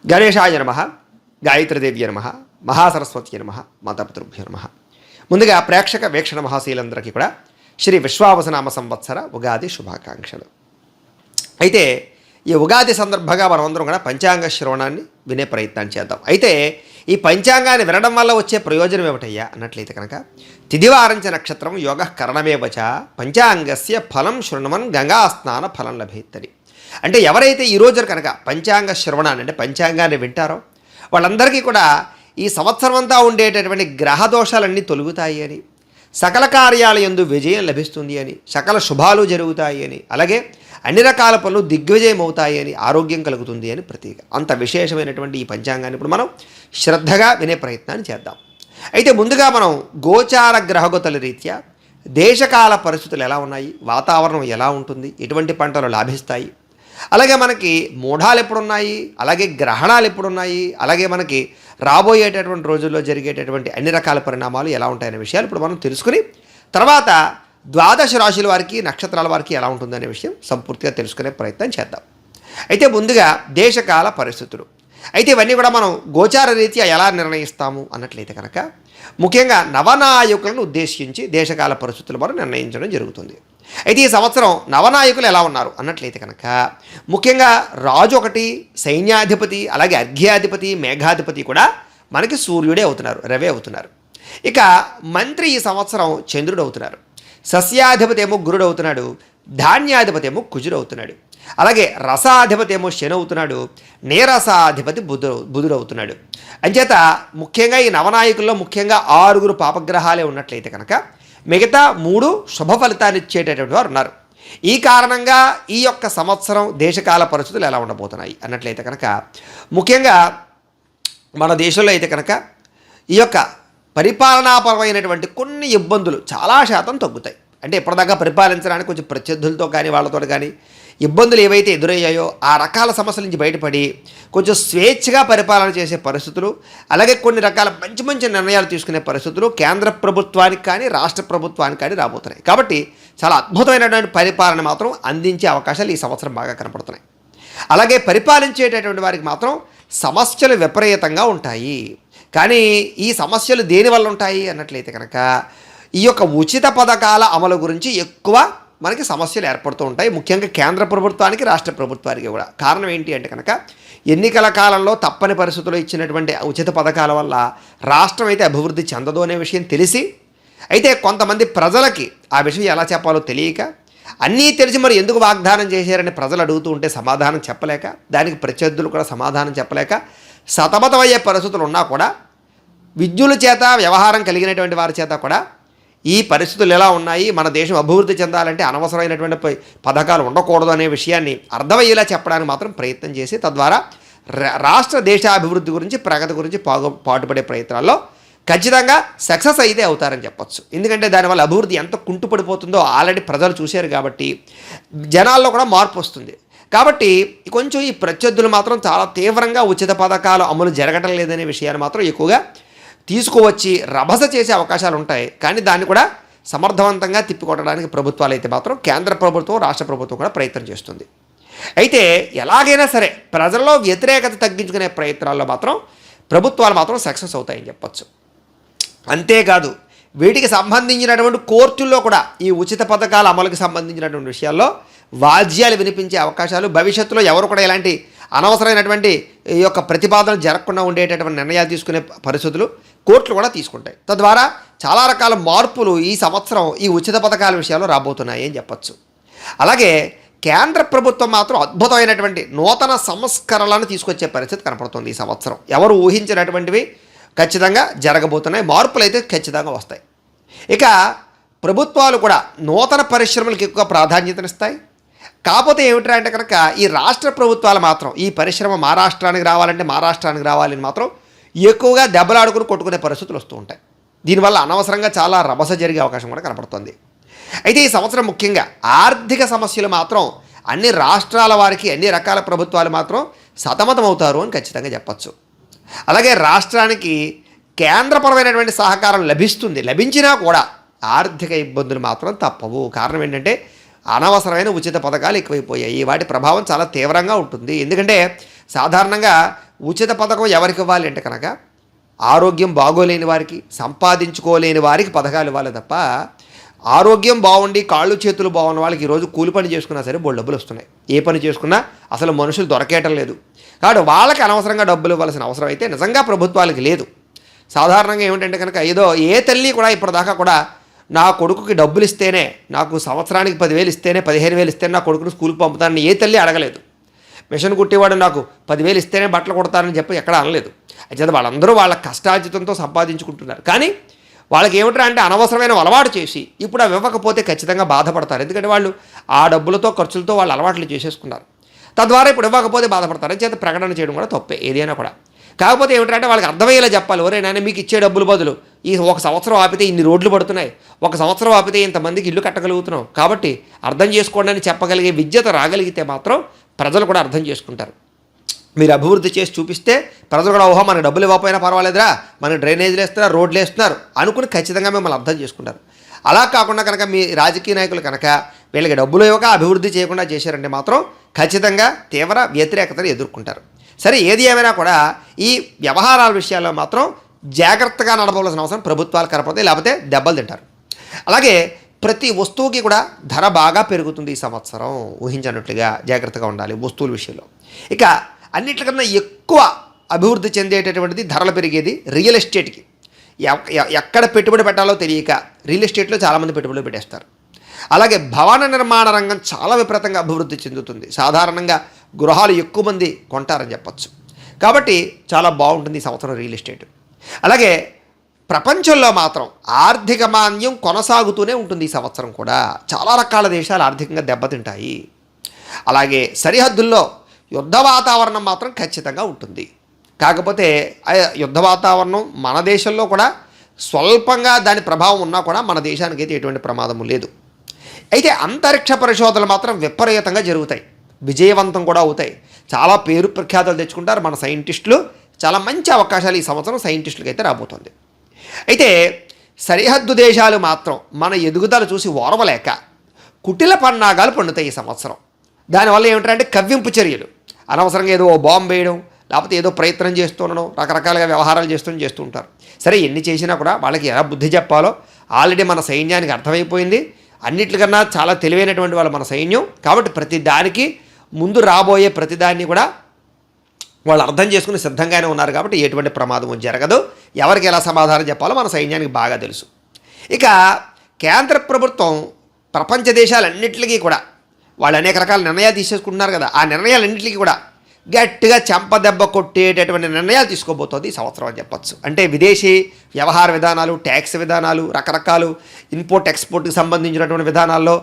గణేశాయ నమః, గాయత్రీదేవ్య నమః, మహాసరస్వతి నమః, మాతాపితృభ్యో నమః. ముందుగా ప్రేక్షక వీక్షణ మహాశీలందరికీ కూడా శ్రీ విశ్వావసనామ సంవత్సర ఉగాది శుభాకాంక్షలు. అయితే ఈ ఉగాది సందర్భంగా మనమందరం కూడా పంచాంగ శ్రవణాన్ని వినే ప్రయత్నం చేద్దాం. అయితే ఈ పంచాంగాన్ని వినడం వల్ల వచ్చే ప్రయోజనం ఏమిటయ్యా అన్నట్లయితే కనుక తిదివారంచ నక్షత్రం యోగ కరణమేవచ పంచాంగస్య ఫలం శృణమన్ గంగా స్నాన ఫలం లభేత్తని. అంటే ఎవరైతే ఈరోజు కనుక పంచాంగ శ్రవణాన్ని అంటే పంచాంగాన్ని వింటారో వాళ్ళందరికీ కూడా ఈ సంవత్సరం అంతా ఉండేటటువంటి గ్రహ దోషాలన్నీ తొలుగుతాయి అని, సకల కార్యాలయందు విజయం లభిస్తుంది అని, సకల శుభాలు జరుగుతాయి అని, అలాగే అన్ని రకాల పనులు దిగ్విజయం అవుతాయి అని, ఆరోగ్యం కలుగుతుంది అని ప్రతీక. అంత విశేషమైనటువంటి ఈ పంచాంగాన్ని ఇప్పుడు మనం శ్రద్ధగా వినే ప్రయత్నాన్ని చేద్దాం. అయితే ముందుగా మనం గోచార గ్రహగతుల రీత్యా దేశకాల పరిస్థితులు ఎలా ఉన్నాయి, వాతావరణం ఎలా ఉంటుంది, ఎటువంటి పంటలు లాభిస్తాయి, అలాగే మనకి మూఢాలు ఎప్పుడున్నాయి, అలాగే గ్రహణాలు ఎప్పుడున్నాయి, అలాగే మనకి రాబోయేటటువంటి రోజుల్లో జరిగేటటువంటి అన్ని రకాల పరిణామాలు ఎలా ఉంటాయనే విషయాలు ఇప్పుడు మనం తెలుసుకుని తర్వాత ద్వాదశ రాశుల వారికి నక్షత్రాల వారికి ఎలా ఉంటుందనే విషయం సంపూర్తిగా తెలుసుకునే ప్రయత్నం చేద్దాం. అయితే ముందుగా దేశకాల పరిస్థితులు. అయితే ఇవన్నీ కూడా మనం గోచార రీత్యా ఎలా నిర్ణయిస్తాము అన్నట్లయితే కనుక ముఖ్యంగా నవనాయకులను ఉద్దేశించి దేశకాల పరిస్థితులు మనం నిర్ణయించడం జరుగుతుంది. అయితే ఈ సంవత్సరం నవనాయకులు ఎలా ఉన్నారు అన్నట్లయితే కనుక ముఖ్యంగా రాజు ఒకటి, సైన్యాధిపతి, అలాగే అర్ఘ్యాధిపతి, మేఘాధిపతి కూడా మనకి సూర్యుడే అవుతున్నారు, రవే అవుతున్నారు. ఇక మంత్రి ఈ సంవత్సరం చంద్రుడు అవుతున్నారు. సస్యాధిపతి ఏమో గురుడు అవుతున్నాడు, ధాన్యాధిపతి ఏమో కుజుడు అవుతున్నాడు, అలాగే రసాధిపతి ఏమో శని అవుతున్నాడు, నీరసాధిపతి బుధుడు అవుతున్నాడు. అంచేత ముఖ్యంగా ఈ నవనాయకుల్లో ముఖ్యంగా 6 పాపగ్రహాలే ఉన్నట్లయితే కనుక మిగతా 3 శుభ ఫలితాన్ని ఇచ్చేటటువంటి వారు ఉన్నారు. ఈ కారణంగా ఈ యొక్క సంవత్సరం దేశకాల పరిస్థితులు ఎలా ఉండబోతున్నాయి అన్నట్లయితే కనుక ముఖ్యంగా మన దేశంలో అయితే కనుక ఈ యొక్క పరిపాలనాపరమైనటువంటి కొన్ని ఇబ్బందులు చాలా శాతం తగ్గుతాయి. అంటే ఇప్పటిదాకా పరిపాలించడానికి కొంచెం ప్రత్యర్థులతో కానీ వాళ్ళతో కానీ ఇబ్బందులు ఏవైతే ఎదురయ్యాయో ఆ రకాల సమస్యల నుంచి బయటపడి కొంచెం స్వేచ్ఛగా పరిపాలన చేసే పరిస్థితులు, అలాగే కొన్ని రకాల మంచి మంచి నిర్ణయాలు తీసుకునే పరిస్థితులు కేంద్ర ప్రభుత్వానికి కానీ రాష్ట్ర ప్రభుత్వానికి కానీ రాబోతున్నాయి. కాబట్టి చాలా అద్భుతమైనటువంటి పరిపాలన మాత్రం అందించే అవకాశాలు ఈ సంవత్సరం బాగా కనపడుతున్నాయి. అలాగే పరిపాలించేటటువంటి వారికి మాత్రం సమస్యలు విపరీతంగా ఉంటాయి. కానీ ఈ సమస్యలు దేనివల్ల ఉంటాయి అన్నట్లయితే కనుక ఈ యొక్క ఉచిత పథకాల అమలు గురించి ఎక్కువ మనకి సమస్యలు ఏర్పడుతూ ఉంటాయి, ముఖ్యంగా కేంద్ర ప్రభుత్వానికి రాష్ట్ర ప్రభుత్వానికి కూడా. కారణం ఏంటి అంటే కనుక ఎన్నికల కాలంలో తప్పని పరిస్థితుల్లో ఇచ్చినటువంటి ఉచిత పథకాల వల్ల రాష్ట్రం అయితే అభివృద్ధి చెందదు అనే విషయం తెలిసి, అయితే కొంతమంది ప్రజలకి ఆ విషయం ఎలా చెప్పాలో తెలియక, అన్నీ తెలిసి మరి ఎందుకు వాగ్దానం చేశారని ప్రజలు అడుగుతూ ఉంటే సమాధానం చెప్పలేక, దానికి ప్రత్యర్థులు కూడా సమాధానం చెప్పలేక సతమతమయ్యే పరిస్థితులు ఉన్నా కూడా విద్యుల చేత వ్యవహారం కలిగినటువంటి వారి చేత కూడా ఈ పరిస్థితులు ఎలా ఉన్నాయి, మన దేశం అభివృద్ధి చెందాలంటే అనవసరమైనటువంటి పథకాలు ఉండకూడదు అనే విషయాన్ని అర్థమయ్యేలా చెప్పడానికి మాత్రం ప్రయత్నం చేసి తద్వారా రాష్ట్ర దేశాభివృద్ధి గురించి ప్రగతి గురించి పాటుపడే ప్రయత్నాల్లో ఖచ్చితంగా సక్సెస్ అయితే అవుతారని చెప్పొచ్చు. ఎందుకంటే దానివల్ల అభివృద్ధి ఎంత కుంటుపడిపోతుందో ఆల్రెడీ ప్రజలు చూశారు కాబట్టి జనాల్లో కూడా మార్పు వస్తుంది. కాబట్టి కొంచెం ఈ ప్రత్యర్థులు మాత్రం చాలా తీవ్రంగా ఉచిత పథకాలు అమలు జరగటం లేదనే విషయాన్ని మాత్రం ఎక్కువగా తీసుకువచ్చి రభస చేసే అవకాశాలు ఉంటాయి. కానీ దాన్ని కూడా సమర్థవంతంగా తిప్పికొట్టడానికి ప్రభుత్వాలు అయితే మాత్రం కేంద్ర ప్రభుత్వం రాష్ట్ర ప్రభుత్వం కూడా ప్రయత్నం చేస్తుంది. అయితే ఎలాగైనా సరే ప్రజల్లో వ్యతిరేకత తగ్గించుకునే ప్రయత్నాల్లో మాత్రం ప్రభుత్వాలు మాత్రం సక్సెస్ అవుతాయని చెప్పచ్చు. అంతేకాదు వీటికి సంబంధించినటువంటి కోర్టుల్లో కూడా ఈ ఉచిత పథకాల అమలుకి సంబంధించినటువంటి విషయాల్లో వాద్యాలు వినిపించే అవకాశాలు, భవిష్యత్తులో ఎవరు కూడా ఇలాంటి అనవసరమైనటువంటి ఈ యొక్క ప్రతిపాదనలు జరగకుండా ఉండేటటువంటి నిర్ణయాలు తీసుకునే పరిస్థితులు కోర్టులు కూడా తీసుకుంటాయి. తద్వారా చాలా రకాల మార్పులు ఈ సంవత్సరం ఈ ఉచిత పథకాల విషయాల్లో రాబోతున్నాయి అని చెప్పచ్చు. అలాగే కేంద్ర ప్రభుత్వం మాత్రం అద్భుతమైనటువంటి నూతన సంస్కరణలను తీసుకొచ్చే పరిస్థితి కనపడుతుంది ఈ సంవత్సరం. ఎవరు ఊహించినటువంటివి ఖచ్చితంగా జరగబోతున్నాయి, మార్పులు అయితే ఖచ్చితంగా వస్తాయి. ఇక ప్రభుత్వాలు కూడా నూతన పరిశ్రమలకు ఎక్కువ ప్రాధాన్యతనిస్తాయి. కాకపోతే ఏమిటంటే అంటే కనుక ఈ రాష్ట్ర ప్రభుత్వాలు మాత్రం ఈ పరిశ్రమ మహారాష్ట్రానికి రావాలని మాత్రం ఎక్కువగా దెబ్బలాడుకుని కొట్టుకునే పరిస్థితులు వస్తూ ఉంటాయి. దీనివల్ల అనవసరంగా చాలా రభస జరిగే అవకాశం కూడా కనపడుతుంది. అయితే ఈ సంవత్సరం ముఖ్యంగా ఆర్థిక సమస్యలు మాత్రం అన్ని రాష్ట్రాల వారికి అన్ని రకాల ప్రభుత్వాలు మాత్రం సతమతం అవుతారు అని ఖచ్చితంగా చెప్పచ్చు. అలాగే రాష్ట్రానికి కేంద్రపరమైనటువంటి సహకారం లభించినా కూడా ఆర్థిక ఇబ్బందులు మాత్రం తప్పవు. కారణం ఏంటంటే అనవసరమైన ఉచిత పథకాలు ఎక్కువైపోయాయి. వాటి ప్రభావం చాలా తీవ్రంగా ఉంటుంది. ఎందుకంటే సాధారణంగా ఉచిత పథకం ఎవరికి ఇవ్వాలి అంటే కనుక ఆరోగ్యం బాగోలేని వారికి, సంపాదించుకోలేని వారికి పథకాలు ఇవ్వాలి తప్ప ఆరోగ్యం బాగుండి కాళ్ళు చేతులు బాగున్న వాళ్ళకి ఈరోజు కూలి పని చేసుకున్నా సరే బోళ్ళు డబ్బులు వస్తున్నాయి. ఏ పని చేసుకున్నా అసలు మనుషులు దొరకేయటం లేదు. కాబట్టి వాళ్ళకి అనవసరంగా డబ్బులు ఇవ్వాల్సిన అవసరం అయితే నిజంగా ప్రభుత్వాలకి లేదు. సాధారణంగా ఏమిటంటే కనుక ఏదో ఏ తల్లి కూడా ఇప్పటిదాకా కూడా నా కొడుకుకి డబ్బులు ఇస్తేనే, నాకు సంవత్సరానికి 10,000 ఇస్తేనే 15,000 ఇస్తేనే నా కొడుకుని స్కూల్కి పంపుతానని ఏ తల్లి అడగలేదు. మిషన్ కుట్టేవాడు నాకు 10,000 ఇస్తేనే బట్టలు కుడతానని చెప్పి ఎక్కడ అనలేదు. అయితే వాళ్ళందరూ వాళ్ళ కష్టార్జితంతో సంపాదించుకుంటున్నారు. కానీ వాళ్ళకి ఏమిట్రా అంటే అనవసరమైన అలవాటు చేసి ఇప్పుడు అవి ఇవ్వకపోతే ఖచ్చితంగా బాధపడతారు. ఎందుకంటే వాళ్ళు ఆ డబ్బులతో ఖర్చులతో వాళ్ళు అలవాట్లు చేసేసుకున్నారు. తద్వారా ఇప్పుడు ఇవ్వకపోతే బాధపడతారు. చేత ప్రకటన చేయడం కూడా తప్పే ఏదైనా కూడా. కాకపోతే ఏమిటంటే వాళ్ళకి అర్థమయ్యేలా చెప్పాలి. ఒరే నాయన మీకు ఇచ్చే డబ్బులు బదులు ఈ 1 సంవత్సరం ఆపితే ఇన్ని రోడ్లు పడుతున్నాయి, 1 సంవత్సరం ఆపితే ఇంతమందికి ఇల్లు కట్టగలుగుతున్నాం, కాబట్టి అర్థం చేసుకోండి అని చెప్పగలిగే విద్యత రాగలిగితే మాత్రం ప్రజలు కూడా అర్థం చేసుకుంటారు. మీరు అభివృద్ధి చేసి చూపిస్తే ప్రజలు కూడా ఓహో మనకు డబ్బులు ఇవ్వకపోయినా పర్వాలేదురా, మనకు డ్రైనేజీలు వేస్తున్నారు, రోడ్లు వేస్తున్నారు అనుకుని ఖచ్చితంగా మిమ్మల్ని అర్థం చేసుకుంటారు. అలా కాకుండా కనుక మీ రాజకీయ నాయకులు కనుక వీళ్ళకి డబ్బులు ఇవ్వక అభివృద్ధి చేయకుండా చేశారంటే మాత్రం ఖచ్చితంగా తీవ్ర వ్యతిరేకతను ఎదుర్కొంటారు. సరే ఏది ఏమైనా కూడా ఈ వ్యవహారాల విషయాల్లో మాత్రం జాగ్రత్తగా నడపవలసిన అవసరం ప్రభుత్వాలు కనపడతాయి, లేకపోతే దెబ్బలు తింటారు. అలాగే ప్రతి వస్తువుకి కూడా ధర బాగా పెరుగుతుంది ఈ సంవత్సరం. ఊహించినట్లుగా జాగ్రత్తగా ఉండాలి వస్తువుల విషయంలో. ఇక అన్నిటికన్నా ఎక్కువ అభివృద్ధి చెందేటటువంటిది ధరలు పెరిగేది రియల్ ఎస్టేట్కి. ఎక్కడ పెట్టుబడి పెట్టాలో తెలియక రియల్ ఎస్టేట్లో చాలామంది పెట్టుబడులు పెట్టేస్తారు. అలాగే భవన నిర్మాణ రంగం చాలా విపరీతంగా అభివృద్ధి చెందుతుంది. సాధారణంగా గృహాలు ఎక్కువ మంది కొంటారని చెప్పచ్చు. కాబట్టి చాలా బాగుంటుంది ఈ సంవత్సరం రియల్ ఎస్టేట్. అలాగే ప్రపంచంలో మాత్రం ఆర్థిక మాంద్యం కొనసాగుతూనే ఉంటుంది ఈ సంవత్సరం కూడా. చాలా రకాల దేశాలు ఆర్థికంగా దెబ్బతింటాయి. అలాగే సరిహద్దుల్లో యుద్ధ వాతావరణం మాత్రం ఖచ్చితంగా ఉంటుంది. కాకపోతే యుద్ధ వాతావరణం మన దేశంలో కూడా స్వల్పంగా దాని ప్రభావం ఉన్నా కూడా మన దేశానికి అయితే ఎటువంటి ప్రమాదము లేదు. అయితే అంతరిక్ష పరిశోధనలు మాత్రం విపరీతంగా జరుగుతాయి, విజయవంతం కూడా అవుతాయి. చాలా పేరు ప్రఖ్యాతలు తెచ్చుకుంటారు మన సైంటిస్టులు. చాలా మంచి అవకాశాలు ఈ సంవత్సరం సైంటిస్టులకి అయితే రాబోతుంది. అయితే సరిహద్దు దేశాలు మాత్రం మన ఎదుగుదల చూసి ఓర్వలేక కుటిల పన్నాగాలు పండుతాయి ఈ సంవత్సరం. దానివల్ల ఏమిటంటే కవ్వింపు చర్యలు, అనవసరంగా ఏదో బాంబు వేయడం, లేకపోతే ఏదో ప్రయత్నం చేస్తుండడం, రకరకాలుగా వ్యవహారాలు చేస్తూ ఉంటారు. సరే ఎన్ని చేసినా కూడా వాళ్ళకి ఎలా బుద్ధి చెప్పాలో ఆల్రెడీ మన సైన్యానికి అర్థమైపోయింది. అన్నిటికన్నా చాలా తెలివైనటువంటి వాళ్ళు మన సైన్యం. కాబట్టి ప్రతి దానికి ముందు రాబోయే ప్రతిదాన్ని కూడా వాళ్ళు అర్థం చేసుకుని సిద్ధంగానే ఉన్నారు. కాబట్టి ఎటువంటి ప్రమాదం జరగదు. ఎవరికి ఎలా సమాధానం చెప్పాలో మన సైన్యానికి బాగా తెలుసు. ఇక కేంద్ర ప్రభుత్వం ప్రపంచ దేశాలన్నింటికీ కూడా వాళ్ళు అనేక రకాల నిర్ణయాలు తీసేసుకుంటున్నారు కదా, ఆ నిర్ణయాలన్నింటికీ కూడా గట్టిగా చెంపదెబ్బ కొట్టేటటువంటి నిర్ణయాలు తీసుకోబోతోంది ఈ సంవత్సరం అని చెప్పచ్చు. అంటే విదేశీ వ్యవహార విధానాలు, ట్యాక్స్ విధానాలు, రకరకాలు ఇన్పోర్ట్ ఎక్స్పోర్ట్కి సంబంధించినటువంటి విధానాల్లో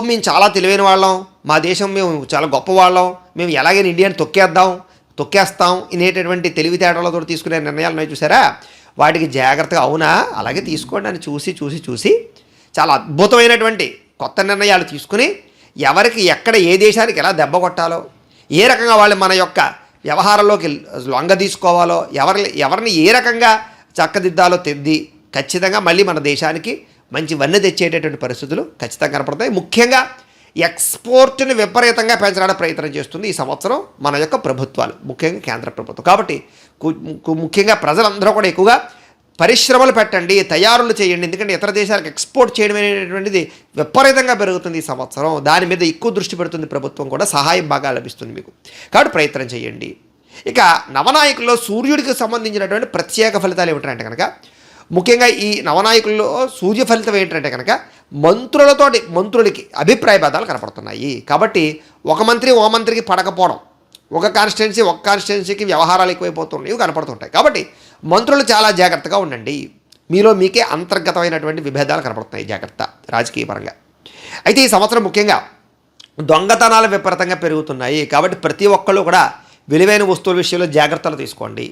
మేము చాలా తెలివైన వాళ్ళం, మా దేశం మేము చాలా గొప్పవాళ్ళం, మేము ఎలాగైనా ఇండియాని తొక్కేస్తాం అనేటటువంటి తెలివితేటలతో తీసుకునే నిర్ణయాలు ఉన్నాయి చూసారా, వాటికి జాగ్రత్తగా అవునా అలాగే తీసుకోండి అని చూసి చాలా అద్భుతమైనటువంటి కొత్త నిర్ణయాలు తీసుకుని ఎవరికి ఎక్కడ ఏ దేశానికి ఎలా దెబ్బ కొట్టాలో, ఏ రకంగా వాళ్ళు మన యొక్క వ్యవహారంలోకి లొంగ తీసుకోవాలో, ఎవరిని ఏ రకంగా చక్కదిద్దాలో ఖచ్చితంగా మళ్ళీ మన దేశానికి మంచి వన్నె తెచ్చేటటువంటి పరిస్థితులు ఖచ్చితంగా కనపడతాయి. ముఖ్యంగా ఎక్స్పోర్ట్ని విపరీతంగా పెంచడానికి ప్రయత్నం చేస్తుంది ఈ సంవత్సరం మన యొక్క ప్రభుత్వాలు, ముఖ్యంగా కేంద్ర ప్రభుత్వం. కాబట్టి ముఖ్యంగా ప్రజలందరూ కూడా ఎక్కువగా పరిశ్రమలు పెట్టండి, తయారులు చేయండి. ఎందుకంటే ఇతర దేశాలకు ఎక్స్పోర్ట్ చేయడం అనేటువంటిది విపరీతంగా పెరుగుతుంది ఈ సంవత్సరం. దాని మీద ఎక్కువ దృష్టి పెడుతుంది ప్రభుత్వం కూడా, సహాయం బాగా లభిస్తుంది మీకు. కాబట్టి ప్రయత్నం చేయండి. ఇక నవనాయకుల్లో సూర్యుడికి సంబంధించినటువంటి ప్రత్యేక ఫలితాలు ఏమిటంటే కనుక, ముఖ్యంగా ఈ నవనాయకుల్లో సూర్య ఫలితం ఏంటంటే కనుక మంత్రులకి అభిప్రాయ భేదాలు కనపడుతున్నాయి. కాబట్టి ఒక మంత్రికి పడకపోవడం, ఒక కాన్స్టిట్యున్సీకి వ్యవహారాలు ఎక్కువైపోతున్నాయి, ఇవి కనపడుతుంటాయి. కాబట్టి మంత్రులు చాలా జాగ్రత్తగా ఉండండి. మీకే అంతర్గతమైనటువంటి విభేదాలు కనపడుతున్నాయి, జాగ్రత్త రాజకీయ పరంగా. అయితే ఈ సంవత్సరం ముఖ్యంగా దొంగతనాలు విపరీతంగా పెరుగుతున్నాయి. కాబట్టి ప్రతి ఒక్కళ్ళు కూడా విలువైన వస్తువుల విషయంలో జాగ్రత్తలు తీసుకోండి.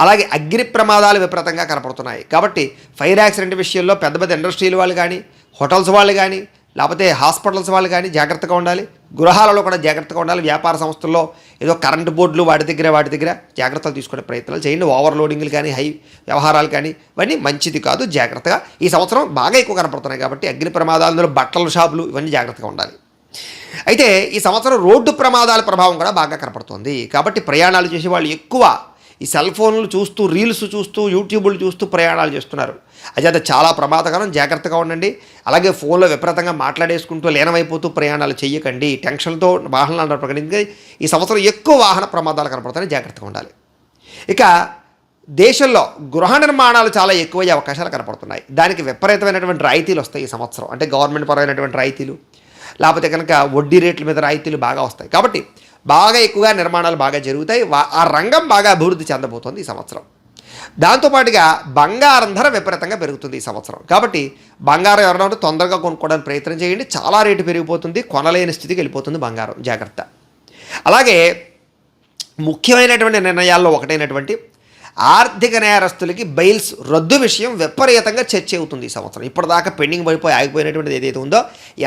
అలాగే అగ్ని ప్రమాదాలు విపరీతంగా కనపడుతున్నాయి. కాబట్టి ఫైర్ యాక్సిడెంట్ విషయంలో పెద్ద పెద్ద ఇండస్ట్రీల వాళ్ళు కానీ, హోటల్స్ వాళ్ళు కానీ, లేకపోతే హాస్పిటల్స్ వాళ్ళు కానీ జాగ్రత్తగా ఉండాలి. గృహాలలో కూడా జాగ్రత్తగా ఉండాలి. వ్యాపార సంస్థల్లో ఏదో కరెంటు బోర్డులు వాటి దగ్గర జాగ్రత్తలు తీసుకునే ప్రయత్నాలు చేయండి. ఓవర్లోడింగ్లు కానీ, హై వ్యవహారాలు కానీ ఇవన్నీ మంచిది కాదు. జాగ్రత్తగా ఈ సంవత్సరం బాగా ఎక్కువ కనపడుతున్నాయి. కాబట్టి అగ్ని ప్రమాదాలలో బట్టల షాపులు ఇవన్నీ జాగ్రత్తగా ఉండాలి. అయితే ఈ సంవత్సరం రోడ్డు ప్రమాదాల ప్రభావం కూడా బాగా కనపడుతుంది. కాబట్టి ప్రయాణాలు చేసే వాళ్ళు ఎక్కువ ఈ సెల్ ఫోన్లు చూస్తూ, రీల్స్ చూస్తూ, యూట్యూబ్లు చూస్తూ ప్రయాణాలు చేస్తున్నారు. అది చాలా ప్రమాదకరం, జాగ్రత్తగా ఉండండి. అలాగే ఫోన్లో విపరీతంగా మాట్లాడేసుకుంటూ లీనమైపోతూ ప్రయాణాలు చేయకండి. టెన్షన్తో వాహనాలు నడపకండి. ఈ సంవత్సరం ఎక్కువ వాహన ప్రమాదాలు కనపడతాయని జాగ్రత్తగా ఉండాలి. ఇక దేశంలో గృహ నిర్మాణాలు చాలా ఎక్కువయ్యే అవకాశాలు కనపడుతున్నాయి. దానికి విపరీతమైనటువంటి రాయితీలు వస్తాయి ఈ సంవత్సరం. అంటే గవర్నమెంట్ పరమైనటువంటి రాయితీలు, లేకపోతే కనుక వడ్డీ రేట్ల మీద రాయితీలు బాగా వస్తాయి. కాబట్టి బాగా ఎక్కువగా నిర్మాణాలు బాగా జరుగుతాయి. ఆ రంగం బాగా అభివృద్ధి చెందబోతోంది ఈ సంవత్సరం. దాంతోపాటుగా బంగారం ధర విపరీతంగా పెరుగుతుంది ఈ సంవత్సరం. కాబట్టి బంగారం ఎవరైనా తొందరగా కొనుక్కోవడానికి ప్రయత్నం చేయండి. చాలా రేటు పెరిగిపోతుంది, కొనలేని స్థితికి వెళ్ళిపోతుంది బంగారం, జాగ్రత్త. అలాగే ముఖ్యమైనటువంటి నిర్ణయాల్లో ఒకటైనటువంటి ఆర్థిక నేరస్తులకి బెయిల్స్ రద్దు విషయం విపరీతంగా చర్చ అవుతుంది ఈ సంవత్సరం. ఇప్పటిదాకా పెండింగ్ పడిపోయి ఆగిపోయినటువంటిది ఏదైతే ఉందో,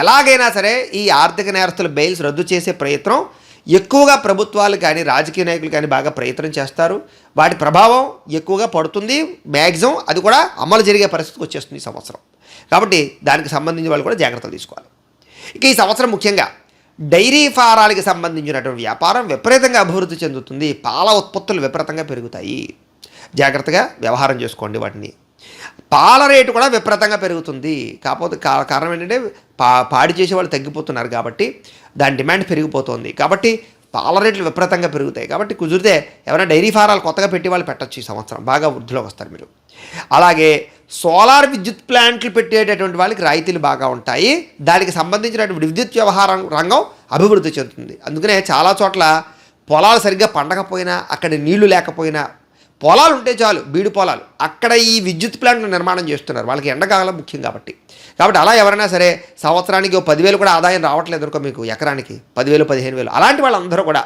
ఎలాగైనా సరే ఈ ఆర్థిక నేరస్తుల బెయిల్స్ రద్దు చేసే ప్రయత్నం ఎక్కువగా ప్రభుత్వాలు కానీ రాజకీయ నాయకులు కానీ బాగా ప్రయత్నం చేస్తారు. వాటి ప్రభావం ఎక్కువగా పడుతుంది. మ్యాక్సిమం అది కూడా అమలు జరిగే పరిస్థితికి వచ్చేస్తుంది ఈ సంవత్సరం. కాబట్టి దానికి సంబంధించిన వాళ్ళు కూడా జాగ్రత్తలు తీసుకోవాలి. ఇక ఈ సంవత్సరం ముఖ్యంగా డైరీ ఫారాలకు సంబంధించినటువంటి వ్యాపారం విపరీతంగా అభివృద్ధి చెందుతుంది. పాల ఉత్పత్తులు విపరీతంగా పెరుగుతాయి. జాగ్రత్తగా వ్యవహారం చేసుకోండి వాటిని. పాల రేటు కూడా విపరీతంగా పెరుగుతుంది. కాకపోతే కారణం ఏంటంటే పాడి చేసే వాళ్ళు తగ్గిపోతున్నారు కాబట్టి దాని డిమాండ్ పెరిగిపోతుంది. కాబట్టి పాల రేట్లు విపరీతంగా పెరుగుతాయి. కాబట్టి కుదిరితే ఎవరైనా డైరీ ఫారాలు కొత్తగా పెట్టి వాళ్ళు పెట్టచ్చు. ఈ సంవత్సరం బాగా వృద్ధిలోకి వస్తారు మీరు. అలాగే సోలార్ విద్యుత్ ప్లాంట్లు పెట్టేటటువంటి వాళ్ళకి రాయితీలు బాగా ఉంటాయి. దానికి సంబంధించినటువంటి విద్యుత్ వ్యవహారం రంగం అభివృద్ధి చెందుతుంది. అందుకనే చాలా చోట్ల పొలాలు సరిగ్గా పండకపోయినా, అక్కడ నీళ్లు లేకపోయినా, పొలాలు ఉంటే చాలు, బీడు పొలాలు, అక్కడ ఈ విద్యుత్ ప్లాంట్లు నిర్మాణం చేస్తున్నారు. వాళ్ళకి ఎండాకాలం ముఖ్యం కాబట్టి అలా ఎవరైనా సరే సంవత్సరానికి 10,000 కూడా ఆదాయం రావట్లేదు అనుకో మీకు, ఎకరానికి 10,000 15,000, అలాంటి వాళ్ళందరూ కూడా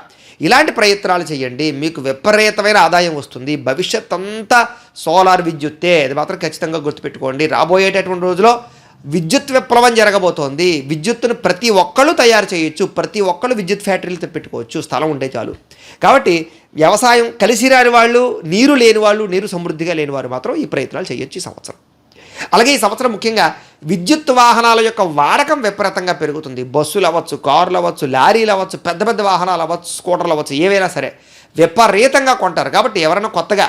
ఇలాంటి ప్రయత్నాలు చేయండి. మీకు విపరీతమైన ఆదాయం వస్తుంది. భవిష్యత్ అంతా సోలార్ విద్యుత్తే, అది మాత్రం ఖచ్చితంగా గుర్తుపెట్టుకోండి. రాబోయేటటువంటి రోజులో విద్యుత్ విప్లవం జరగబోతోంది. విద్యుత్తును ప్రతి ఒక్కళ్ళు తయారు చేయొచ్చు, ప్రతి ఒక్కళ్ళు విద్యుత్ ఫ్యాక్టరీలు తెప్పెట్టుకోవచ్చు, స్థలం ఉంటే చాలు. కాబట్టి వ్యవసాయం కలిసి రాని వాళ్ళు, నీరు లేని వాళ్ళు, నీరు సమృద్ధిగా లేని వారు మాత్రం ఈ ప్రయత్నాలు చేయొచ్చు ఈ సంవత్సరం. అలాగే ఈ సంవత్సరం ముఖ్యంగా విద్యుత్ వాహనాల యొక్క వాడకం విపరీతంగా పెరుగుతుంది. బస్సులు అవ్వచ్చు, కార్లు అవ్వచ్చు, లారీలు అవ్వచ్చు, పెద్ద పెద్ద వాహనాలు అవ్వచ్చు, స్కూటర్లు అవ్వచ్చు, ఏవైనా సరే విపరీతంగా కొంటారు. కాబట్టి ఎవరైనా కొత్తగా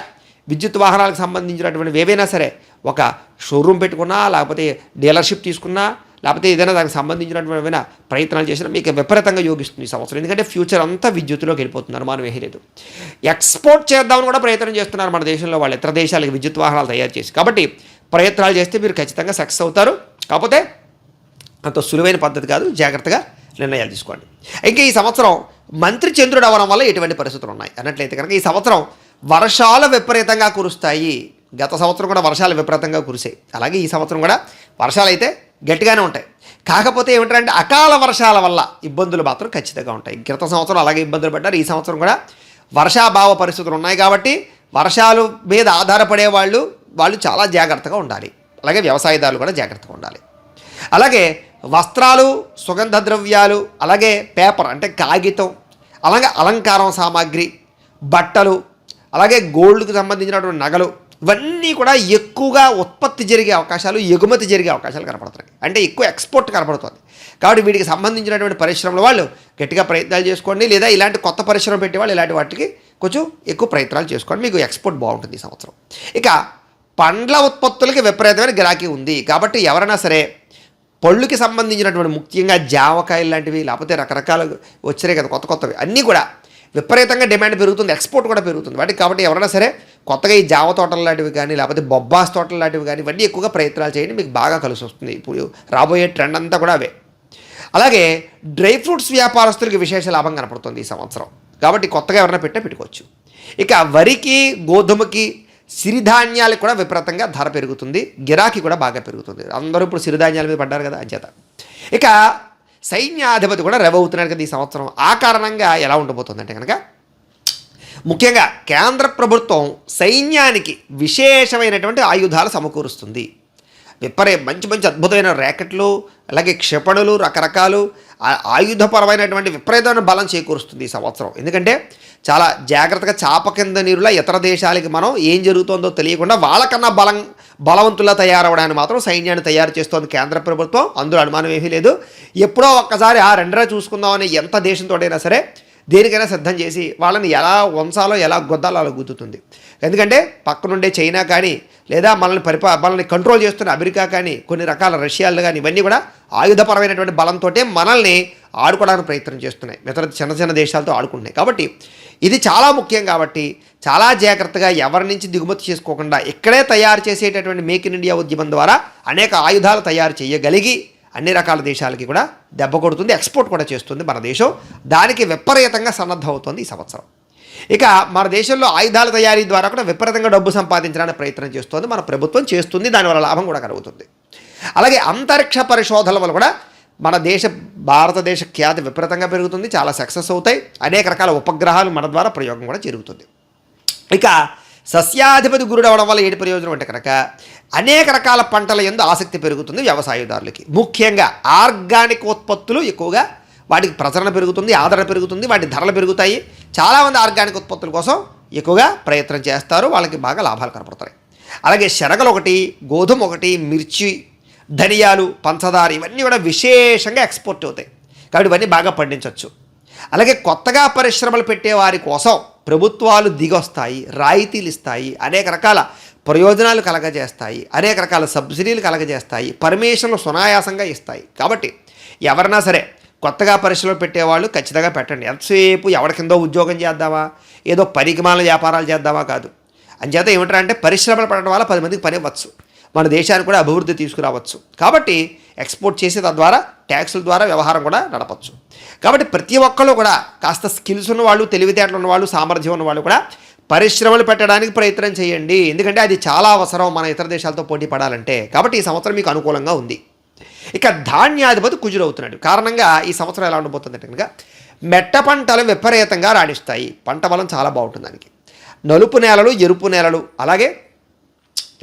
విద్యుత్ వాహనాలకు సంబంధించినటువంటి ఏవైనా సరే ఒక షోరూమ్ పెట్టుకున్నా, లేకపోతే డీలర్షిప్ తీసుకున్నా, లేకపోతే ఏదైనా దానికి సంబంధించినటువంటి ఏమైనా ప్రయత్నాలు చేసినా మీకు విపరీతంగా యోగిస్తుంది ఈ సంవత్సరం. ఎందుకంటే ఫ్యూచర్ అంతా విద్యుత్తులోకి వెళ్ళిపోతుంది, అనుమానం ఏమీ లేదు. ఎక్స్పోర్ట్ చేద్దామని కూడా ప్రయత్నం చేస్తున్నారు మన దేశంలో వాళ్ళు, ఇతర దేశాలకు విద్యుత్ వాహనాలు తయారు చేసి. కాబట్టి ప్రయత్నాలు చేస్తే మీరు ఖచ్చితంగా సక్సెస్ అవుతారు. కాకపోతే అంత సులువైన పద్ధతి కాదు, జాగ్రత్తగా నిర్ణయాలు తీసుకోండి. ఇంకా ఈ సంవత్సరం మంత్రి చంద్రుడు అవ్వడం వల్ల ఎటువంటి పరిస్థితులు ఉన్నాయి అన్నట్లయితే కనుక ఈ సంవత్సరం వర్షాలు విపరీతంగా కురుస్తాయి. గత సంవత్సరం కూడా వర్షాలు విపరీతంగా కురిసాయి. అలాగే ఈ సంవత్సరం కూడా వర్షాలు అయితే గట్టిగానే ఉంటాయి. కాకపోతే ఏమిటంటే అకాల వర్షాల వల్ల ఇబ్బందులు మాత్రం ఖచ్చితంగా ఉంటాయి. గత సంవత్సరం అలాగే ఇబ్బందులు పడ్డారు. ఈ సంవత్సరం కూడా వర్షాభావ పరిస్థితులు ఉన్నాయి. కాబట్టి వర్షాలు మీద ఆధారపడే వాళ్ళు చాలా జాగ్రత్తగా ఉండాలి. అలాగే వ్యవసాయదారులు కూడా జాగ్రత్తగా ఉండాలి. అలాగే వస్త్రాలు, సుగంధ ద్రవ్యాలు, అలాగే పేపర్ అంటే కాగితం, అలాగే అలంకారం సామాగ్రి, బట్టలు, అలాగే గోల్డ్కి సంబంధించినటువంటి నగలు, ఇవన్నీ కూడా ఎక్కువగా ఉత్పత్తి జరిగే అవకాశాలు, ఎగుమతి జరిగే అవకాశాలు కనపడుతున్నాయి. అంటే ఎక్కువ ఎక్స్పోర్ట్ కనపడుతుంది. కాబట్టి వీటికి సంబంధించినటువంటి పరిశ్రమల వాళ్ళు గట్టిగా ప్రయత్నాలు చేసుకోండి. లేదా ఇలాంటి కొత్త పరిశ్రమ పెట్టేవాళ్ళు ఇలాంటి వాటికి కొంచెం ఎక్కువ ప్రయత్నాలు చేసుకోండి. మీకు ఎక్స్పోర్ట్ బాగుంటుంది ఈ సంవత్సరం. ఇక పండ్ల ఉత్పత్తులకి విపరీతమైన గిరాకీ ఉంది. కాబట్టి ఎవరైనా సరే పళ్ళుకి సంబంధించినటువంటి ముఖ్యంగా జామకాయలు లాంటివి, లేకపోతే రకరకాల వచ్చినాయి కదా కొత్తవి, అన్నీ కూడా విపరీతంగా డిమాండ్ పెరుగుతుంది, ఎక్స్పోర్ట్ కూడా పెరుగుతుంది వాటికి. కాబట్టి ఎవరైనా సరే కొత్తగా ఈ జామ తోటలు లాంటివి కానీ, లేకపోతే బొబ్బాస్ తోటలు లాంటివి కానీ, ఇవన్నీ ఎక్కువగా ప్రయత్నాలు చేయండి, మీకు బాగా కలిసి వస్తుంది. ఇప్పుడు రాబోయే ట్రెండ్ అంతా కూడా అవే. అలాగే డ్రై ఫ్రూట్స్ వ్యాపారస్తులకి విశేష లాభం కనపడుతుంది ఈ సంవత్సరం. కాబట్టి కొత్తగా ఎవరైనా పెట్టుకోవచ్చు. ఇక వరికి, గోధుమకి, సిరిధాన్యాలకు కూడా విపరీతంగా ధర పెరుగుతుంది, గిరాకీ కూడా బాగా పెరుగుతుంది. అందరూ ఇప్పుడు సిరిధాన్యాల మీద పడ్డారు కదా అంచేత. ఇక సైన్యాధిపతి కూడా రెవవుతున్నాడు కదా ఈ సంవత్సరం. ఆ కారణంగా ఎలా ఉండబోతుందంటే కనుక ముఖ్యంగా కేంద్ర ప్రభుత్వం సైన్యానికి విశేషమైనటువంటి ఆయుధాలు సమకూరుస్తుంది. మంచి అద్భుతమైన ర్యాకెట్లు, అలాగే క్షిపణులు, రకరకాలు ఆయుధపరమైనటువంటి విపరీతమైన బలం చేకూరుస్తుంది ఈ సంవత్సరం. ఎందుకంటే చాలా జాగ్రత్తగా చాప కింద నీరులా ఇతర దేశాలకి మనం ఏం జరుగుతుందో తెలియకుండా వాళ్ళకన్నా బలవంతుల్లా తయారవడానికి మాత్రం సైన్యాన్ని తయారు చేస్తోంది కేంద్ర ప్రభుత్వం, అందులో అనుమానం ఏమీ లేదు. ఎప్పుడో ఒక్కసారి ఆ రెండరా చూసుకుందామని ఎంత దేశంతోటైనా సరే దేనికైనా సిద్ధం చేసి వాళ్ళని ఎలా వంచాలో ఎలా గుద్దాలో అలా గుద్దుతుంది. ఎందుకంటే పక్కనుండే చైనా కానీ లేదా మనల్ని కంట్రోల్ చేస్తున్న అమెరికా కానీ కొన్ని రకాల రష్యాలు కానీ ఇవన్నీ కూడా ఆయుధపరమైనటువంటి బలంతో మనల్ని ఆడుకోవడానికి ప్రయత్నం చేస్తున్నాయి. మిగతా చిన్న చిన్న దేశాలతో ఆడుకుంటున్నాయి. కాబట్టి ఇది చాలా ముఖ్యం. కాబట్టి చాలా జాగ్రత్తగా ఎవరి నుంచి దిగుమతి చేసుకోకుండా ఇక్కడే తయారు చేసేటటువంటి మేక్ ఇన్ ఇండియా ఉద్యమం ద్వారా అనేక ఆయుధాలు తయారు చేయగలిగి అన్ని రకాల దేశాలకి కూడా దెబ్బ కొడుతుంది, ఎక్స్పోర్ట్ కూడా చేస్తుంది మన దేశం. దానికి విపరీతంగా సన్నద్ధం అవుతుంది ఈ సంవత్సరం. ఇక మన దేశంలో ఆయుధాల తయారీ ద్వారా కూడా విపరీతంగా డబ్బు సంపాదించడానికి ప్రయత్నం చేస్తుంది మన ప్రభుత్వం చేస్తుంది. దానివల్ల లాభం కూడా కలుగుతుంది. అలాగే అంతరిక్ష పరిశోధనల వల్ల కూడా మన భారతదేశ ఖ్యాతి విపరీతంగా పెరుగుతుంది, చాలా సక్సెస్ అవుతాయి. అనేక రకాల ఉపగ్రహాలు మన ద్వారా ప్రయోగం కూడా జరుగుతుంది. ఇక సస్యాధిపతి గురుడు అవడం వల్ల ఏంటి ప్రయోజనం అంటే కనుక అనేక రకాల పంటల యందు ఆసక్తి పెరుగుతుంది వ్యవసాయదారులకి. ముఖ్యంగా ఆర్గానిక్ ఉత్పత్తులు ఎక్కువగా వాటికి ప్రచరణ పెరుగుతుంది, ఆదరణ పెరుగుతుంది, వాటి ధరలు పెరుగుతాయి. చాలామంది ఆర్గానిక్ ఉత్పత్తుల కోసం ఎక్కువగా ప్రయత్నం చేస్తారు, వాళ్ళకి బాగా లాభాలు కనపడతాయి. అలాగే శనగలు ఒకటి, గోధుమ ఒకటి, మిర్చి, ధనియాలు, పంచదార ఇవన్నీ కూడా విశేషంగా ఎక్స్పోర్ట్ అవుతాయి. కాబట్టి ఇవన్నీ బాగా పండించవచ్చు. అలాగే కొత్తగా పరిశ్రమలు పెట్టే వారి కోసం ప్రభుత్వాలు దిగొస్తాయి, రాయితీలు ఇస్తాయి, అనేక రకాల ప్రయోజనాలు కలగజేస్తాయి, అనేక రకాల సబ్సిడీలు కలగజేస్తాయి, పర్మిషన్లు సునాయాసంగా ఇస్తాయి. కాబట్టి ఎవరైనా సరే కొత్తగా పరిశ్రమలు పెట్టేవాళ్ళు ఖచ్చితంగా పెట్టండి. ఎంతసేపు ఎవరి కిందో ఉద్యోగం చేద్దామా, ఏదో పరికమాల వ్యాపారాలు చేద్దామా కాదు. అంచేత ఏమిటంటే పరిశ్రమలు పెట్టడం వల్ల 10 మందికి పని ఇవ్వచ్చు, మన దేశానికి కూడా అభివృద్ధి తీసుకురావచ్చు. కాబట్టి ఎక్స్పోర్ట్ చేసి తద్వారా ట్యాక్సుల ద్వారా వ్యవహారం కూడా నడపచ్చు. కాబట్టి ప్రతి ఒక్కళ్ళు కూడా కాస్త స్కిల్స్ ఉన్నవాళ్ళు, తెలివితేటలు ఉన్నవాళ్ళు, సామర్థ్యం ఉన్నవాళ్ళు కూడా పరిశ్రమలు పెట్టడానికి ప్రయత్నం చేయండి. ఎందుకంటే అది చాలా అవసరం మన ఇతర దేశాలతో పోటీ పడాలంటే. కాబట్టి ఈ సంవత్సరం మీకు అనుకూలంగా ఉంది. ఇక ధాన్యాధిపతి కుజుడవుతున్నాడు కారణంగా ఈ సంవత్సరం ఎలా ఉండబోతుందంటే కనుక మెట్ట పంటలు విపరీతంగా రాణిస్తాయి. పంట బలం చాలా బాగుంటుంది దానికి. నలుపు నేలలు, ఎరుపు నేలలు, అలాగే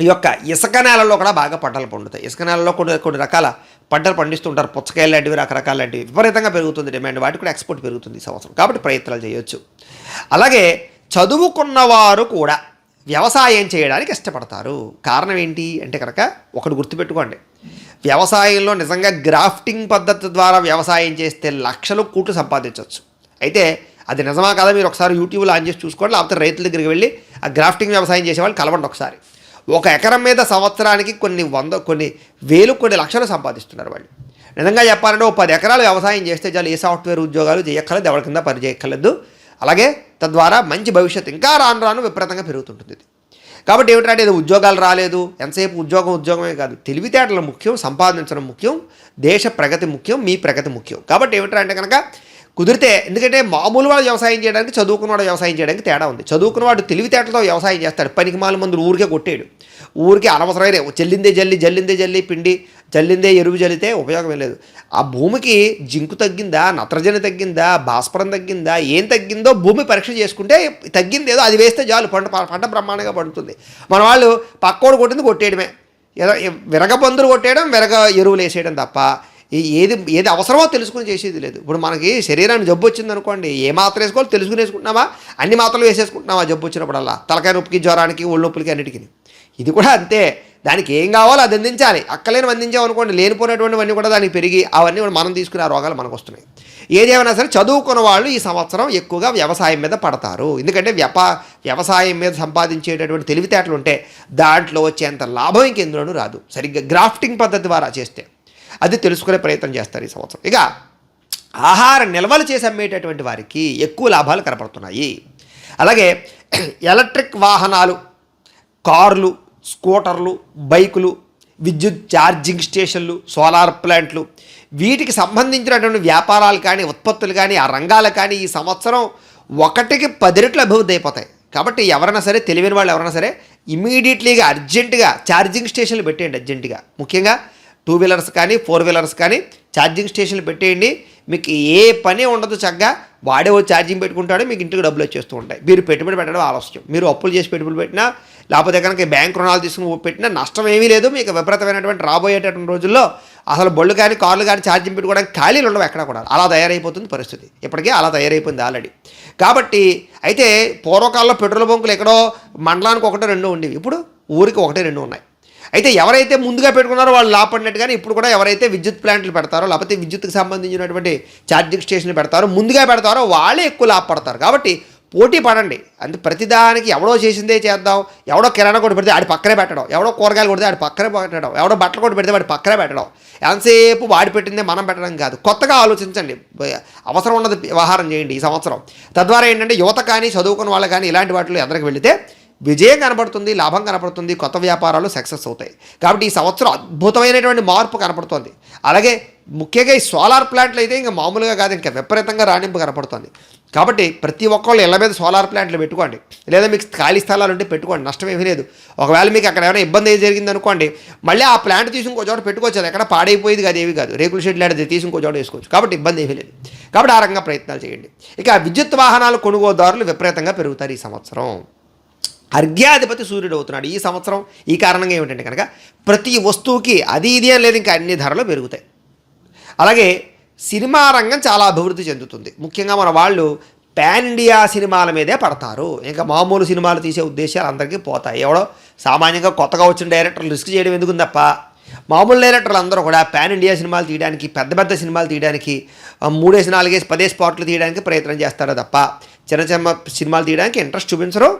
ఈ యొక్క ఇసుక నేలల్లో కూడా బాగా పంటలు పండుతాయి. ఇసుక నేలలో కొన్ని రకాల పంటలు పండిస్తుంటారు, పుచ్చకాయలు లాంటివి, రకరకాల లాంటివి విపరీతంగా పెరుగుతుంది డిమాండ్, వాటికి కూడా ఎక్స్పోర్ట్ పెరుగుతుంది ఈ సంవత్సరం. కాబట్టి ప్రయత్నాలు చేయొచ్చు. అలాగే చదువుకున్నవారు కూడా వ్యవసాయం చేయడానికి ఇష్టపడతారు. కారణం ఏంటి అంటే కనుక ఒకటి గుర్తుపెట్టుకోండి, వ్యవసాయంలో నిజంగా గ్రాఫ్టింగ్ పద్ధతి ద్వారా వ్యవసాయం చేస్తే లక్షలు కోట్లు సంపాదించవచ్చు. అయితే అది నిజమా కదా మీరు ఒకసారి యూట్యూబ్లో ఆన్ చేసి చూసుకోండి, లేకపోతే రైతుల దగ్గరికి వెళ్ళి ఆ గ్రాఫ్టింగ్ వ్యవసాయం చేసేవాళ్ళు కలవండి ఒకసారి. 1 ఎకరం మీద సంవత్సరానికి కొన్ని వేలు కొన్ని లక్షలు సంపాదిస్తున్నారు వాళ్ళు. నిజంగా చెప్పాలంటే 10 ఎకరాలు వ్యవసాయం చేస్తే చాలు, ఏ సాఫ్ట్వేర్ ఉద్యోగాలు చేయక్కర్లేదు, ఎవరి కింద పని చేయక్కర్లేదు. అలాగే తద్వారా మంచి భవిష్యత్తు ఇంకా రాను విపరీతంగా పెరుగుతుంటుంది ఇది. కాబట్టి ఏమిటంటే ఇది ఉద్యోగాలు రాలేదు, ఎంతసేపు ఉద్యోగమే కాదు, తెలివితేటలు ముఖ్యం, సంపాదించడం ముఖ్యం, దేశ ప్రగతి ముఖ్యం, మీ ప్రగతి ముఖ్యం. కాబట్టి ఏమిటంటే కనుక కుదిరితే, ఎందుకంటే మామూలు వాడు వ్యవసాయం చేయడానికి చదువుకున్నవాడు వ్యవసాయం చేయడానికి తేడా ఉంది. చదువుకున్నవాడు తెలివితేటలతో వ్యవసాయం చేస్తాడు, పనికి మాల మందులు ఊరికే కొట్టేడు, ఊరికే అనవసరమైన జల్లిందే జల్లి పిండి, జల్లిందే ఎరువు జల్లితే ఉపయోగమే లేదు. ఆ భూమికి జింకు తగ్గిందా, నత్రజని తగ్గిందా, భాస్వరం తగ్గిందా, ఏం తగ్గిందో భూమి పరీక్ష చేసుకుంటే తగ్గింది ఏదో అది వేస్తే చాలు, పంట బ్రహ్మాండంగా పండుతుంది. మన వాళ్ళు పక్కోడు కొట్టింది కొట్టేయడమే, విరగ పందులు కొట్టేయడం, విరగ ఎరువులు వేసేయడం తప్ప ఏది అవసరమో తెలుసుకుని చేసేది లేదు. ఇప్పుడు మనకి శరీరానికి జబ్బు వచ్చింది అనుకోండి, ఏ మాత్రం వేసుకోవాలి తెలుసుకుని వేసుకుంటున్నామా, అన్ని మాత్రలు వేసేసుకుంటున్నామా జబ్బు వచ్చినప్పుడల్లా, తలకాయ నొప్పికి, జ్వరానికి, ఒళ్ళు నొప్పులకి, అన్నిటికీ. ఇది కూడా అంతే, దానికి ఏం కావాలో అది అందించాలి. అక్కలేని అందించామనుకోండి, లేనిపోయినటువంటివన్నీ కూడా దానికి పెరిగి అవన్నీ మనం తీసుకునే ఆ రోగాలు మనకు వస్తున్నాయి. ఏదేమైనా సరే చదువుకున్న వాళ్ళు ఈ సంవత్సరం ఎక్కువగా వ్యవసాయం మీద పడతారు. ఎందుకంటే వ్యవసాయం మీద సంపాదించేటటువంటి తెలివితేటలు ఉంటే దాంట్లో వచ్చేంత లాభం ఇంకెందులోనూ రాదు, సరిగ్గా గ్రాఫ్టింగ్ పద్ధతి ద్వారా చేస్తే. అది తెలుసుకునే ప్రయత్నం చేస్తారు ఈ సంవత్సరం. ఇక ఆహార నిల్వలు చేసి అమ్మేటటువంటి వారికి ఎక్కువ లాభాలు కనపడుతున్నాయి. అలాగే ఎలక్ట్రిక్ వాహనాలు, కార్లు, స్కూటర్లు, బైకులు, విద్యుత్ ఛార్జింగ్ స్టేషన్లు, సోలార్ ప్లాంట్లు, వీటికి సంబంధించినటువంటి వ్యాపారాలు కానీ, ఉత్పత్తులు కానీ, ఆ రంగాలు కానీ ఈ సంవత్సరం 1కి 10 రెట్లు అభివృద్ధి అయిపోతాయి. కాబట్టి ఎవరైనా సరే, తెలివైన వాళ్ళు ఎవరైనా సరే ఇమీడియట్లీగా అర్జెంటుగా ఛార్జింగ్ స్టేషన్లు పెట్టేయండి. అర్జెంటుగా ముఖ్యంగా 2 వీలర్స్ కానీ 4 వీలర్స్ కానీ ఛార్జింగ్ స్టేషన్లు పెట్టేయండి. మీకు ఏ పని ఉండదు, చక్కగా వాడే ఛార్జింగ్ పెట్టుకుంటాడు, మీకు ఇంటికి డబ్బులు వచ్చేస్తూ ఉంటాయి. మీరు పెట్టుబడి పెట్టడం ఆలస్యం, మీరు అప్పులు చేసి పెట్టుబడి పెట్టినా, లేకపోతే కనుక బ్యాంక్ రుణాలు తీసుకుని పెట్టినా నష్టం ఏమీ లేదు. మీకు విపరీతమైనటువంటి రాబోయేటటువంటి రోజుల్లో అసలు బళ్ళు కానీ కార్లు కానీ ఛార్జింగ్ పెట్టుకోవడానికి ఖాళీలు ఉండవు ఎక్కడ కూడా. అలా తయారైపోతుంది పరిస్థితి, ఇప్పటికే అలా తయారైపోయింది ఆల్రెడీ. కాబట్టి అయితే పూర్వకాలంలో పెట్రోల్ బంకులు ఎక్కడో మండలానికి 1-2 ఉండేవి, ఇప్పుడు ఊరికి 1-2 ఉన్నాయి. అయితే ఎవరైతే ముందుగా పెట్టుకున్నారో వాళ్ళు లాభపడినట్టుగానే ఇప్పుడు కూడా ఎవరైతే విద్యుత్ ప్లాంట్లు పెడతారో లేకపోతే విద్యుత్కి సంబంధించినటువంటి ఛార్జింగ్ స్టేషన్లు పెడతారో ముందుగా పెడతారో వాళ్ళే ఎక్కువ లాభపడతారు. కాబట్టి పోటీ పడండి. అంటే ప్రతిదానికి ఎవడో చేసిందే చేద్దాం, ఎవడో కిరాణా కొట్టు పెడితే ఆడి పక్కనే పెట్టడం, ఎవడో కూరగాయలు కొడితే ఆడి పక్కనే పెట్టడం, ఎవడో బట్టలు కొట్టు పెడితే వాడి పక్కనే పెట్టడం, ఎంతసేపు వాడి పెట్టిందే మనం పెట్టడం కాదు. కొత్తగా ఆలోచించండి, అవసరం ఉన్నది వ్యవహారం చేయండి ఈ సంవత్సరం. తద్వారా ఏంటంటే యువత కానీ చదువుకున్న వాళ్ళు కానీ ఇలాంటి వాటిలో ఎదరికి వెళితే విజయం కనపడుతుంది, లాభం కనపడుతుంది, కొత్త వ్యాపారాలు సక్సెస్ అవుతాయి. కాబట్టి ఈ సంవత్సరం అద్భుతమైనటువంటి మార్పు కనపడుతుంది. అలాగే ముఖ్యంగా ఈ సోలార్ ప్లాంట్లు అయితే ఇంకా మామూలుగా కాదు, ఇంకా విపరీతంగా రాణింపు కనపడుతుంది. కాబట్టి ప్రతి ఒక్కళ్ళు ఇళ్ల మీద సోలార్ ప్లాంట్లు పెట్టుకోండి, లేదా మీకు ఖాళీ స్థలాలు ఉంటే పెట్టుకోండి, నష్టం ఏమీ లేదు. ఒకవేళ మీకు అక్కడ ఏమైనా ఇబ్బంది ఏది జరిగింది అనుకోండి, మళ్ళీ ఆ ప్లాంట్ తీసి ఇంకో చోట పెట్టుకోవచ్చు. అది ఎక్కడ పాడైపోయేది కాదు, ఏవి కాదు, రేకుల షెడ్ లాంటిది తీసి ఇంకో చోట వేసుకోవచ్చు. కాబట్టి ఇబ్బంది ఏమీ లేదు. కాబట్టి ఆ రకంగా ప్రయత్నాలు చేయండి. ఇక విద్యుత్ వాహనాలు కొనుగోలుదారులు విపరీతంగా పెరుగుతారు ఈ సంవత్సరం. అర్ఘ్యాధిపతి సూర్యుడు అవుతున్నాడు ఈ సంవత్సరం. ఈ కారణంగా ఏమిటంటే కనుక ప్రతి వస్తువుకి అది ఇది అని లేదు, ఇంకా అన్ని ధరలు పెరుగుతాయి. అలాగే సినిమా రంగం చాలా అభివృద్ధి చెందుతుంది. ముఖ్యంగా మన వాళ్ళు పాన్ ఇండియా సినిమాల మీదే పడతారు. ఇంకా మామూలు సినిమాలు తీసే ఉద్దేశాలు అందరికీ పోతాయి. ఎవడో సామాన్యంగా కొత్తగా వచ్చిన డైరెక్టర్లు రిస్క్ చేయడం ఎందుకు తప్ప మామూలు డైరెక్టర్లు అందరూ కూడా పాన్ ఇండియా సినిమాలు తీయడానికి, పెద్ద పెద్ద సినిమాలు తీయడానికి, 3 4 10 స్పాట్లు తీయడానికి ప్రయత్నం చేస్తారో తప్ప చిన్న చిన్న సినిమాలు తీయడానికి ఇంట్రెస్ట్ చూపించరు.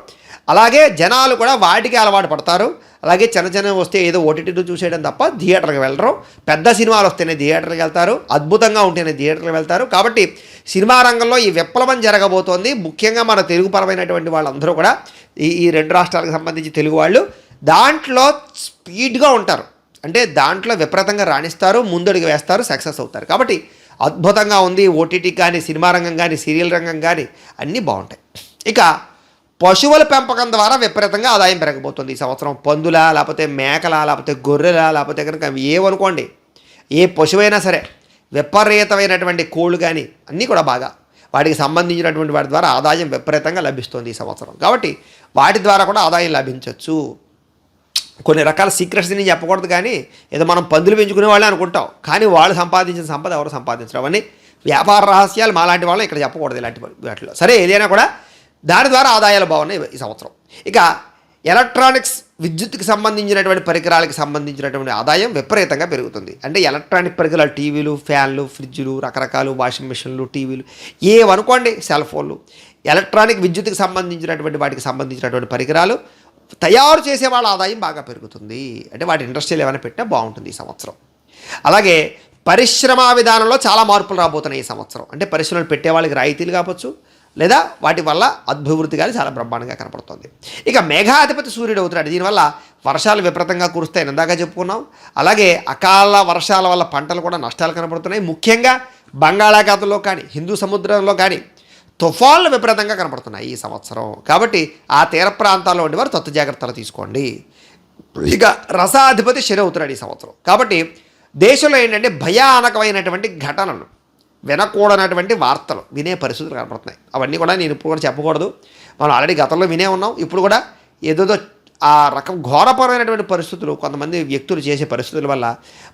అలాగే జనాలు కూడా వాటికి అలవాటు పడతారు. అలాగే చిన్న చిన్న వస్తే ఏదో ఓటీటీలో చూసేయడం తప్ప థియేటర్కి వెళ్ళరు. పెద్ద సినిమాలు వస్తేనే థియేటర్కి వెళ్తారు, అద్భుతంగా ఉంటేనే థియేటర్కి వెళ్తారు. కాబట్టి సినిమా రంగంలో ఈ విప్లవం జరగబోతోంది. ముఖ్యంగా మన తెలుగుపరమైనటువంటి వాళ్ళందరూ కూడా ఈ 2 రాష్ట్రాలకు సంబంధించి తెలుగు వాళ్ళు దాంట్లో స్పీడ్గా ఉంటారు. అంటే దాంట్లో విపరీతంగా రాణిస్తారు, ముందడుగు వేస్తారు, సక్సెస్ అవుతారు. కాబట్టి అద్భుతంగా ఉంది. ఓటీటీ కానీ, సినిమా రంగం కానీ, సీరియల్ రంగం కానీ అన్నీ బాగుంటాయి. ఇక పశువుల పెంపకం ద్వారా విపరీతంగా ఆదాయం పెరగబోతుంది ఈ సంవత్సరం. పందుల, లేకపోతే మేకల, లేకపోతే గొర్రెల, లేకపోతే కనుక ఏమనుకోండి, ఏ పశువైనా సరే, విపరీతమైనటువంటి కోళ్ళు కానీ అన్నీ కూడా బాగా వాటికి సంబంధించినటువంటి వాటి ద్వారా ఆదాయం విపరీతంగా లభిస్తుంది ఈ సంవత్సరం. కాబట్టి వాటి ద్వారా కూడా ఆదాయం లభించవచ్చు. కొన్ని రకాల సీక్రెట్స్ నేను చెప్పకూడదు, కానీ ఏదో మనం పందులు పెంచుకునే వాళ్ళే అనుకుంటాం, కానీ వాళ్ళు సంపాదించిన సంపద ఎవరు సంపాదించడం అవన్నీ వ్యాపార రహస్యాలు మాలాంటి వాళ్ళు ఇక్కడ చెప్పకూడదు ఇలాంటి వాటిలో. సరే, ఏదైనా కూడా దాని ద్వారా ఆదాయాలు బాగున్నాయి ఈ సంవత్సరం. ఇక ఎలక్ట్రానిక్స్, విద్యుత్కి సంబంధించినటువంటి పరికరాలకు సంబంధించినటువంటి ఆదాయం విపరీతంగా పెరుగుతుంది. అంటే ఎలక్ట్రానిక్ పరికరాలు, టీవీలు, ఫ్యాన్లు, ఫ్రిడ్జ్లు, రకరకాలు వాషింగ్ మిషన్లు, టీవీలు, ఏవనుకోండి, సెల్ ఫోన్లు, ఎలక్ట్రానిక్ విద్యుత్కి సంబంధించినటువంటి వాటికి సంబంధించినటువంటి పరికరాలు తయారు చేసే వాళ్ళ ఆదాయం బాగా పెరుగుతుంది. అంటే వాటి ఇండస్ట్రీలు ఏమైనా పెట్టినా బాగుంటుంది ఈ సంవత్సరం. అలాగే పరిశ్రమా విధానంలో చాలా మార్పులు రాబోతున్నాయి ఈ సంవత్సరం. అంటే పరిశ్రమలు పెట్టే వాళ్ళకి రాయితీలు కావచ్చు, లేదా వాటి వల్ల అభివృద్ధి కానీ చాలా బ్రహ్మాండంగా కనపడుతుంది. ఇక మేఘాధిపతి సూర్యుడు అవుతున్నాడు. దీనివల్ల వర్షాలు విపరీతంగా కురుస్తాయని ఇందాక చెప్పుకున్నాం. అలాగే అకాల వర్షాల వల్ల పంటలు కూడా నష్టాలు కనపడుతున్నాయి. ముఖ్యంగా బంగాళాఖాతంలో కానీ, హిందూ సముద్రంలో కానీ తుఫాన్లు విపరీతంగా కనపడుతున్నాయి ఈ సంవత్సరం. కాబట్టి ఆ తీర ప్రాంతాల్లో ఉండేవారు తత్వ జాగ్రత్తలు తీసుకోండి. ఇక రసాధిపతి శని అవుతున్నాడు ఈ సంవత్సరం. కాబట్టి దేశంలో ఏంటంటే భయానకమైనటువంటి ఘటనలు, వినకూడనటువంటి వార్తలు వినే పరిస్థితులు కనపడుతున్నాయి. అవన్నీ కూడా నేను ఇప్పుడు కూడా చెప్పకూడదు, మనం ఆల్రెడీ గతంలో వినే ఉన్నాం. ఇప్పుడు కూడా ఏదేదో ఆ రకం ఘోరపరమైనటువంటి పరిస్థితులు, కొంతమంది వ్యక్తులు చేసే పరిస్థితుల వల్ల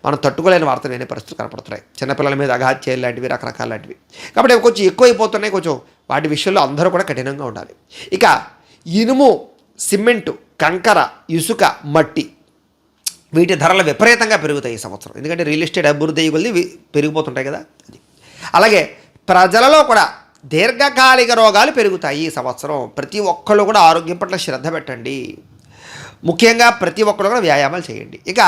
మనం తట్టుకోలేని వార్తలు వినే పరిస్థితులు కనపడుతున్నాయి. చిన్నపిల్లల మీద అఘాత్యాలు లాంటివి, రకరకాల లాంటివి. కాబట్టి అవి కొంచెం ఎక్కువైపోతున్నాయి. కొంచెం వాటి విషయంలో అందరూ కూడా కఠినంగా ఉండాలి. ఇక ఇనుము, సిమెంటు, కంకర, ఇసుక, మట్టి, వీటి ధరలు విపరీతంగా పెరుగుతాయి ఈ సంవత్సరం. ఎందుకంటే రియల్ ఎస్టేట్ అభివృద్ధి అయ్యి పెరిగిపోతుంటాయి కదా. అది అలాగే ప్రజలలో కూడా దీర్ఘకాలిక రోగాలు పెరుగుతాయి ఈ సంవత్సరం. ప్రతి ఒక్కళ్ళు కూడా ఆరోగ్యం పట్ల శ్రద్ధ పెట్టండి. ముఖ్యంగా ప్రతి ఒక్కరు కూడా వ్యాయామాలు చేయండి. ఇక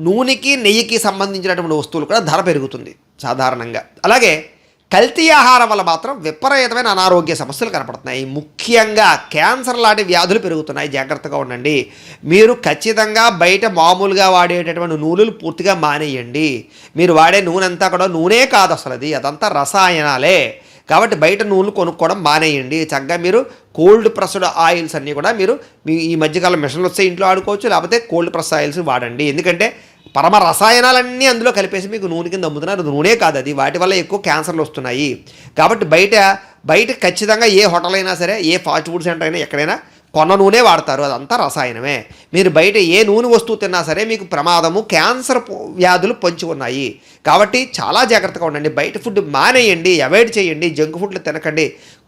నూనెకి, నెయ్యికి సంబంధించినటువంటి వస్తువులు కూడా ధర పెరుగుతుంది సాధారణంగా. అలాగే కల్తీ ఆహారం వల్ల మాత్రం విపరీతమైన అనారోగ్య సమస్యలు కనపడుతున్నాయి. ముఖ్యంగా క్యాన్సర్ లాంటి వ్యాధులు పెరుగుతున్నాయి. జాగ్రత్తగా ఉండండి. మీరు ఖచ్చితంగా బయట మామూలుగా వాడేటటువంటి నూనెలు పూర్తిగా మానేయండి. మీరు వాడే నూనె అంతా కూడా నూనె కాదు, అసలు అదంతా రసాయనాలే. కాబట్టి బయట నూనెలు కొనుక్కోవడం మానేయండి. చక్కగా మీరు కోల్డ్ ప్రెస్డ్ ఆయిల్స్ అన్నీ కూడా మీరు ఈ మధ్యకాలం మిషన్లు వస్తే ఇంట్లో ఆడుకోవచ్చు, లేకపోతే కోల్డ్ ప్రెస్ ఆయిల్స్ వాడండి. ఎందుకంటే పరమ రసాయనాలన్నీ అందులో కలిపేసి మీకు నూనె కింద అమ్ముతున్నారు. నూనె కాదు అది, వాటి వల్ల ఎక్కువ క్యాన్సర్లు వస్తున్నాయి. కాబట్టి బయట ఖచ్చితంగా ఏ హోటల్ అయినా సరే, ఏ ఫాస్ట్ ఫుడ్ సెంటర్ అయినా ఎక్కడైనా కొన్న నూనె వాడతారు, అదంతా రసాయనమే. మీరు బయట ఏ నూనె వస్తువు తిన్నా సరే మీకు ప్రమాదము, క్యాన్సర్ వ్యాధులు పొంచి ఉన్నాయి. కాబట్టి చాలా జాగ్రత్తగా ఉండండి. బయట ఫుడ్ మానేయండి, అవాయిడ్ చేయండి. జంక్ ఫుడ్లు తినకండి.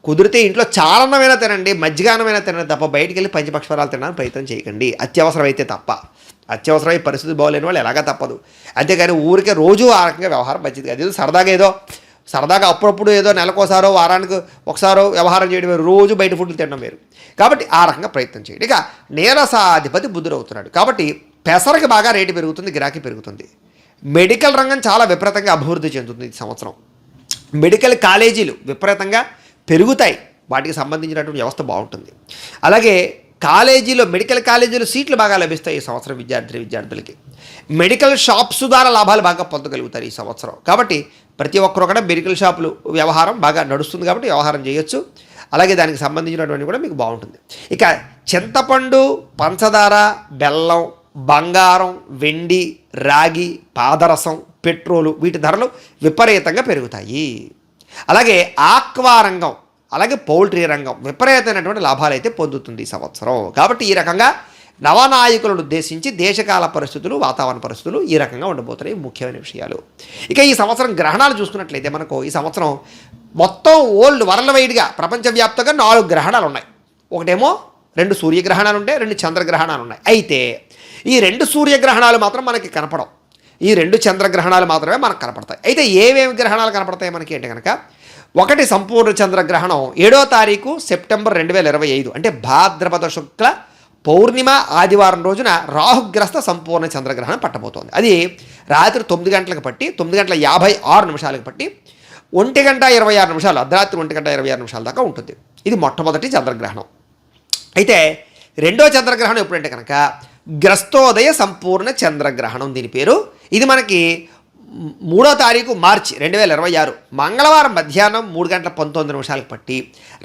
కుదిరితే ఇంట్లో చాలన్నమైనా తినండి, మజ్జిగానమైనా తినండి తప్ప బయటికి వెళ్ళి పంచపక్షరాలు తినడానికి ప్రయత్నం చేయకండి, అత్యవసరం అయితే తప్ప. అత్యవసరమైన పరిస్థితి బాగోలేని వాళ్ళు ఎలాగా తప్పదు. అంతేగాని ఊరికే రోజు ఆ రకంగా వ్యవహారం మంచిది కాదు. ఏదో సరదాగా అప్పుడప్పుడు ఏదో నెలకోసారో వారానికి ఒకసారో వ్యవహారం చేయడం వేరు, రోజు బయట ఫుడ్లు తినడం వేరు. కాబట్టి ఆ రకంగా ప్రయత్నం చేయండి. ఇక నీరసాధిపతి బుధుడవుతున్నాడు కాబట్టి పెసరకి బాగా రేటు పెరుగుతుంది, గిరాకీ పెరుగుతుంది. మెడికల్ రంగం చాలా విపరీతంగా అభివృద్ధి చెందుతుంది ఈ సంవత్సరం. మెడికల్ కాలేజీలు విపరీతంగా పెరుగుతాయి, వాటికి సంబంధించినటువంటి వ్యవస్థ బాగుంటుంది. అలాగే మెడికల్ కాలేజీలో సీట్లు బాగా లభిస్తాయి ఈ సంవత్సరం విద్యార్థులకి. మెడికల్ షాప్స్ ద్వారా లాభాలు బాగా పొందగలుగుతారు ఈ సంవత్సరం. కాబట్టి ప్రతి ఒక్కరు కూడా మెడికల్ షాపులు వ్యవహారం బాగా నడుస్తుంది కాబట్టి వ్యవహారం చేయొచ్చు. అలాగే దానికి సంబంధించినటువంటి కూడా మీకు బాగుంటుంది. ఇక చింతపండు, పంచదార, బెల్లం, బంగారం, వెండి, రాగి, పాదరసం, పెట్రోలు వీటి ధరలు విపరీతంగా పెరుగుతాయి. అలాగే ఆక్వా రంగం, అలాగే పౌల్ట్రీ రంగం విపరీతమైనటువంటి లాభాలు అయితే పొందుతుంది ఈ సంవత్సరం. కాబట్టి ఈ రకంగా నవనాయకులను ఉద్దేశించి దేశకాల పరిస్థితులు, వాతావరణ పరిస్థితులు ఈ రకంగా ఉండబోతున్నాయి ముఖ్యమైన విషయాలు. ఇక ఈ సంవత్సరం గ్రహణాలు చూసుకున్నట్లయితే మనకు ఈ సంవత్సరం మొత్తం వరల్డ్ వైడ్గా ప్రపంచవ్యాప్తంగా 4 గ్రహణాలు ఉన్నాయి. ఒకటేమో 2 సూర్యగ్రహణాలు ఉంటాయి, 2 చంద్రగ్రహణాలు ఉన్నాయి. అయితే ఈ 2 సూర్యగ్రహణాలు మాత్రం మనకి కనపడవు, ఈ 2 చంద్రగ్రహణాలు మాత్రమే మనకు కనపడతాయి. అయితే ఏమేమి గ్రహణాలు కనపడతాయి మనకి అంటే కనుక, ఒకటి సంపూర్ణ చంద్రగ్రహణం 7వ తారీఖు సెప్టెంబర్ 2025 అంటే భాద్రపద శుక్ల పౌర్ణిమ ఆదివారం రోజున రాహుగ్రస్త సంపూర్ణ చంద్రగ్రహణం పట్టబోతోంది. అది రాత్రి 9 గంటలకు పట్టి 9 గంటల 56 నిమిషాలకు పట్టి 1 గంట 26 నిమిషాలు అర్ధరాత్రి 1 గంట 26 నిమిషాల దాకా ఉంటుంది. ఇది మొట్టమొదటి చంద్రగ్రహణం. అయితే రెండో చంద్రగ్రహణం ఎప్పుడంటే కనుక గ్రస్తోదయ సంపూర్ణ చంద్రగ్రహణం దీని పేరు. ఇది మనకి 3వ తారీఖు మార్చి 2026 మంగళవారం మధ్యాహ్నం 3 గంటల 19 నిమిషాలకు పట్టి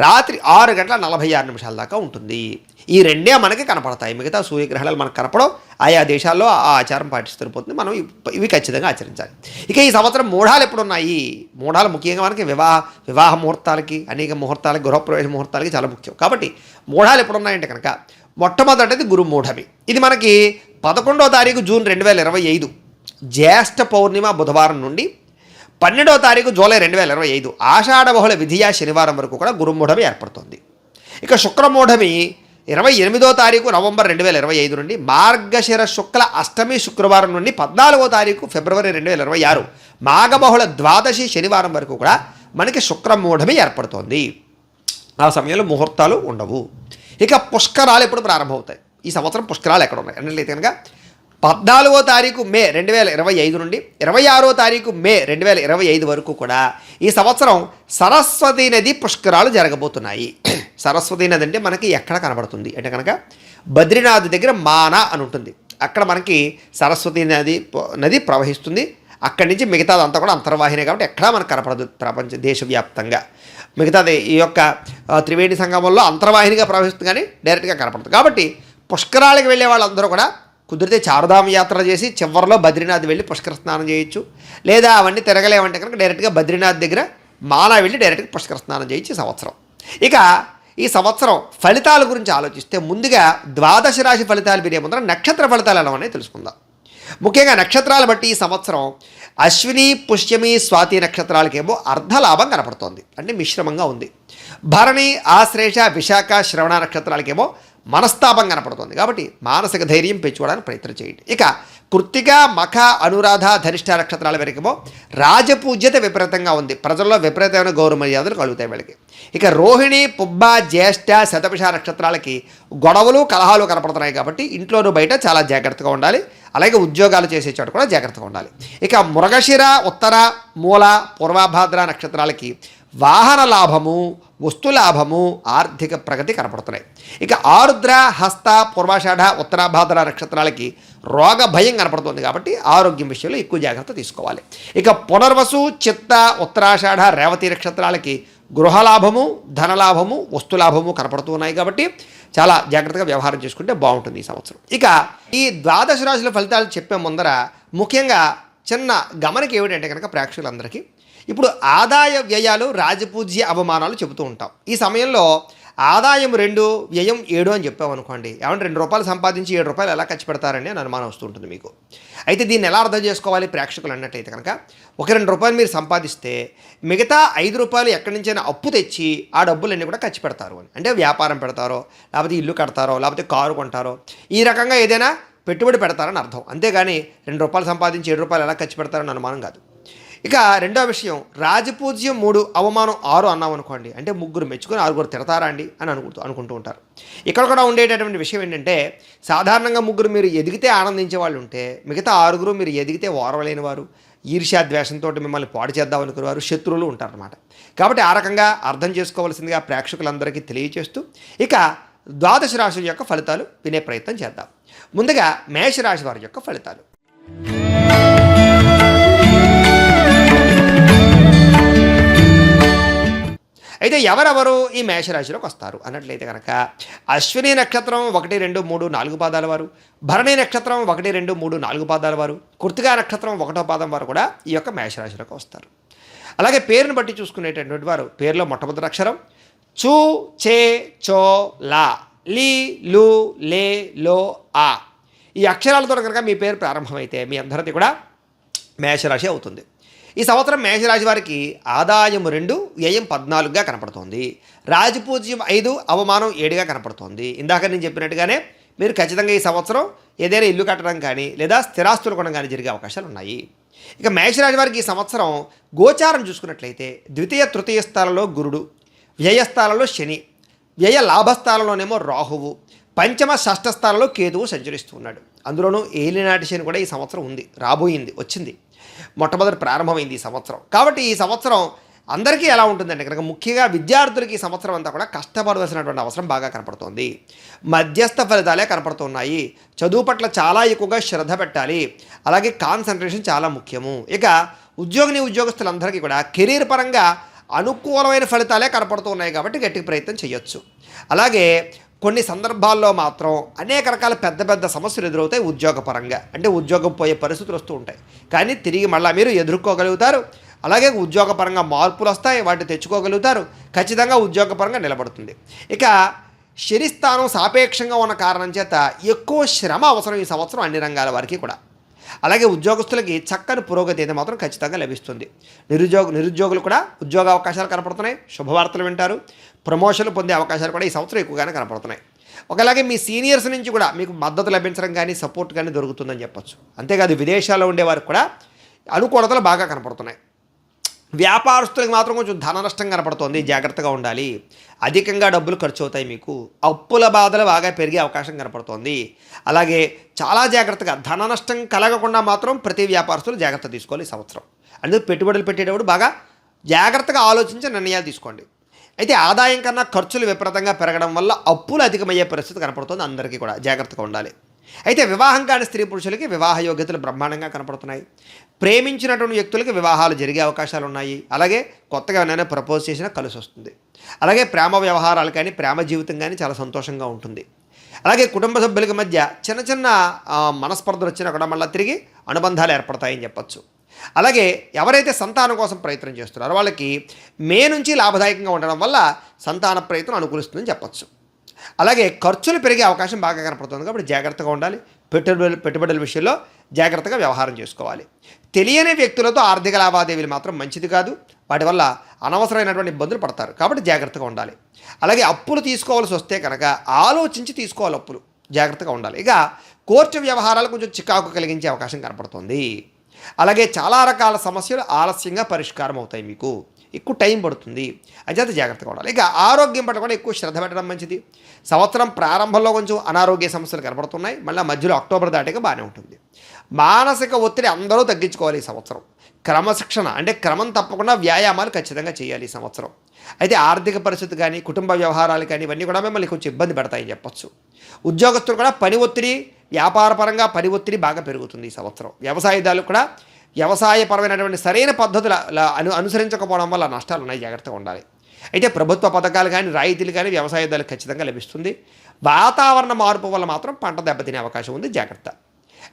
రాత్రి 6 గంటల 46 నిమిషాల దాకా ఉంటుంది. ఈ రెండే మనకి కనపడతాయి, మిగతా సూర్యగ్రహణాలు మనకు కనపడవు. ఆయా దేశాల్లో ఆ ఆచారం పాటిస్తూ పోతుంది, మనం ఇవి ఖచ్చితంగా ఆచరించాలి. ఇక ఈ సంవత్సరం మూఢాలు ఎప్పుడున్నాయి? మూఢాలు ముఖ్యంగా మనకి వివాహ ముహూర్తాలకి, అనేక ముహూర్తాలకి, గృహప్రవేశ ముహూర్తాలకి చాలా ముఖ్యం. కాబట్టి మూఢాలు ఎప్పుడున్నాయంటే కనుక మొట్టమొదటిది గురుమూఢమి. ఇది మనకి 11వ తారీఖు జూన్ 2025 జ్యేష్ఠ పౌర్ణిమ బుధవారం నుండి 12వ తారీఖు జూలై 2025 ఆషాఢ బహుళ విధియా శనివారం వరకు కూడా గురుమూఢమి ఏర్పడుతుంది. ఇక శుక్రమూఢమి 28వ తారీఖు నవంబర్ 2025 నుండి మార్గశిర శుక్ల అష్టమి శుక్రవారం నుండి 14వ తారీఖు ఫిబ్రవరి 2026 మాఘబహుళ ద్వాదశి శనివారం వరకు కూడా మనకి శుక్రమూఢమి ఏర్పడుతోంది. ఆ సమయంలో ముహూర్తాలు ఉండవు. ఇక పుష్కరాలు ఎప్పుడు ప్రారంభమవుతాయి? ఈ సంవత్సరం పుష్కరాలు ఎక్కడ ఉన్నాయి అన్నట్లయితే కనుక 14వ తారీఖు మే 2025 నుండి 26వ తారీఖు మే 2025 వరకు కూడా ఈ సంవత్సరం సరస్వతీ నది పుష్కరాలు జరగబోతున్నాయి. సరస్వతీ నది అంటే మనకి ఎక్కడ కనబడుతుంది అంటే కనుక బద్రీనాథ్ దగ్గర మానా అని ఉంటుంది, అక్కడ మనకి సరస్వతీ నది ప్రవహిస్తుంది. అక్కడి నుంచి మిగతాదంతా కూడా అంతర్వాహినే కాబట్టి ఎక్కడా మనకు కనపడదు ప్రపంచ దేశవ్యాప్తంగా. మిగతాది ఈ యొక్క త్రివేణి సంగమంలో అంతర్వాహినిగా ప్రవహిస్తుంది కానీ డైరెక్ట్గా కనపడుతుంది. కాబట్టి పుష్కరాలకు వెళ్ళే వాళ్ళందరూ కూడా కుదిరితే చారుధామ యాత్ర చేసి చివరిలో బద్రీనాథ్ వెళ్ళి పుష్కర స్నానం చేయొచ్చు. లేదా అవన్నీ తిరగలేమంటే కనుక డైరెక్ట్గా బద్రీనాథ్ దగ్గర మానా వెళ్ళి డైరెక్ట్గా పుష్కర స్నానం చేయొచ్చు ఈ సంవత్సరం. ఇక ఈ సంవత్సరం ఫలితాల గురించి ఆలోచిస్తే ముందుగా ద్వాదశ రాశి ఫలితాలు వినే ముందర నక్షత్ర ఫలితాలు ఎలా ఉన్నాయో తెలుసుకుందాం. ముఖ్యంగా నక్షత్రాలు బట్టి ఈ సంవత్సరం అశ్విని, పుష్యమి, స్వాతి నక్షత్రాలకేమో అర్ధలాభం కనపడుతోంది, అంటే మిశ్రమంగా ఉంది. భరణి, ఆశ్లేష, విశాఖ, శ్రవణ నక్షత్రాలకేమో మనస్తాపం కనపడుతుంది. కాబట్టి మానసిక ధైర్యం పెంచుకోవడానికి ప్రయత్నం చేయండి. ఇక కృత్తిక, మఖ, అనురాధ, ధనిష్ట నక్షత్రాల వరకేమో రాజపూజ్యత విపరీతంగా ఉంది, ప్రజల్లో విపరీతమైన గౌరవ మర్యాదలు కలుగుతాయి వీళ్ళకి. ఇక రోహిణి, పుబ్బ, జ్యేష్ఠ, శతభిష నక్షత్రాలకి గొడవలు, కలహాలు కనపడుతున్నాయి. కాబట్టి ఇంట్లోనూ బయట చాలా జాగ్రత్తగా ఉండాలి. అలాగే ఉద్యోగాలు చేసే చోట కూడా జాగ్రత్తగా ఉండాలి. ఇక మృగశిర, ఉత్తర, మూల, పూర్వభాద్ర నక్షత్రాలకి వాహన లాభము, వస్తు లాభము, ఆర్థిక ప్రగతి కనపడుతున్నాయి. ఇక ఆరుద్ర, హస్త, పూర్వాషాఢ, ఉత్తరాభాద్ర నక్షత్రాలకి రోగ భయం కనపడుతుంది. కాబట్టి ఆరోగ్యం విషయంలో ఎక్కువ జాగ్రత్త తీసుకోవాలి. ఇక పునర్వసు, చిత్త, ఉత్తరాషాఢ, రేవతి నక్షత్రాలకి గృహలాభము, ధనలాభము, వస్తులాభము కనపడుతూ ఉన్నాయి. కాబట్టి చాలా జాగ్రత్తగా వ్యవహారం చేసుకుంటే బాగుంటుంది ఈ సంవత్సరం. ఇక ఈ ద్వాదశ రాశుల ఫలితాలు చెప్పే ముందర ముఖ్యంగా చిన్న గమనిక ఏమిటంటే కనుక ప్రేక్షకులందరికీ ఇప్పుడు ఆదాయ వ్యయాలు, రాజపూజ్య అవమానాలు చెబుతూ ఉంటాం. ఈ సమయంలో ఆదాయం 2, వ్యయం 7 అని చెప్పామనుకోండి, ఏమంటే 2 రూపాయలు సంపాదించి 7 రూపాయలు ఎలా ఖర్చు పెడతారని అని అనుమానం వస్తూ ఉంటుంది మీకు. అయితే దీన్ని ఎలా అర్థం చేసుకోవాలి ప్రేక్షకులు అన్నట్టయితే కనుక, ఒక 2 రూపాయలు మీరు సంపాదిస్తే మిగతా 5 రూపాయలు ఎక్కడి నుంచైనా అప్పు తెచ్చి ఆ డబ్బులన్నీ కూడా ఖర్చు పెడతారు అని. అంటే వ్యాపారం పెడతారో, లేకపోతే ఇల్లు కడతారో, లేకపోతే కారు కొంటారో, ఈ రకంగా ఏదైనా పెట్టుబడి పెడతారని అర్థం. అంతేగాని రూ. 2 సంపాదించి రూ. 7 ఎలా ఖర్చు పెడతారని అనుమానం కాదు. ఇక రెండో విషయం, రాజపూజ్యం 3 అవమానం 6 అన్నాం అనుకోండి, అంటే 3 మెచ్చుకొని 6 తిడతారా అండి అని అనుకుంటూ ఉంటారు. ఇక్కడ కూడా ఉండేటటువంటి విషయం ఏంటంటే, సాధారణంగా 3 మీరు ఎదిగితే ఆనందించే వాళ్ళు ఉంటే, మిగతా 6 మీరు ఎదిగితే ఓర్వలేని వారు, ఈర్ష్యాద్వేషంతో మిమ్మల్ని పాడు చేద్దాం అనుకునేవారు, శత్రువులు ఉంటారన్నమాట. కాబట్టి ఆ రకంగా అర్థం చేసుకోవాల్సిందిగా ప్రేక్షకులందరికీ తెలియచేస్తూ ఇక ద్వాదశ రాశుల యొక్క ఫలితాలు వినే ప్రయత్నం చేద్దాం. ముందుగా మేషరాశి వారి యొక్క ఫలితాలు. అయితే ఎవరెవరు ఈ మేషరాశిలోకి వస్తారు అన్నట్లయితే కనుక, అశ్విని నక్షత్రం 1, 2, 3, 4 పాదాల వారు, భరణి నక్షత్రం 1, 2, 3, 4 పాదాల వారు, కృత్తికా నక్షత్రం 1వ పాదం వారు కూడా ఈ యొక్క మేషరాశిలోకి వస్తారు. అలాగే పేరును బట్టి చూసుకునేటటువంటి వారు, పేరులో మొట్టమొదటి అక్షరం చూ, చే, చో, లా, లీ, లు, లే, లో, ఆ, ఈ అక్షరాలతో కనుక మీ పేరు ప్రారంభమైతే మీ అందరిది కూడా మేషరాశి అవుతుంది. ఈ సంవత్సరం మేషరాశి వారికి ఆదాయం 2, వ్యయం 14గా కనపడుతోంది. రాజపూజ్యం 5, అవమానం 7గా కనపడుతోంది. ఇందాక నేను చెప్పినట్టుగానే మీరు ఖచ్చితంగా ఈ సంవత్సరం ఏదైనా ఇల్లు కట్టడం కానీ లేదా స్థిరాస్తులు కొనడం కానీ జరిగే అవకాశాలు ఉన్నాయి. ఇక మేషరాశి వారికి ఈ సంవత్సరం గోచారం చూసుకున్నట్లయితే ద్వితీయ తృతీయ స్థానంలో గురుడు, వ్యయస్థానంలో శని, వ్యయ లాభస్థానంలోనేమో రాహువు, పంచమ షష్ఠ స్థానంలో కేతువు సంచరిస్తున్నాడు. అందులోనూ ఏలినాటి శని కూడా ఈ సంవత్సరం ఉంది, రాబోయింది, వచ్చింది, మొట్టమొదటి ప్రారంభమైంది ఈ సంవత్సరం. కాబట్టి ఈ సంవత్సరం అందరికీ ఎలా ఉంటుందంటే కనుక, ముఖ్యంగా విద్యార్థులకి ఈ సంవత్సరం అంతా కూడా కష్టపడవలసినటువంటి అవసరం బాగా కనపడుతోంది. మధ్యస్థ ఫలితాలే కనపడుతున్నాయి. చదువు పట్ల చాలా ఎక్కువగా శ్రద్ధ పెట్టాలి. అలాగే కాన్సన్ట్రేషన్ చాలా ముఖ్యము. ఇక ఉద్యోగస్తులందరికీ కూడా కెరీర్ పరంగా అనుకూలమైన ఫలితాలే కనపడుతున్నాయి కాబట్టి గట్టి ప్రయత్నం చేయొచ్చు. అలాగే కొన్ని సందర్భాల్లో మాత్రం అనేక రకాల పెద్ద పెద్ద సమస్యలు ఎదురవుతాయి ఉద్యోగపరంగా. అంటే ఉద్యోగం పోయే పరిస్థితులు వస్తూ ఉంటాయి, కానీ తిరిగి మళ్ళీ మీరు ఎదుర్కోగలుగుతారు. అలాగే ఉద్యోగపరంగా మార్పులు వస్తాయి, వాటిని తెచ్చుకోగలుగుతారు. ఖచ్చితంగా ఉద్యోగపరంగా నిలబడుతుంది. ఇక శనిస్థానం సాపేక్షంగా ఉన్న కారణం చేత ఎక్కువ శ్రమ అవసరం ఈ సంవత్సరం అన్ని రంగాల వారికి కూడా. అలాగే ఉద్యోగస్తులకి చక్కని పురోగతి అయితే మాత్రం ఖచ్చితంగా లభిస్తుంది. నిరుద్యోగులు కూడా ఉద్యోగ అవకాశాలు కనపడుతున్నాయి, శుభవార్తలు వింటారు, ప్రమోషన్లు పొందే అవకాశాలు కూడా ఈ సంవత్సరం ఎక్కువగానే కనపడుతున్నాయి. ఒకలాగే మీ సీనియర్స్ నుంచి కూడా మీకు మద్దతు లభించడం కానీ సపోర్ట్ కానీ దొరుకుతుందని చెప్పొచ్చు. అంతేకాదు విదేశాల్లో ఉండేవారికి కూడా అనుకూలతలు బాగా కనపడుతున్నాయి. వ్యాపారస్తులకు మాత్రం కొంచెం ధన నష్టం కనపడుతోంది, జాగ్రత్తగా ఉండాలి. అధికంగా డబ్బులు ఖర్చు అవుతాయి, మీకు అప్పుల బాధలు బాగా పెరిగే అవకాశం కనపడుతోంది. అలాగే చాలా జాగ్రత్తగా ధన నష్టం కలగకుండా మాత్రం ప్రతి వ్యాపారస్తులు జాగ్రత్త తీసుకోవాలి ఈ సంవత్సరం. అందుకే పెట్టుబడులు పెట్టేటప్పుడు బాగా జాగ్రత్తగా ఆలోచించి నిర్ణయాలు తీసుకోండి. అయితే ఆదాయం కన్నా ఖర్చులు విపరీతంగా పెరగడం వల్ల అప్పులు అధికమయ్యే పరిస్థితి కనపడుతుంది, అందరికీ కూడా జాగ్రత్తగా ఉండాలి. అయితే వివాహం కాని స్త్రీ పురుషులకి వివాహ యోగ్యతలు బ్రహ్మాండంగా కనపడుతున్నాయి. ప్రేమించినటువంటి వ్యక్తులకి వివాహాలు జరిగే అవకాశాలు ఉన్నాయి. అలాగే కొత్తగా ఏమైనా ప్రపోజ్ చేసినా కలిసి వస్తుంది. అలాగే ప్రేమ వ్యవహారాలు కానీ ప్రేమ జీవితం కానీ చాలా సంతోషంగా ఉంటుంది. అలాగే కుటుంబ సభ్యులకి మధ్య చిన్న చిన్న మనస్పర్ధలు వచ్చినా కూడా మళ్ళీ తిరిగి అనుబంధాలు ఏర్పడతాయని చెప్పచ్చు. అలాగే ఎవరైతే సంతానం కోసం ప్రయత్నం చేస్తున్నారో వాళ్ళకి మే నుంచి లాభదాయకంగా ఉండడం వల్ల సంతాన ప్రయత్నం అనుకూలిస్తుందని చెప్పచ్చు. అలాగే ఖర్చులు పెరిగే అవకాశం బాగా కనపడుతుంది కాబట్టి జాగ్రత్తగా ఉండాలి. పెట్టుబడుల విషయంలో జాగ్రత్తగా వ్యవహారం చేసుకోవాలి. తెలియని వ్యక్తులతో ఆర్థిక లావాదేవీలు మాత్రం మంచిది కాదు, వాటి వల్ల అనవసరమైనటువంటి ఇబ్బందులు పడతారు కాబట్టి జాగ్రత్తగా ఉండాలి. అలాగే అప్పులు తీసుకోవాల్సి వస్తే కనుక ఆలోచించి తీసుకోవాలి, అప్పులు జాగ్రత్తగా ఉండాలి. ఇక కోర్టు వ్యవహారాలు కొంచెం చికాకు కలిగించే అవకాశం కనపడుతుంది. అలాగే చాలా రకాల సమస్యలు ఆలస్యంగా పరిష్కారం అవుతాయి, మీకు ఎక్కువ టైం పడుతుంది, అంచేత జాగ్రత్తగా ఉండాలి. ఇక ఆరోగ్యం పట్ల కూడా ఎక్కువ శ్రద్ధ పెట్టడం మంచిది. సంవత్సరం ప్రారంభంలో కొంచెం అనారోగ్య సమస్యలు కనపడుతున్నాయి, మళ్ళీ మధ్యలో అక్టోబర్ దాటిగా బాగానే ఉంటుంది. మానసిక ఒత్తిడి అందరూ తగ్గించుకోవాలి ఈ సంవత్సరం. క్రమశిక్షణ అంటే క్రమం తప్పకుండా వ్యాయామాలు ఖచ్చితంగా చేయాలి ఈ సంవత్సరం. అయితే ఆర్థిక పరిస్థితి కానీ కుటుంబ వ్యవహారాలు కానీ ఇవన్నీ కూడా మిమ్మల్ని కొంచెం ఇబ్బంది పెడతాయని చెప్పచ్చు. ఉద్యోగస్తులు కూడా పని ఒత్తిడి, వ్యాపారపరంగా పని ఒత్తిడి బాగా పెరుగుతుంది ఈ సంవత్సరం. వ్యవసాయదారులు కూడా వ్యవసాయపరమైనటువంటి సరైన పద్ధతులు అనుసరించకపోవడం వల్ల నష్టాలు ఉన్నాయి, జాగ్రత్తగా ఉండాలి. అయితే ప్రభుత్వ పథకాలు కానీ రాయితీలు కానీ వ్యవసాయదారులకు ఖచ్చితంగా లభిస్తుంది. వాతావరణ మార్పు వల్ల మాత్రం పంట దెబ్బతినే అవకాశం ఉంది, జాగ్రత్త.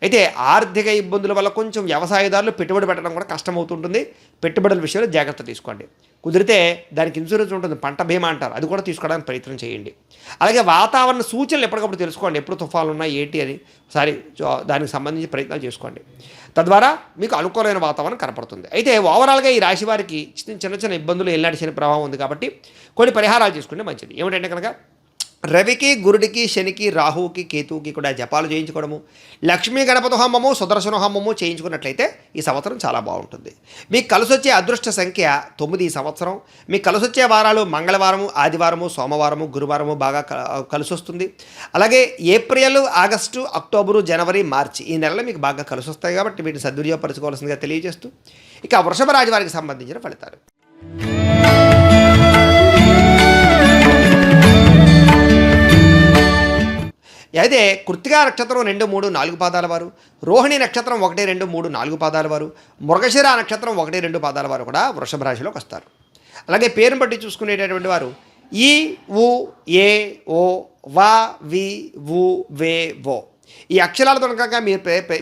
అయితే ఆర్థిక ఇబ్బందుల వల్ల కొంచెం వ్యవసాయదారులు పెట్టుబడి పెట్టడం కూడా కష్టమవుతుంటుంది. పెట్టుబడుల విషయంలో జాగ్రత్త తీసుకోండి. కుదిరితే దానికి ఇన్సూరెన్స్ ఉంటుంది, పంట బీమా అంటారు, అది కూడా తీసుకోవడానికి ప్రయత్నం చేయండి. అలాగే వాతావరణ సూచనలు ఎప్పటికప్పుడు తెలుసుకోండి, ఎప్పుడు తుఫాన్లు ఉన్నాయి ఏంటి అని దానికి సంబంధించి ప్రయత్నాలు చేసుకోండి. తద్వారా మీకు అనుకూలమైన వాతావరణం కనపడుతుంది. అయితే ఓవరాల్గా ఈ రాశి వారికి చిన్న చిన్న ఇబ్బందులు ఎల్లాంటి శని ప్రభావం ఉంది కాబట్టి కొన్ని పరిహారాలు చేసుకుంటే మంచిది. ఏమిటంటే కనుక రవికి, గురుడికి, శనికి, రాహువుకి, కేతువుకి కూడా జపాలు చేయించుకోవడము, లక్ష్మీ గణపతి హోమము, సుదర్శన హోమము చేయించుకున్నట్లయితే ఈ సంవత్సరం చాలా బాగుంటుంది. మీకు కలిసొచ్చే అదృష్ట సంఖ్య 9 ఈ సంవత్సరం. మీకు కలిసొచ్చే వారాలు మంగళవారము, ఆదివారము, సోమవారము, గురువారము బాగా కలిసొస్తుంది. అలాగే ఏప్రిల్, ఆగస్టు, అక్టోబరు, జనవరి, మార్చి ఈ నెలలు మీకు బాగా కలిసొస్తాయి కాబట్టి వీటిని సద్వినియోగపరచుకోవాల్సిందిగా తెలియజేస్తూ ఇక వృషభ రాశి వారికి సంబంధించిన ఫలితాలు. అయితే కృత్తికా నక్షత్రం 2, 3, 4 పాదాల వారు, రోహిణి నక్షత్రం 1, 2, 3, 4 పాదాల వారు, మృగశిర నక్షత్రం 1, 2 పాదాల వారు కూడా వృషభ రాశిలోకి వస్తారు. అలాగే పేరును బట్టి చూసుకునేటటువంటి వారు ఈ, ఉ, ఏ, ఓ, వా, వి, వు, వే, ఓ ఈ అక్షరాలతో కనుక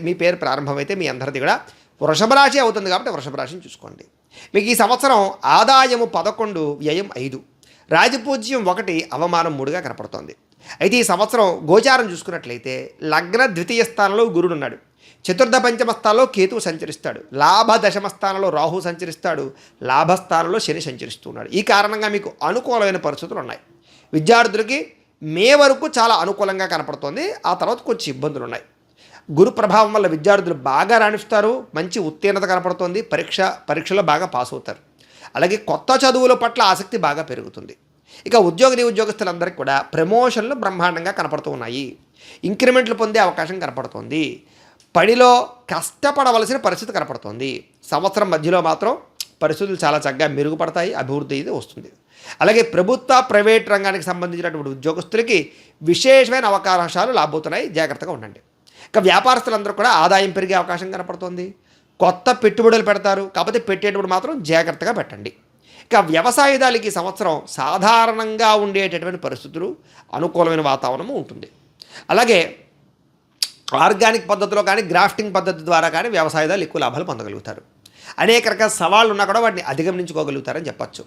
మీ పేరు ప్రారంభమైతే మీ అందరిది కూడా వృషభ రాశి అవుతుంది కాబట్టి వృషభ రాశిని చూసుకోండి. మీకు ఈ సంవత్సరం ఆదాయము 11, వ్యయం 5, రాజపూజ్యం 1, అవమానం 3గా కనపడుతోంది. అయితే ఈ సంవత్సరం గోచారం చూసుకున్నట్లయితే లగ్న ద్వితీయ స్థానంలో గురుడు ఉన్నాడు, చతుర్థ పంచమ స్థానంలో కేతువు సంచరిస్తాడు, లాభ దశమ స్థానంలో రాహు సంచరిస్తాడు, లాభస్థానంలో శని సంచరిస్తున్నాడు. ఈ కారణంగా మీకు అనుకూలమైన పరిస్థితులు ఉన్నాయి. విద్యార్థులకి మే వరకు చాలా అనుకూలంగా కనపడుతోంది. ఆ తర్వాత కొంచెం ఇబ్బందులు ఉన్నాయి. గురు ప్రభావం వల్ల విద్యార్థులు బాగా రాణిస్తారు, మంచి ఉత్తీర్ణత కనపడుతోంది, పరీక్షలో బాగా పాస్ అవుతారు. అలాగే కొత్త చదువుల పట్ల ఆసక్తి బాగా పెరుగుతుంది. ఇక ఉద్యోగస్తులందరికీ కూడా ప్రమోషన్లు బ్రహ్మాండంగా కనపడుతూ ఉన్నాయి. ఇంక్రిమెంట్లు పొందే అవకాశం కనపడుతోంది. పనిలో కష్టపడవలసిన పరిస్థితి కనపడుతోంది. సంవత్సరం మధ్యలో మాత్రం పరిస్థితులు చాలా చక్కగా మెరుగుపడతాయి, అభివృద్ధి అయితే వస్తుంది. అలాగే ప్రభుత్వ ప్రైవేట్ రంగానికి సంబంధించినటువంటి ఉద్యోగస్తులకి విశేషమైన అవకాశాలు లాభవుతున్నాయి, జాగ్రత్తగా ఉండండి. ఇక వ్యాపారస్తులందరూ కూడా ఆదాయం పెరిగే అవకాశం కనపడుతోంది. కొత్త పెట్టుబడులు పెడతారు, కాకపోతే పెట్టేటప్పుడు మాత్రం జాగ్రత్తగా పెట్టండి. ఇక వ్యవసాయదారులకి ఈ సంవత్సరం సాధారణంగా ఉండేటటువంటి పరిస్థితులు, అనుకూలమైన వాతావరణం ఉంటుంది. అలాగే ఆర్గానిక్ పద్ధతిలో కానీ గ్రాఫ్టింగ్ పద్ధతి ద్వారా కానీ వ్యవసాయదారులు ఎక్కువ లాభాలు పొందగలుగుతారు. అనేక రకాల సవాళ్ళు ఉన్నా కూడా వాటిని అధిగమించుకోగలుగుతారని చెప్పచ్చు.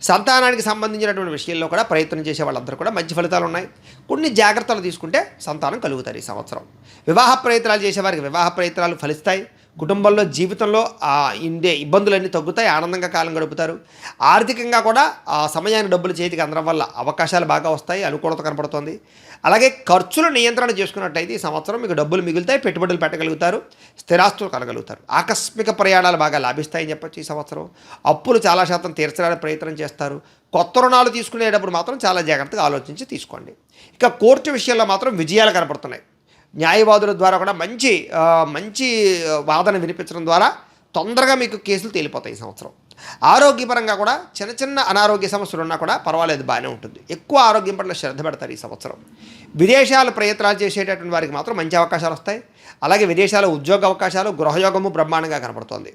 సంతానానికి సంబంధించినటువంటి విషయంలో కూడా ప్రయత్నం చేసే వాళ్ళందరూ కూడా మంచి ఫలితాలు ఉన్నాయి. కొన్ని జాగ్రత్తలు తీసుకుంటే సంతానం కలుగుతారు ఈ సంవత్సరం. వివాహ ప్రయత్నాలు చేసేవారికి వివాహ ప్రయత్నాలు ఫలిస్తాయి. కుటుంబంలో జీవితంలో ఇండే ఇబ్బందులన్నీ తగ్గుతాయి, ఆనందంగా కాలం గడుపుతారు. ఆర్థికంగా కూడా ఆ సమయానికి డబ్బులు చేతికి అందడం వల్ల అవకాశాలు బాగా వస్తాయి, అనుకూలత కనపడుతుంది. అలాగే ఖర్చుల నియంత్రణ చేసుకున్నట్టయితే ఈ సంవత్సరం మీకు డబ్బులు మిగులుతాయి, పెట్టుబడులు పెట్టగలుగుతారు, స్థిరాస్తులు కలగలుగుతారు. ఆకస్మిక ప్రయాణాలు బాగా లాభిస్తాయని చెప్పచ్చు. ఈ సంవత్సరం అప్పులు చాలా శాతం తీర్చడానికి ప్రయత్నం చేస్తారు. కొత్త రుణాలు తీసుకునేటప్పుడు మాత్రం చాలా జాగ్రత్తగా ఆలోచించి తీసుకోండి. ఇక కోర్టు విషయంలో మాత్రం విజయాలు కనపడుతున్నాయి. న్యాయవాదుల ద్వారా కూడా మంచి వాదన వినిపించడం ద్వారా తొందరగా మీకు కేసులు తేలిపోతాయి ఈ సంవత్సరం. ఆరోగ్యపరంగా కూడా చిన్న అనారోగ్య సమస్యలు ఉన్నా కూడా పర్వాలేదు, బాగానే ఉంటుంది. ఎక్కువ ఆరోగ్యం పట్ల శ్రద్ధ పెడతారు ఈ సంవత్సరం. విదేశాల ప్రయత్నాలు చేసేటటువంటి వారికి మాత్రం మంచి అవకాశాలు వస్తాయి. అలాగే విదేశాల ఉద్యోగ అవకాశాలు, గృహయోగము బ్రహ్మాండంగా కనపడుతోంది.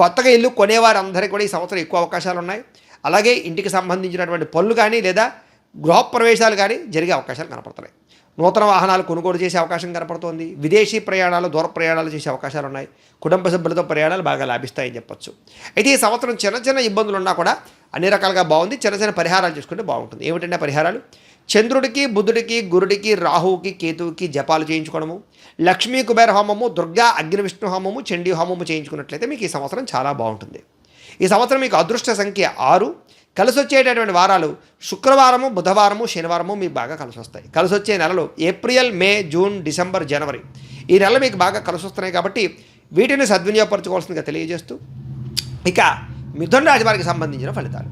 కొత్తగా ఇల్లు కొనేవారందరికీ కూడా ఈ సంవత్సరం ఎక్కువ అవకాశాలు ఉన్నాయి. అలాగే ఇంటికి సంబంధించినటువంటి పనులు కానీ లేదా గృహప్రవేశాలు కానీ జరిగే అవకాశాలు కనపడుతున్నాయి. నూతన వాహనాలు కొనుగోలు చేసే అవకాశం కనపడుతోంది. విదేశీ ప్రయాణాలు, దూర ప్రయాణాలు చేసే అవకాశాలు ఉన్నాయి. కుటుంబ సభ్యులతో ప్రయాణాలు బాగా లాభిస్తాయని చెప్పొచ్చు. అయితే ఈ సంవత్సరం చిన్న ఇబ్బందులు ఉన్నా కూడా అన్ని రకాలుగా బాగుంది. చిన్న పరిహారాలు చేసుకుంటే బాగుంటుంది. ఏమిటంటే పరిహారాలు: చంద్రుడికి, బుధుడికి, గురుడికి, రాహువుకి, కేతువుకి జపాలు చేయించుకోవడము, లక్ష్మీ కుబేర హోమము, దుర్గా అగ్ని విష్ణు హోమము, చండీ హోమము చేయించుకున్నట్లయితే మీకు ఈ సంవత్సరం చాలా బాగుంటుంది. ఈ సంవత్సరం మీకు అదృష్ట సంఖ్య 6. కలిసి వచ్చేటటువంటి వారాలు శుక్రవారము, బుధవారము, శనివారము మీకు బాగా కలిసి వస్తాయి. కలిసి వచ్చే నెలలు ఏప్రిల్, మే, జూన్, డిసెంబర్, జనవరి ఈ నెలలు మీకు బాగా కలిసి వస్తున్నాయి కాబట్టి వీటిని సద్వినియోగపరచుకోవాల్సిందిగా తెలియజేస్తూ ఇక మిథున రాశి వారికి సంబంధించిన ఫలితాలు.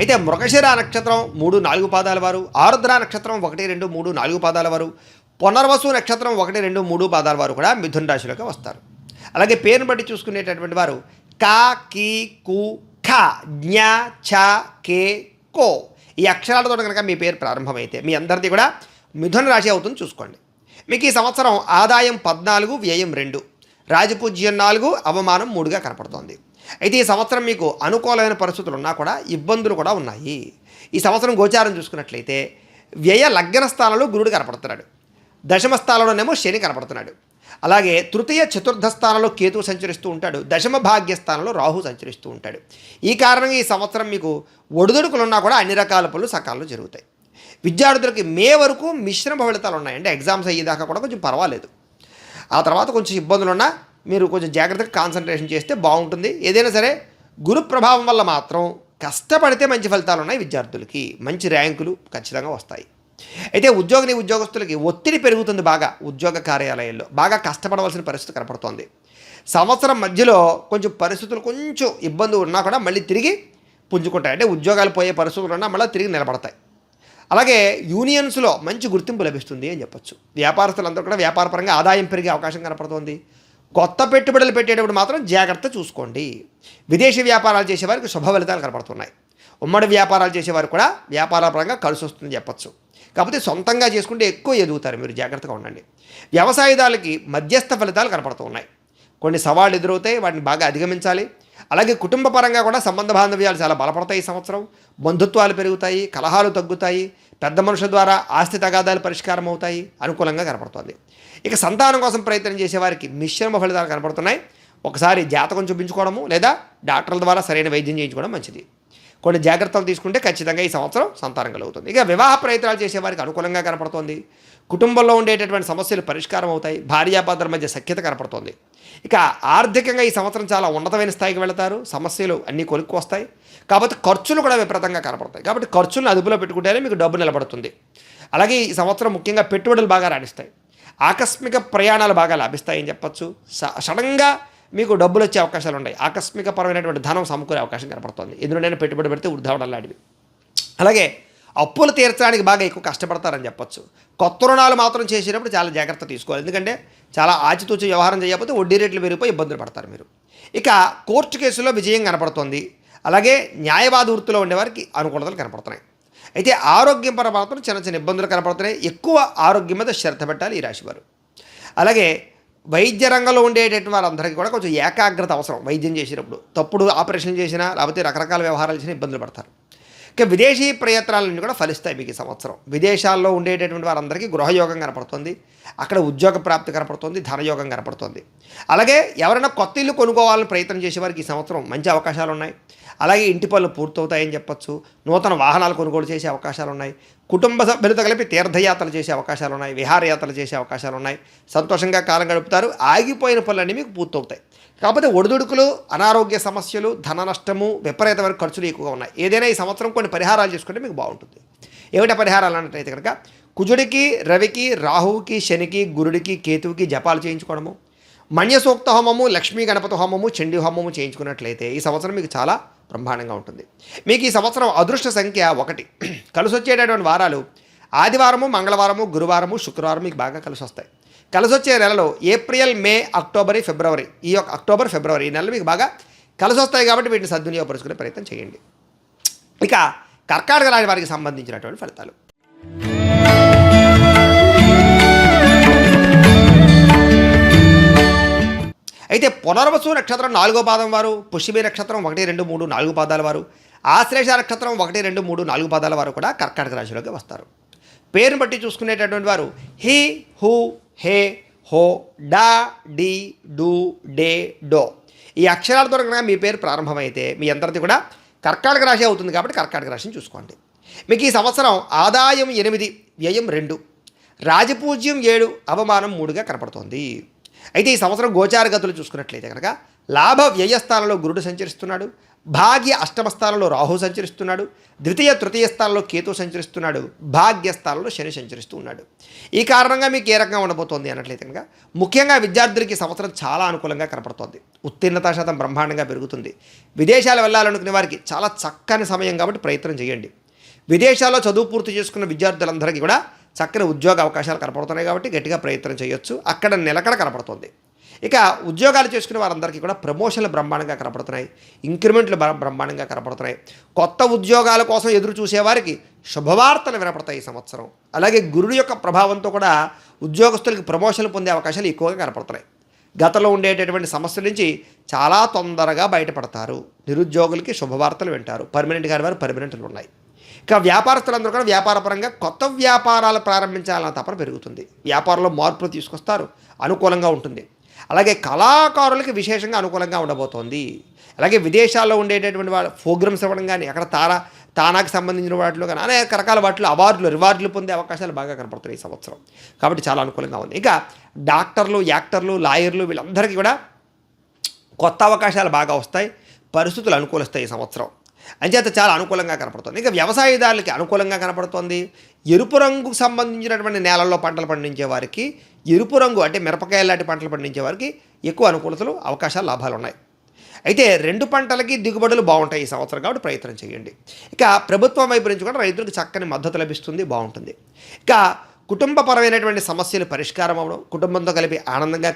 అయితే మృగశిర నక్షత్రం 3, 4 పాదాల వారు, ఆరుద్ర నక్షత్రం 1, 2, 3, 4 పాదాల వారు, పునర్వసు నక్షత్రం 1, 2, 3 పాదాల వారు కూడా మిథున రాశిలోకి వస్తారు. అలాగే పేరును బట్టి చూసుకునేటటువంటి వారు కా, కీ, కు, ఖ, జ్ఞ, ఛ, కే, కో ఈ అక్షరాలతో కనుక మీ పేరు ప్రారంభమైతే మీ అందరిది కూడా మిథున రాశి అవుతుంది చూసుకోండి. మీకు ఈ సంవత్సరం ఆదాయం 14, వ్యయం 2, రాజపూజ్యం 4, అవమానం 3గా కనపడుతోంది. అయితే ఈ సంవత్సరం మీకు అనుకూలమైన పరిస్థితులు ఉన్నా కూడా ఇబ్బందులు కూడా ఉన్నాయి. ఈ సంవత్సరం గోచారం చూసుకున్నట్లయితే వ్యయ లగ్న స్థానంలో గురుడు కనపడుతున్నాడు, దశమ స్థానంలోనేమో శని కనపడుతున్నాడు. అలాగే తృతీయ చతుర్థ స్థానంలో కేతువు సంచరిస్తూ ఉంటాడు, దశమ భాగ్య స్థానంలో రాహు సంచరిస్తూ ఉంటాడు. ఈ కారణంగా ఈ సంవత్సరం మీకు ఒడిదుడుకులున్నా కూడా అన్ని రకాల పనులు సకాలంలో జరుగుతాయి. విద్యార్థులకి మే వరకు మిశ్రమ ఫలితాలు ఉన్నాయి. అంటే ఎగ్జామ్స్ అయ్యేదాకా కూడా కొంచెం పర్వాలేదు. ఆ తర్వాత కొంచెం ఇబ్బందులున్నా మీరు కొంచెం జాగ్రత్తగా కాన్సన్ట్రేషన్ చేస్తే బాగుంటుంది. ఏదైనా సరే గురు ప్రభావం వల్ల మాత్రం కష్టపడితే మంచి ఫలితాలు ఉన్నాయి విద్యార్థులకి, మంచి ర్యాంకులు ఖచ్చితంగా వస్తాయి. అయితే ఉద్యోగస్తులకి ఒత్తిడి పెరుగుతుంది బాగా, ఉద్యోగ కార్యాలయాల్లో బాగా కష్టపడవలసిన పరిస్థితి కనపడుతోంది. సంవత్సరం మధ్యలో కొంచెం పరిస్థితులు కొంచెం ఇబ్బంది ఉన్నా కూడా మళ్ళీ తిరిగి పుంజుకుంటాయి. అంటే ఉద్యోగాలు పోయే పరిస్థితులు ఉన్నా మళ్ళీ తిరిగి నిలబడతాయి. అలాగే యూనియన్స్లో మంచి గుర్తింపు లభిస్తుంది అని చెప్పొచ్చు. వ్యాపారస్తులందరూ కూడా వ్యాపారపరంగా ఆదాయం పెరిగే అవకాశం కనపడుతోంది. కొత్త పెట్టుబడులు పెట్టేటప్పుడు మాత్రం జాగ్రత్త చూసుకోండి. విదేశీ వ్యాపారాలు చేసేవారికి శుభ ఫలితాలు కనపడుతున్నాయి. ఉమ్మడి వ్యాపారాలు చేసేవారు కూడా వ్యాపారపరంగా కలిసి వస్తుందని చెప్పచ్చు. కాకపోతే సొంతంగా చేసుకుంటే ఎక్కువ ఎదుగుతారు, మీరు జాగ్రత్తగా ఉండండి. వ్యవసాయదారులకి మధ్యస్థ ఫలితాలు కనపడుతూ ఉన్నాయి. కొన్ని సవాళ్ళు ఎదురవుతాయి, వాటిని బాగా అధిగమించాలి. అలాగే కుటుంబ పరంగా కూడా సంబంధ బాంధవ్యాలు చాలా బలపడతాయి. ఈ సంవత్సరం బంధుత్వాలు పెరుగుతాయి, కలహాలు తగ్గుతాయి, పెద్ద మనుషుల ద్వారా ఆస్తి తగాదాలు పరిష్కారం అవుతాయి, అనుకూలంగా కనపడుతుంది. ఇక సంతానం కోసం ప్రయత్నం చేసేవారికి మిశ్రమ ఫలితాలు కనపడుతున్నాయి. ఒకసారి జాతకం చూపించుకోవడము లేదా డాక్టర్ల ద్వారా సరైన వైద్యం చేయించుకోవడం మంచిది. కొన్ని జాగ్రత్తలు తీసుకుంటే ఖచ్చితంగా ఈ సంవత్సరం సంతానం కలుగుతుంది. ఇక వివాహ ప్రయత్నాలు చేసేవారికి అనుకూలంగా కనపడుతోంది. కుటుంబంలో ఉండేటటువంటి సమస్యలు పరిష్కారం అవుతాయి. భార్యాభర్తల మధ్య సఖ్యత కనపడుతోంది. ఇక ఆర్థికంగా ఈ సంవత్సరం చాలా ఉన్నతమైన స్థాయికి వెళతారు. సమస్యలు అన్నీ కొలుక్కు వస్తాయి. కాబట్టి ఖర్చులు కూడా విపరీతంగా కనపడతాయి. కాబట్టి ఖర్చులను అదుపులో పెట్టుకుంటేనే మీకు డబ్బు నిలబడుతుంది. అలాగే ఈ సంవత్సరం ముఖ్యంగా పెట్టుబడులు బాగా రాణిస్తాయి. ఆకస్మిక ప్రయాణాలు బాగా లాభిస్తాయని చెప్పచ్చు. సడన్గా మీకు డబ్బులు వచ్చే అవకాశాలు ఉన్నాయి. ఆకస్మిక పరమైనటువంటి ధనం సమకూరే అవకాశం కనపడుతుంది. ఎందులోనైనా పెట్టుబడి పెడితే వృద్ధావడాలాంటివి. అలాగే అప్పులు తీర్చడానికి బాగా ఎక్కువ కష్టపడతారని చెప్పచ్చు. కొత్త రుణాలు మాత్రం చేసేటప్పుడు చాలా జాగ్రత్త తీసుకోవాలి. ఎందుకంటే చాలా ఆచితూచి వ్యవహారం చేయకపోతే వడ్డీ రేట్లు పెరిగిపోయి ఇబ్బందులు పడతారు మీరు. ఇక కోర్టు కేసులో విజయం కనపడుతోంది. అలాగే న్యాయవాద వృత్తిలో ఉండేవారికి అనుకూలతలు కనపడుతున్నాయి. అయితే ఆరోగ్యం పరమాత్రం చిన్న చిన్న ఇబ్బందులు కనపడుతున్నాయి. ఎక్కువ ఆరోగ్యం మీద శ్రద్ధ పెట్టాలి ఈ రాశివారు. అలాగే వైద్య రంగంలో ఉండేటటువంటి వారందరికీ కూడా కొంచెం ఏకాగ్రత అవసరం. వైద్యం చేసేటప్పుడు తప్పుడు ఆపరేషన్ చేసినా లేకపోతే రకరకాల వ్యవహారాలు చేసినా ఇబ్బందులు పడతారు. ఇక విదేశీ ప్రయత్నాలన్నీ కూడా ఫలిస్తాయి మీకు ఈ సంవత్సరం. విదేశాల్లో ఉండేటటువంటి వారందరికీ గృహయోగం కనపడుతుంది. అక్కడ ఉద్యోగ ప్రాప్తి కనపడుతుంది, ధనయోగం కనపడుతుంది. అలాగే ఎవరైనా కొత్త ఇల్లు కొనుక్కోవాలని ప్రయత్నం చేసేవారికి ఈ సంవత్సరం మంచి అవకాశాలు ఉన్నాయి. అలాగే ఇంటి పనులు పూర్తవుతాయని చెప్పచ్చు. నూతన వాహనాలు కొనుగోలు చేసే అవకాశాలు ఉన్నాయి. కుటుంబ సభ్యులతో కలిపి తీర్థయాత్రలు చేసే అవకాశాలు ఉన్నాయి. విహారయాత్రలు చేసే అవకాశాలు ఉన్నాయి. సంతోషంగా కాలం గడుపుతారు. ఆగిపోయిన పనులన్నీ మీకు పూర్తవుతాయి. కాకపోతే ఒడిదుడుకులు, అనారోగ్య సమస్యలు, ధన నష్టము, విపరీతమైన ఖర్చులు ఎక్కువగా ఉన్నాయి. ఏదైనా ఈ సంవత్సరం కొన్ని పరిహారాలు చేసుకుంటే మీకు బాగుంటుంది. ఏమిటా పరిహారాలు అన్నట్లయితే కనుక కుజుడికి, రవికి, రాహువుకి, శనికి, గురుడికి, కేతువుకి జపాలు చేయించుకోవడము, మన్య సూక్త హోమము, లక్ష్మీ గణపతి హోమము, చండీ హోమము చేయించుకున్నట్లయితే ఈ సంవత్సరం మీకు చాలా బ్రహ్మాండంగా ఉంటుంది. మీకు ఈ సంవత్సరం అదృష్ట సంఖ్య 1. కలిసి వచ్చేటటువంటి వారాలు ఆదివారము, మంగళవారము, గురువారము, శుక్రవారం మీకు బాగా కలిసి వస్తాయి. కలిసి వచ్చే నెలలో ఏప్రిల్, మే, అక్టోబర్, ఫిబ్రవరి, ఈ యొక్క అక్టోబర్, ఫిబ్రవరి ఈ నెలలు మీకు బాగా కలిసి వస్తాయి. కాబట్టి వీటిని సద్వినియోగపరుచుకునే ప్రయత్నం చేయండి. ఇక కర్కాటక రాశి వారికి సంబంధించినటువంటి ఫలితాలు. అయితే పునర్వసు నక్షత్రం 4వ పాదం వారు, పుష్యమి నక్షత్రం 1, 2, 3, 4 పాదాల వారు, ఆశ్లేష నక్షత్రం 1, 2, 3, 4 పాదాల వారు కూడా కర్కాటక రాశిలోకి వస్తారు. పేరును బట్టి చూసుకునేటటువంటి వారు హి, హు, హే, హో, డా, డి, డు, డే, డో ఈ అక్షరాలతో కనుక మీ పేరు ప్రారంభమైతే మీ అందరిది కూడా కర్కాటక రాశి అవుతుంది. కాబట్టి కర్కాటక రాశిని చూసుకోండి. మీకు ఈ సంవత్సరం ఆదాయం 8, వ్యయం 2, రాజపూజ్యం 7, అవమానం 3గా కనపడుతోంది. అయితే ఈ సంవత్సరం గోచార గతులు చూసుకున్నట్లయితే కనుక లాభ వ్యయస్థానంలో గురుడు సంచరిస్తున్నాడు. భాగ్య అష్టమ స్థానంలో రాహు సంచరిస్తున్నాడు. ద్వితీయ తృతీయ స్థానంలో కేతు సంచరిస్తున్నాడు. భాగ్యస్థానంలో శని సంచరిస్తూ ఉన్నాడు. ఈ కారణంగా మీకు ఏ రకంగా ఉండబోతోంది అన్నట్లయితే కనుక ముఖ్యంగా విద్యార్థులకి సంవత్సరం చాలా అనుకూలంగా కనపడుతోంది. ఉత్తీర్ణతా శాతం బ్రహ్మాండంగా పెరుగుతుంది. విదేశాలు వెళ్ళాలనుకునే వారికి చాలా చక్కని సమయం కాబట్టి ప్రయత్నం చేయండి. విదేశాల్లో చదువు పూర్తి చేసుకున్న విద్యార్థులందరికీ కూడా చక్కని ఉద్యోగ అవకాశాలు కనపడుతున్నాయి. కాబట్టి గట్టిగా ప్రయత్నం చేయొచ్చు. అక్కడ నిలకడ కనపడుతుంది. ఇక ఉద్యోగాలు చేసుకునే వారందరికీ కూడా ప్రమోషన్లు బ్రహ్మాండంగా కనపడుతున్నాయి. ఇంక్రిమెంట్లు బ్రహ్మాండంగా కనపడుతున్నాయి. కొత్త ఉద్యోగాల కోసం ఎదురు చూసేవారికి శుభవార్తలు వినపడతాయి ఈ సంవత్సరం. అలాగే గురుడు యొక్క ప్రభావంతో కూడా ఉద్యోగస్తులకి ప్రమోషన్లు పొందే అవకాశాలు ఎక్కువగా కనపడుతున్నాయి. గతంలో ఉండేటటువంటి సమస్యల నుంచి చాలా తొందరగా బయటపడతారు. నిరుద్యోగులకి శుభవార్తలు వింటారు. పర్మనెంట్ కాని వారు పర్మనెంట్లు ఉన్నాయి. ఇక వ్యాపారస్తులందరూ కూడా వ్యాపారపరంగా కొత్త వ్యాపారాలు ప్రారంభించాలన్న తపన పెరుగుతుంది. వ్యాపారంలో మార్పులు తీసుకొస్తారు. అనుకూలంగా ఉంటుంది. అలాగే కళాకారులకి విశేషంగా అనుకూలంగా ఉండబోతోంది. అలాగే విదేశాల్లో ఉండేటటువంటి వాళ్ళ ప్రోగ్రామ్స్ ఇవ్వడం కానీ అక్కడ తానాకు సంబంధించిన వాటిలో కానీ అనేక రకాల వాటిలో అవార్డులు, రివార్డులు పొందే అవకాశాలు బాగా కనపడుతున్నాయి ఈ సంవత్సరం. కాబట్టి చాలా అనుకూలంగా ఉంది. ఇక డాక్టర్లు, యాక్టర్లు, లాయర్లు వీళ్ళందరికీ కూడా కొత్త అవకాశాలు బాగా వస్తాయి. పరిస్థితులు అనుకూలిస్తాయి ఈ సంవత్సరం. అంచేత చాలా అనుకూలంగా కనపడుతుంది. ఇంకా వ్యవసాయదారులకి అనుకూలంగా కనపడుతోంది. ఎరుపు రంగుకు సంబంధించినటువంటి నేలల్లో పంటలు పండించే వారికి, ఎరుపు రంగు అంటే మిరపకాయ లాంటి పంటలు పండించే వారికి ఎక్కువ అనుకూలతలు, అవకాశాలు, లాభాలు ఉన్నాయి. అయితే 2 పంటలకి దిగుబడులు బాగుంటాయి ఈ సంవత్సరం, కాబట్టి ప్రయత్నం చేయండి. ఇక ప్రభుత్వం వైపు నుంచి కూడా రైతులకు చక్కని మద్దతు లభిస్తుంది, బాగుంటుంది. ఇక కుటుంబపరమైనటువంటి సమస్యలు పరిష్కారం అవ్వడం, కుటుంబంతో కలిపి ఆనందంగా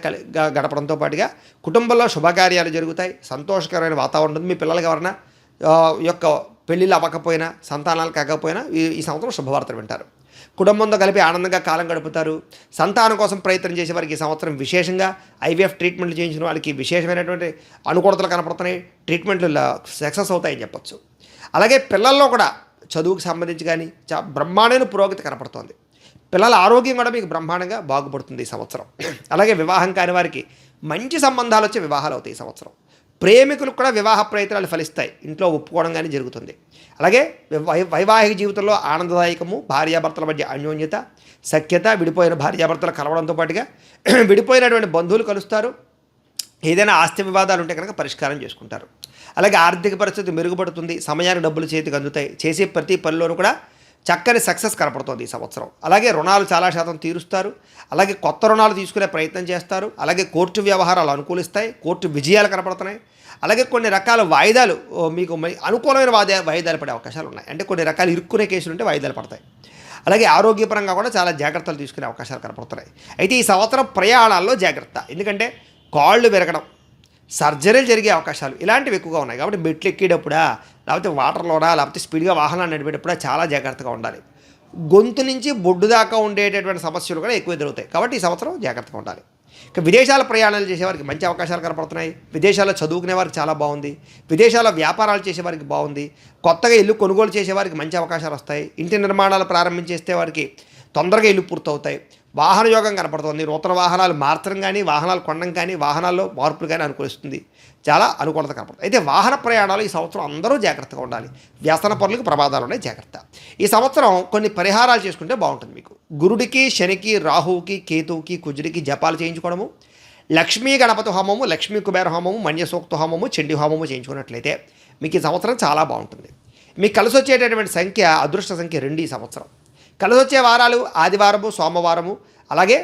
గడపడంతో పాటుగా కుటుంబంలో శుభకార్యాలు జరుగుతాయి, సంతోషకరమైన వాతావరణం ఉంటుంది. మీ పిల్లలకి ఎవరైనా యొక్క పెళ్ళిళ్ళు అవ్వకపోయినా, సంతానాలు కాకపోయినా ఈ సంవత్సరం శుభవార్తలు వింటారు. కుటుంబంతో కలిపి ఆనందంగా కాలం గడుపుతారు. సంతానం కోసం ప్రయత్నం చేసే వారికి ఈ సంవత్సరం విశేషంగా ఐవీఎఫ్ ట్రీట్మెంట్లు చేయించిన వాళ్ళకి విశేషమైనటువంటి అనుకూలతలు కనపడుతున్నాయి. ట్రీట్మెంట్లు సక్సెస్ అవుతాయని చెప్పొచ్చు. అలాగే పిల్లల్లో కూడా చదువుకు సంబంధించి కానీ బ్రహ్మాండమైన పురోగతి కనపడుతోంది. పిల్లల ఆరోగ్యం కూడా మీకు బ్రహ్మాండంగా బాగుపడుతుంది ఈ సంవత్సరం. అలాగే వివాహం కాని వారికి మంచి సంబంధాలు వచ్చే వివాహాలు అవుతాయి ఈ సంవత్సరం. ప్రేమికులకు కూడా వివాహ ప్రయత్నాలు ఫలిస్తాయి, ఇంట్లో ఒప్పుకోవడం కానీ జరుగుతుంది. అలాగే వైవాహిక జీవితంలో ఆనందదాయకము, భార్యాభర్తల మధ్య అన్యోన్యత, సఖ్యత, విడిపోయిన భార్యాభర్తలు కలవడంతో పాటుగా విడిపోయినటువంటి బంధువులు కలుస్తారు. ఏదైనా ఆస్తి వివాదాలు ఉంటే కనుక పరిష్కారం చేసుకుంటారు. అలాగే ఆర్థిక పరిస్థితి మెరుగుపడుతుంది, సమయానికి డబ్బులు చేతికి అందుతాయి, చేసే ప్రతి పనిలోనూ కూడా చక్కని సక్సెస్ కనపడుతుంది ఈ సంవత్సరం. అలాగే రుణాలు చాలా శాతం తీరుస్తారు. అలాగే కొత్త రుణాలు తీసుకునే ప్రయత్నం చేస్తారు. అలాగే కోర్టు వ్యవహారాలు అనుకూలిస్తాయి, కోర్టు విజయాలు కనపడుతున్నాయి. అలాగే కొన్ని రకాల వాయిదాలు మీకు అనుకూలమైన వాయిదాలు పడే అవకాశాలు ఉన్నాయి. అంటే కొన్ని రకాల ఇరుక్కునే కేసులు ఉంటే వాయిదాలు పడతాయి. అలాగే ఆరోగ్యపరంగా కూడా చాలా జాగ్రత్తలు తీసుకునే అవకాశాలు కనపడుతున్నాయి. అయితే ఈ సంవత్సరం ప్రయాణాల్లో జాగ్రత్త, ఎందుకంటే కాళ్ళు విరగడం, సర్జరీలు జరిగే అవకాశాలు ఇలాంటివి ఎక్కువగా ఉన్నాయి. కాబట్టి మెట్లు ఎక్కేటప్పుడా, లేకపోతే వాటర్లోనా, లేకపోతే స్పీడ్గా వాహనాన్ని నడిపేటప్పుడా చాలా జాగ్రత్తగా ఉండాలి. గొంతు నుంచి బొడ్డు దాకా ఉండేటటువంటి సమస్యలు కూడా ఎక్కువ ఎదురవుతాయి. కాబట్టి ఈ సంవత్సరం జాగ్రత్తగా ఉండాలి. ఇక విదేశాల ప్రయాణాలు చేసేవారికి మంచి అవకాశాలు కనపడుతున్నాయి. విదేశాల్లో చదువుకునే వారికి చాలా బాగుంది. విదేశాల్లో వ్యాపారాలు చేసేవారికి బాగుంది. కొత్తగా ఇల్లు కొనుగోలు చేసేవారికి మంచి అవకాశాలు వస్తాయి. ఇంటి నిర్మాణాలు ప్రారంభించేస్తే వారికి తొందరగా ఇల్లు పూర్తవుతాయి. వాహన యోగం కనపడుతుంది. నూతన వాహనాలు మార్చడం కానీ, వాహనాలు కొనడం కానీ, వాహనాల్లో మార్పులు కానీ అనుకూలిస్తుంది. చాలా అనుకూలత కనపడుతుంది. అయితే వాహన ప్రయాణాలు ఈ సంవత్సరం అందరూ జాగ్రత్తగా ఉండాలి. వ్యసన పనులకు ప్రమాదాలు ఉన్నాయి, జాగ్రత్త. ఈ సంవత్సరం కొన్ని పరిహారాలు చేసుకుంటే బాగుంటుంది మీకు. గురుడికి, శనికి, రాహువుకి, కేతువుకి, కుజుడికి జపాలు చేయించుకోవడము, లక్ష్మీ గణపతి హోమము, లక్ష్మీ కుబేర హోమము, మన్యసూక్త హోమము, చండీ హోమము చేయించుకున్నట్లయితే మీకు ఈ సంవత్సరం చాలా బాగుంటుంది. మీకు కలిసి వచ్చేటటువంటి సంఖ్య, అదృష్ట సంఖ్య 2 ఈ సంవత్సరం. కలిసి వచ్చే వారాలు ఆదివారము, సోమవారము, అలాగే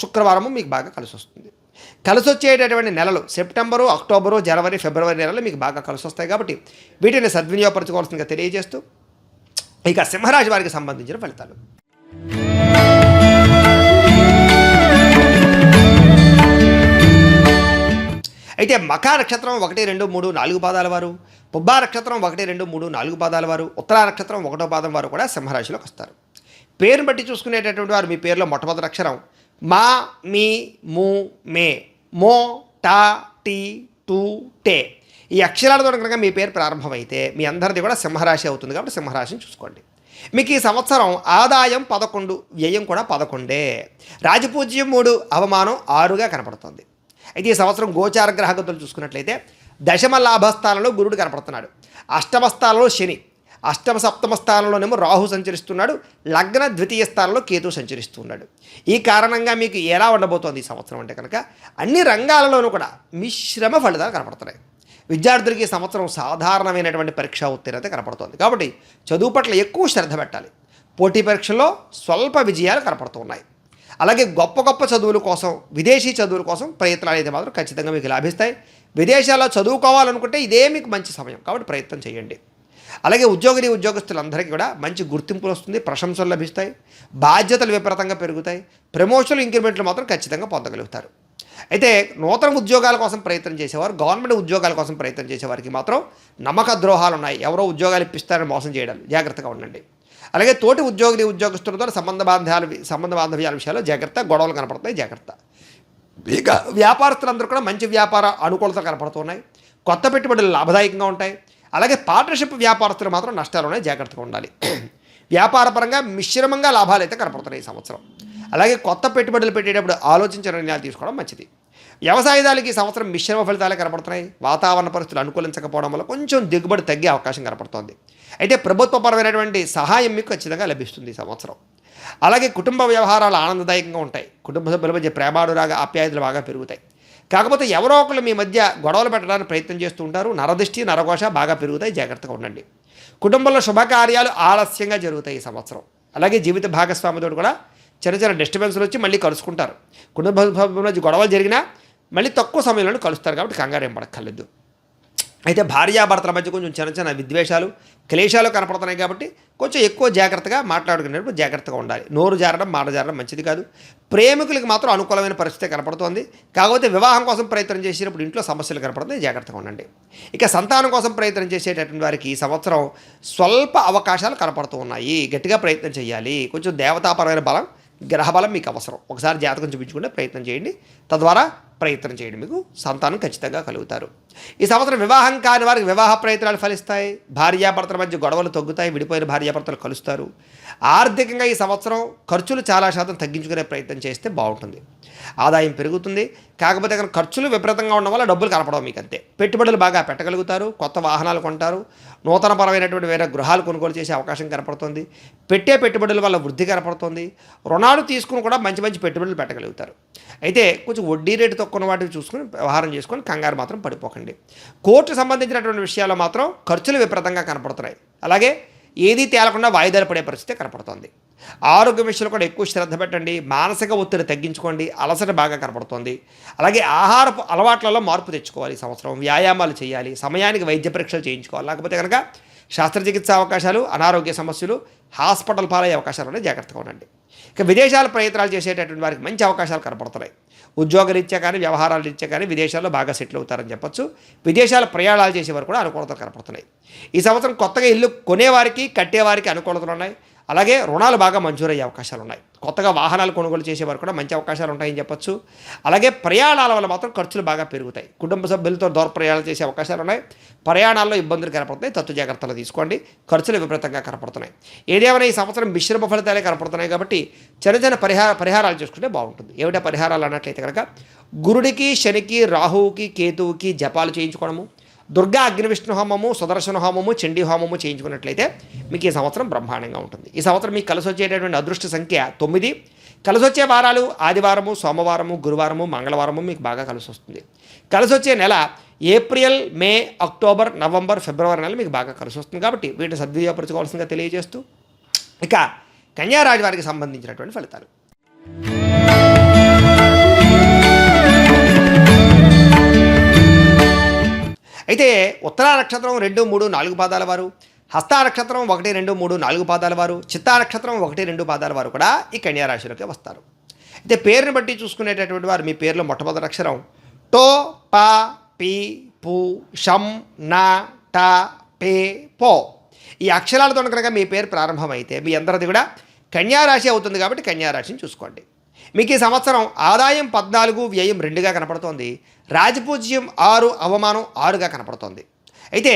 శుక్రవారము మీకు బాగా కలిసి వస్తుంది. కలిసి వచ్చేటటువంటి నెలలు సెప్టెంబరు, అక్టోబరు, జనవరి, ఫిబ్రవరి నెలలు మీకు బాగా కలిసి వస్తాయి. కాబట్టి వీటిని సద్వినియోగపరచుకోవాల్సిందిగా తెలియజేస్తూ ఇక సింహరాశి వారికి సంబంధించిన ఫలితాలు. అయితే మఖా నక్షత్రం 1, 2, 3, 4 పాదాల వారు, పుబ్బా నక్షత్రం 1, 2, 3, 4 పాదాల వారు, ఉత్తరా నక్షత్రం 1వ పాదం వారు కూడా సింహరాశిలోకి వస్తారు. పేరును బట్టి చూసుకునేటటువంటి వారు మీ పేరులో మొట్టమొదటి అక్షరం మా, మీ, ము, మే, మో, టా, టీ, టూ, టే ఈ అక్షరాలతో కనుక మీ పేరు ప్రారంభమైతే మీ అందరిది కూడా సింహరాశి అవుతుంది. కాబట్టి సింహరాశిని చూసుకోండి. మీకు ఈ సంవత్సరం ఆదాయం 11, వ్యయం కూడా 11. రాజపూజ్యం 3, అవమానం 6గా కనపడుతుంది. అయితే ఈ సంవత్సరం గోచార గ్రహగతులు చూసుకున్నట్లయితే దశమ లాభస్థానంలో గురుడు కనపడుతున్నాడు. అష్టమ స్థానంలో శని, అష్టమ సప్తమ స్థానంలోనేమో రాహు సంచరిస్తున్నాడు. లగ్న ద్వితీయ స్థానంలో కేతు సంచరిస్తున్నాడు. ఈ కారణంగా మీకు ఎలా ఉండబోతోంది ఈ సంవత్సరం అంటే కనుక అన్ని రంగాలలోనూ కూడా మిశ్రమ ఫలితాలు కనపడుతున్నాయి. విద్యార్థులకి ఈ సంవత్సరం సాధారణమైనటువంటి పరీక్షా ఉత్తీర్ణత కనపడుతోంది. కాబట్టి చదువు పట్ల ఎక్కువ శ్రద్ధ పెట్టాలి. పోటీ పరీక్షల్లో స్వల్ప విజయాలు కనపడుతున్నాయి. అలాగే గొప్ప గొప్ప చదువుల కోసం, విదేశీ చదువుల కోసం ప్రయత్నాలు అయితే మాత్రం ఖచ్చితంగా మీకు లాభిస్తాయి. విదేశాల్లో చదువుకోవాలనుకుంటే ఇదే మీకు మంచి సమయం, కాబట్టి ప్రయత్నం చేయండి. అలాగే ఉద్యోగస్తులందరికీ కూడా మంచి గుర్తింపులు వస్తుంది, ప్రశంసలు లభిస్తాయి, బాధ్యతలు విపరీతంగా పెరుగుతాయి, ప్రమోషన్లు, ఇంక్రిమెంట్లు మాత్రం ఖచ్చితంగా పొందగలుగుతారు. అయితే నూతన ఉద్యోగాల కోసం ప్రయత్నం చేసేవారు, గవర్నమెంట్ ఉద్యోగాల కోసం ప్రయత్నం చేసేవారికి మాత్రం నమ్మక ద్రోహాలు ఉన్నాయి. ఎవరో ఉద్యోగాలు ఇప్పిస్తారని మోసం చేయడం, జాగ్రత్తగా ఉండండి. అలాగే తోటి ఉద్యోగస్తులతో సంబంధ బాంధవ్యాల విషయాల్లో జాగ్రత్త, గొడవలు కనపడుతున్నాయి, జాగ్రత్త. ఇక వ్యాపారస్తులందరూ కూడా మంచి వ్యాపార అనుకూలతలు కనపడుతున్నాయి. కొత్త పెట్టుబడులు లాభదాయకంగా ఉంటాయి. అలాగే పార్ట్నర్షిప్ వ్యాపారస్తులు మాత్రం నష్టాలు ఉన్నాయి, జాగ్రత్తగా ఉండాలి. వ్యాపారపరంగా మిశ్రమంగా లాభాలు అయితే కనపడుతున్నాయి ఈ సంవత్సరం. అలాగే కొత్త పెట్టుబడులు పెట్టేటప్పుడు ఆలోచించిన నిర్ణయాలు తీసుకోవడం మంచిది. వ్యవసాయదారులకి ఈ సంవత్సరం మిశ్రమ ఫలితాలే కనపడుతున్నాయి. వాతావరణ పరిస్థితులు అనుకూలించకపోవడం వల్ల కొంచెం దిగుబడి తగ్గే అవకాశం కనపడుతోంది. అయితే ప్రభుత్వపరమైనటువంటి సహాయం మీకు ఖచ్చితంగా లభిస్తుంది ఈ సంవత్సరం. అలాగే కుటుంబ వ్యవహారాలు ఆనందదాయకంగా ఉంటాయి. కుటుంబ సభ్యుల మధ్య ప్రేమానురాగ ఆప్యాయతలు బాగా పెరుగుతాయి. కాకపోతే ఎవరో ఒకళ్ళు మీ మధ్య గొడవలు పెట్టడానికి ప్రయత్నం చేస్తూ ఉంటారు. నరదృష్టి నరఘోష బాగా పెరుగుతాయి, జాగ్రత్తగా ఉండండి. కుటుంబంలో శుభకార్యాలు ఆలస్యంగా జరుగుతాయి ఈ సంవత్సరం. అలాగే జీవిత భాగస్వామితో కూడా చిన్న చిన్న డిస్టర్బెన్స్లు వచ్చి మళ్ళీ కలుసుకుంటారు. కుటుంబ సభ్యుల మధ్య గొడవలు జరిగినా మళ్ళీ తక్కువ సమయంలో కలుస్తారు, కాబట్టి కంగారు ఏం పడక్కర్లేదు. అయితే భార్యాభర్తల మధ్య కొంచెం చిన్న చిన్న విద్వేషాలు క్లేశాలు కనపడుతున్నాయి, కాబట్టి కొంచెం ఎక్కువ జాగ్రత్తగా మాట్లాడుకునేటప్పుడు జాగ్రత్తగా ఉండాలి. నోరు జారడం మాట జారడం మంచిది కాదు. ప్రేమికులకి మాత్రం అనుకూలమైన పరిస్థితి కనపడుతోంది. కాకపోతే వివాహం కోసం ప్రయత్నం చేసేటప్పుడు ఇంట్లో సమస్యలు కనపడుతుంది, జాగ్రత్తగా ఉండండి. ఇక సంతానం కోసం ప్రయత్నం చేసేటటువంటి వారికి ఈ సంవత్సరం స్వల్ప అవకాశాలు కనపడుతూ ఉన్నాయి. గట్టిగా ప్రయత్నం చేయాలి. కొంచెం దేవతాపరమైన బలం, గ్రహబలం మీకు అవసరం. ఒకసారి జాతకం చూపించుకుంటే ప్రయత్నం చేయండి, తద్వారా ప్రయత్నం చేయండి, మీకు సంతానం ఖచ్చితంగా కలుగుతారు. ఈ సంవత్సరం వివాహం కాని వారికి వివాహ ప్రయత్నాలు ఫలిస్తాయి. భార్యాభర్తల మధ్య గొడవలు తగ్గుతాయి, విడిపోయిన భార్యాభర్తలు కలుస్తారు. ఆర్థికంగా ఈ సంవత్సరం ఖర్చులు చాలా శాతం తగ్గించుకునే ప్రయత్నం చేస్తే బాగుంటుంది. ఆదాయం పెరుగుతుంది. కాకపోతే కనుక ఖర్చులు విపరీతంగా ఉండడం వల్ల డబ్బులు కనపడవు మీకు, అంతే. పెట్టుబడులు బాగా పెట్టగలుగుతారు, కొత్త వాహనాలు కొంటారు, నూతనపరమైనటువంటి వేరే గృహాలు కొనుగోలు చేసే అవకాశం కనపడుతుంది. పెట్టే పెట్టుబడుల వల్ల వృద్ధి కనపడుతుంది. రుణాలు తీసుకుని కూడా మంచి మంచి పెట్టుబడులు పెట్టగలుగుతారు. అయితే కొంచెం వడ్డీ రేటు తక్కువ వాటిని చూసుకుని వ్యవహారం చేసుకొని కంగారు మాత్రం పడిపోకండి. కోర్టు సంబంధించినటువంటి విషయాల్లో మాత్రం ఖర్చులు విపరీతంగా కనపడుతున్నాయి. అలాగే ఏదీ తేలకుండా వాయిదాలు పడే పరిస్థితి కనపడుతోంది. ఆరోగ్య విషయంలో కూడా ఎక్కువ శ్రద్ధ పెట్టండి. మానసిక ఒత్తిడి తగ్గించుకోండి. అలసట బాగా కనపడుతోంది. అలాగే ఆహారపు అలవాట్లలో మార్పు తెచ్చుకోవాలి. ఈ సంవత్సరం వ్యాయామాలు చేయాలి, సమయానికి వైద్య పరీక్షలు చేయించుకోవాలి. లేకపోతే కనుక శస్త్రచికిత్స అవకాశాలు, అనారోగ్య సమస్యలు, హాస్పిటల్ పాలయ్యే అవకాశాలు ఉన్నాయి, జాగ్రత్తగా ఉండండి. ఇక విదేశాల ప్రయత్నాలు చేసేటటువంటి వారికి మంచి అవకాశాలు కనపడుతున్నాయి. ఉద్యోగరీత్యా కానీ వ్యవహారాల రీత్యా కానీ విదేశాల్లో బాగా సెటిల్ అవుతారని చెప్పొచ్చు. విదేశాల ప్రయాణాలు చేసేవారు కూడా అనుకూలతలు కనపడుతున్నాయి. ఈ సంవత్సరం కొత్తగా ఇల్లు కొనేవారికి కట్టేవారికి అనుకూలతలు ఉన్నాయి. అలాగే రుణాలు బాగా మంజూరయ్యే అవకాశాలు ఉన్నాయి. కొత్తగా వాహనాలు కొనుగోలు చేసేవారు కూడా మంచి అవకాశాలు ఉంటాయని చెప్పొచ్చు. అలాగే ప్రయాణాల వల్ల మాత్రం ఖర్చులు బాగా పెరుగుతాయి. కుటుంబ సభ్యులతో దూర ప్రయాణాలు చేసే అవకాశాలు ఉన్నాయి. ప్రయాణాల్లో ఇబ్బందులు కనపడుతున్నాయి, తత్తు జాగ్రత్తలు తీసుకోండి. ఖర్చులు విపరీతంగా కనపడుతున్నాయి. ఏదేమైనా ఈ సంవత్సరం మిశ్రమ ఫలితాలే కనపడుతున్నాయి, కాబట్టి చిన్న చిన్న పరిహారాలు చేసుకుంటే బాగుంటుంది. ఏమిటా పరిహారాలు అన్నట్లయితే కనుక గురుడికి, శనికి, రాహువుకి, కేతువుకి జపాలు చేయించుకోవడము, దుర్గా అగ్ని విష్ణు హోమము, సుదర్శన హోమము, చండీ హోమము చేయించుకున్నట్లయితే మీకు ఈ సంవత్సరం బ్రహ్మాండంగా ఉంటుంది. ఈ సంవత్సరం మీకు కలిసి వచ్చేటటువంటి అదృష్ట సంఖ్య 9. కలిసి వచ్చే వారాలు ఆదివారము, సోమవారము, గురువారము, మంగళవారము మీకు బాగా కలిసి వస్తుంది. కలిసి వచ్చే నెల ఏప్రిల్, మే, అక్టోబర్, నవంబర్, ఫిబ్రవరి నెల మీకు బాగా కలిసి వస్తుంది. కాబట్టి వీటిని సద్వినియోగపరచుకోవాల్సిందిగా తెలియజేస్తూ ఇక కన్యారాశి వారికి సంబంధించినటువంటి ఫలితాలు. అయితే ఉత్తరా నక్షత్రం 2, 3, 4 పాదాల వారు, హస్తా నక్షత్రం 1, 2, 3, 4 పాదాల వారు, చిత్తా నక్షత్రం 1, 2 పాదాల వారు కూడా ఈ కన్యారాశిలోకి వస్తారు. అయితే పేరుని బట్టి చూసుకునేటటువంటి వారు మీ పేరులో మొట్టమొదటి అక్షరం టో, పా, పీ, పు, షం, నా, టా, పే, పో. ఈ అక్షరాలతో కనుక మీ పేరు ప్రారంభమైతే మీ అందరిది కూడా కన్యారాశి అవుతుంది. కాబట్టి కన్యారాశిని చూసుకోండి. మీకు ఈ సంవత్సరం ఆదాయం 14, వ్యయం 2గా కనపడుతోంది. రాజపూజ్యం 6, అవమానం 6గా కనపడుతోంది. అయితే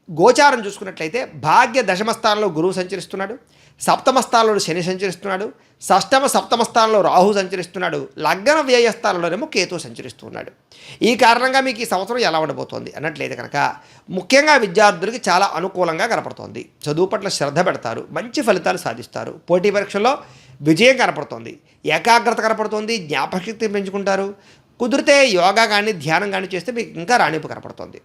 గోచారం చూసుకున్నట్లయితే భాగ్య దశమ స్థానంలో గురువు సంచరిస్తున్నాడు, సప్తమ స్థానంలో శని సంచరిస్తున్నాడు, షష్టమ సప్తమ స్థానంలో రాహు సంచరిస్తున్నాడు, లగ్న వ్యయ స్థానంలోనేమో కేతు సంచరిస్తున్నాడు. ఈ కారణంగా మీకు ఈ సంవత్సరం ఎలా ఉండబోతోంది అన్నట్లయితే కనుక ముఖ్యంగా విద్యార్థులకి చాలా అనుకూలంగా కనపడుతోంది. చదువు పట్ల శ్రద్ధ పెడతారు, మంచి ఫలితాలు సాధిస్తారు. పోటీ పరీక్షల్లో విజయం కనపడుతోంది, ఏకాగ్రత కనపడుతోంది, జ్ఞాపకశక్తి పెంచుకుంటారు. కుదిరితే యోగా కానీ ధ్యానం కానీ చేస్తే మీకు ఇంకా రాణింపు కనపడుతోంది.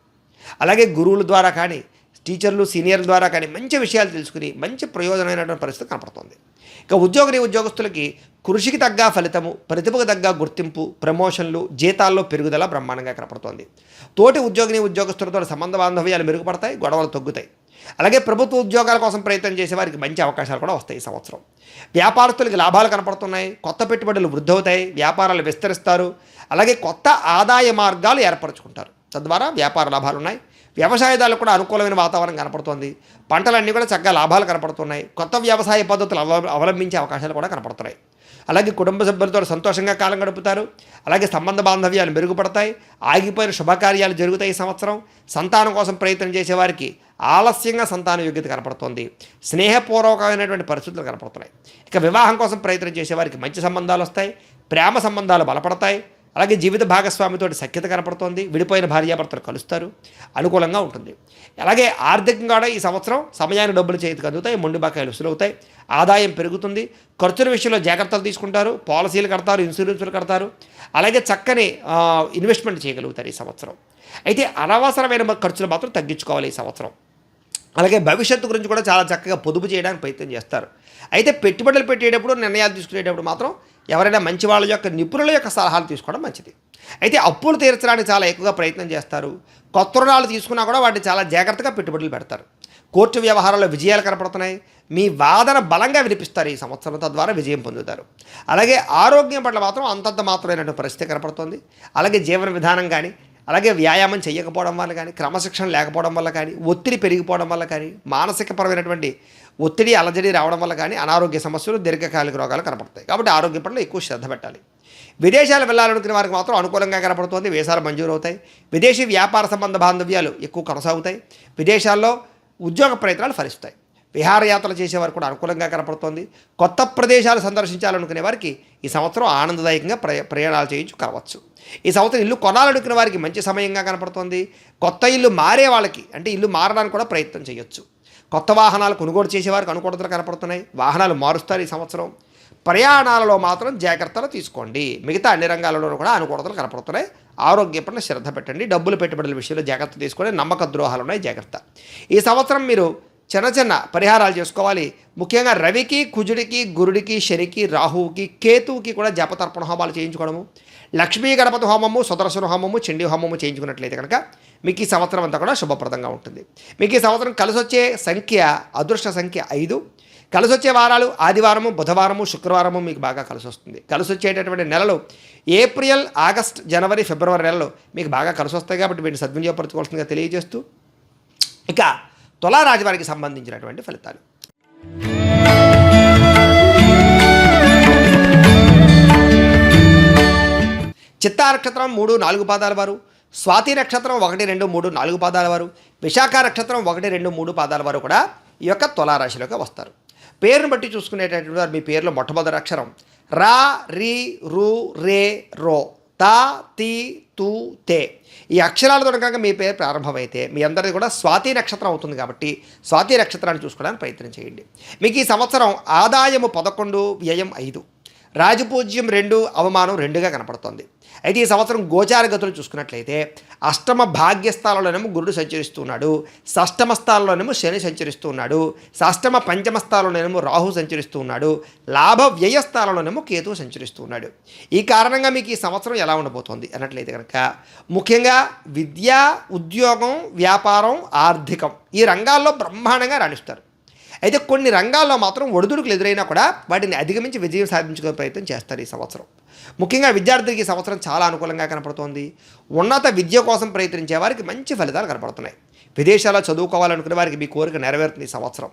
అలాగే గురువుల ద్వారా కానీ టీచర్లు సీనియర్ల ద్వారా కానీ మంచి విషయాలు తెలుసుకుని మంచి ప్రయోజనమైనటువంటి పరిస్థితి కనపడుతుంది. ఇక ఉద్యోగస్తులకి కృషికి తగ్గ ఫలితము, ప్రతిభకు తగ్గ గుర్తింపు, ప్రమోషన్లు, జీతాల్లో పెరుగుదల బ్రహ్మాండంగా కనపడుతోంది. తోటి ఉద్యోగస్తులతో సంబంధ బాంధవ్యాలు మెరుగుపడతాయి, గొడవలు తగ్గుతాయి. అలాగే ప్రభుత్వ ఉద్యోగాల కోసం ప్రయత్నం చేసే వారికి మంచి అవకాశాలు కూడా వస్తాయి ఈ సంవత్సరం. వ్యాపారస్తులకి లాభాలు కనపడుతున్నాయి, కొత్త పెట్టుబడులు వృద్ధి అవుతాయి, వ్యాపారాలు విస్తరిస్తారు. అలాగే కొత్త ఆదాయ మార్గాలు ఏర్పరచుకుంటారు, తద్వారా వ్యాపార లాభాలు ఉన్నాయి. వ్యవసాయదారులకు కూడా అనుకూలమైన వాతావరణం కనపడుతోంది. పంటలన్నీ కూడా చక్కగా లాభాలు కనపడుతున్నాయి. కొత్త వ్యవసాయ పద్ధతులు అవలంబించే అవకాశాలు కూడా కనపడుతున్నాయి. అలాగే కుటుంబ సభ్యులతో సంతోషంగా కాలం గడుపుతారు. అలాగే సంబంధ బాంధవ్యాలు మెరుగుపడతాయి. ఆగిపోయిన శుభకార్యాలు జరుగుతాయి ఈ సంవత్సరం. సంతానం కోసం ప్రయత్నం చేసేవారికి ఆలస్యంగా సంతాన యోగ్యత కనపడుతోంది. స్నేహపూర్వకమైనటువంటి పరిస్థితులు కనపడుతున్నాయి. ఇక వివాహం కోసం ప్రయత్నం చేసేవారికి మంచి సంబంధాలు వస్తాయి, ప్రేమ సంబంధాలు బలపడతాయి. అలాగే జీవిత భాగస్వామితో సఖ్యత కనపడుతోంది. విడిపోయిన భార్యాభర్తలు కలుస్తారు, అనుకూలంగా ఉంటుంది. అలాగే ఆర్థికంగా కూడా ఈ సంవత్సరం సమయానికి డబ్బులు చేతికి అందుతాయి, మొండి బకాయిలు వసూలవుతాయి, ఆదాయం పెరుగుతుంది. ఖర్చుల విషయంలో జాగ్రత్తలు తీసుకుంటారు, పాలసీలు కడతారు, ఇన్సూరెన్సులు కడతారు. అలాగే చక్కని ఇన్వెస్ట్మెంట్ చేయగలుగుతారు ఈ సంవత్సరం. అయితే అనవసరమైన ఖర్చులు మాత్రం తగ్గించుకోవాలి ఈ సంవత్సరం. అలాగే భవిష్యత్తు గురించి కూడా చాలా చక్కగా పొదుపు చేయడానికి ప్రయత్నం చేస్తారు. అయితే పెట్టుబడులు పెట్టేటప్పుడు, నిర్ణయాలు తీసుకునేటప్పుడు మాత్రం ఎవరైనా మంచి వాళ్ళ యొక్క నిపుణుల యొక్క సలహాలు తీసుకోవడం మంచిది. అయితే అప్పులు తీర్చడానికి చాలా ఎక్కువగా ప్రయత్నం చేస్తారు. కొత్త రుణాలు తీసుకున్నా కూడా వాటిని చాలా జాగ్రత్తగా పెట్టుబడులు పెడతారు. కోర్టు వ్యవహారాల్లో విజయాలు కనపడుతున్నాయి. మీ వాదన బలంగా వినిపిస్తారు ఈ సంవత్సరం, తద్వారా విజయం పొందుతారు. అలాగే ఆరోగ్యం పట్ల మాత్రం అంతంత మాత్రమైనటువంటి పరిస్థితి కనపడుతుంది. అలాగే జీవన విధానం కానీ, అలాగే వ్యాయామం చేయకపోవడం వల్ల కానీ, క్రమశిక్షణ లేకపోవడం వల్ల కానీ, ఒత్తిడి పెరిగిపోవడం వల్ల కానీ, మానసికపరమైనటువంటి ఒత్తిడి అలజడి రావడం వల్ల కానీ అనారోగ్య సమస్యలు, దీర్ఘకాలిక రోగాలు కనపడతాయి. కాబట్టి ఆరోగ్యం పట్ల ఎక్కువ శ్రద్ధ పెట్టాలి. విదేశాలు వెళ్ళాలనుకునే వారికి మాత్రం అనుకూలంగా కనపడుతుంది. వీసాలు మంజూరు అవుతాయి. విదేశీ వ్యాపార సంబంధ బాంధవ్యాలు ఎక్కువ కొనసాగుతాయి. విదేశాల్లో ఉద్యోగ ప్రయత్నాలు ఫలిస్తాయి. విహారయాత్రలు చేసేవారు కూడా అనుకూలంగా కనపడుతోంది. కొత్త ప్రదేశాలు సందర్శించాలనుకునే వారికి ఈ సంవత్సరం ఆనందదాయకంగా ప్రయాణాలు కావచ్చు. ఈ సంవత్సరం ఇల్లు కొనాలనుకునే వారికి మంచి సమయంగా కనపడుతోంది. కొత్త ఇల్లు మారే వాళ్ళకి, అంటే ఇల్లు మారడానికి కూడా ప్రయత్నం చేయొచ్చు. కొత్త వాహనాలు కొనుగోలు చేసేవారికి అనుకూలతలు కనపడుతున్నాయి. వాహనాలు మారుస్తారు ఈ సంవత్సరం. ప్రయాణాలలో మాత్రం జాగ్రత్తలు తీసుకోండి. మిగతా అన్ని రంగాలలో కూడా అనుకూలతలు కనపడుతున్నాయి. ఆరోగ్య పట్ల శ్రద్ధ పెట్టండి. డబ్బులు పెట్టుబడుల విషయంలో జాగ్రత్త తీసుకొని, నమ్మక ద్రోహాలు ఉన్నాయి, జాగ్రత్త. ఈ సంవత్సరం మీరు చిన్న పరిహారాలు చేసుకోవాలి. ముఖ్యంగా రవికి, కుజుడికి, గురుడికి, శనికి, రాహువుకి, కేతువుకి కూడా జపతర్పణ హోమాలు చేయించుకోవడము, లక్ష్మీ గణపతి హోమము, సుదర్శన హోమము, చండీ హోమము చేయించుకున్నట్లయితే కనుక మీకు ఈ సంవత్సరం అంతా కూడా శుభప్రదంగా ఉంటుంది. మీకు ఈ సంవత్సరం కలిసి వచ్చే సంఖ్య, అదృష్ట సంఖ్య 5. కలిసి వచ్చే వారాలు ఆదివారము, బుధవారము, శుక్రవారము మీకు బాగా కలిసి వస్తుంది. కలిసి వచ్చేటటువంటి నెలలు ఏప్రిల్, ఆగస్ట్, జనవరి, ఫిబ్రవరి నెలలు మీకు బాగా కలిసి వస్తాయి. కాబట్టి వీటిని సద్వినియోగపరచుకోవాల్సిందిగా తెలియజేస్తూ, ఇక తులారాశి వారికి సంబంధించినటువంటి ఫలితాలు. చిత్తా నక్షత్రం 3, 4 పాదాల వారు, స్వాతి నక్షత్రం 1, 2, 3, 4 పాదాల వారు, విశాఖ నక్షత్రం 1, 2, 3 పాదాల వారు కూడా ఈ యొక్క తులారాశిలోకి వస్తారు. పేరును బట్టి చూసుకునేటటువంటి వారు మీ పేరులో మొట్టమొదటి అక్షరం రా, రి, రు, రే, రో, తా, తి, తు, తే ఈ అక్షరాలతో కనుక మీ పేరు ప్రారంభమైతే మీ అందరిది కూడా స్వాతి నక్షత్రం అవుతుంది. కాబట్టి స్వాతి నక్షత్రాన్ని చూసుకోవడానికి ప్రయత్నం చేయండి. మీకు ఈ సంవత్సరం ఆదాయము 11, వ్యయం 5, రాజపూజ్యం 2, అవమానం 2గా కనపడుతోంది. అయితే ఈ సంవత్సరం గోచార గతులు చూసుకున్నట్లయితే అష్టమ భాగ్యస్థానంలోనేమో గురుడు సంచరిస్తున్నాడు, షష్టమ స్థానంలోనేమో శని సంచరిస్తున్నాడు, షష్టమ పంచమ స్థానంలోనేమో రాహు సంచరిస్తున్నాడు, లాభ వ్యయ స్థానంలోనేమో కేతువు సంచరిస్తున్నాడు. ఈ కారణంగా మీకు ఈ సంవత్సరం ఎలా ఉండబోతోంది అన్నట్లయితే కనుక ముఖ్యంగా విద్య, ఉద్యోగం, వ్యాపారం, ఆర్థికం ఈ రంగాల్లో బ్రహ్మాండంగా రాణిస్తారు. అయితే కొన్ని రంగాల్లో మాత్రం ఒడిదుడుకులు ఎదురైనా కూడా వాటిని అధిగమించి విజయం సాధించుకునే ప్రయత్నం చేస్తారు ఈ సంవత్సరం. ముఖ్యంగా విద్యార్థులకి ఈ సంవత్సరం చాలా అనుకూలంగా కనపడుతోంది. ఉన్నత విద్య కోసం ప్రయత్నించే వారికి మంచి ఫలితాలు కనపడుతున్నాయి. విదేశాల్లో చదువుకోవాలనుకునే వారికి మీ కోరిక నెరవేరుతుంది ఈ సంవత్సరం.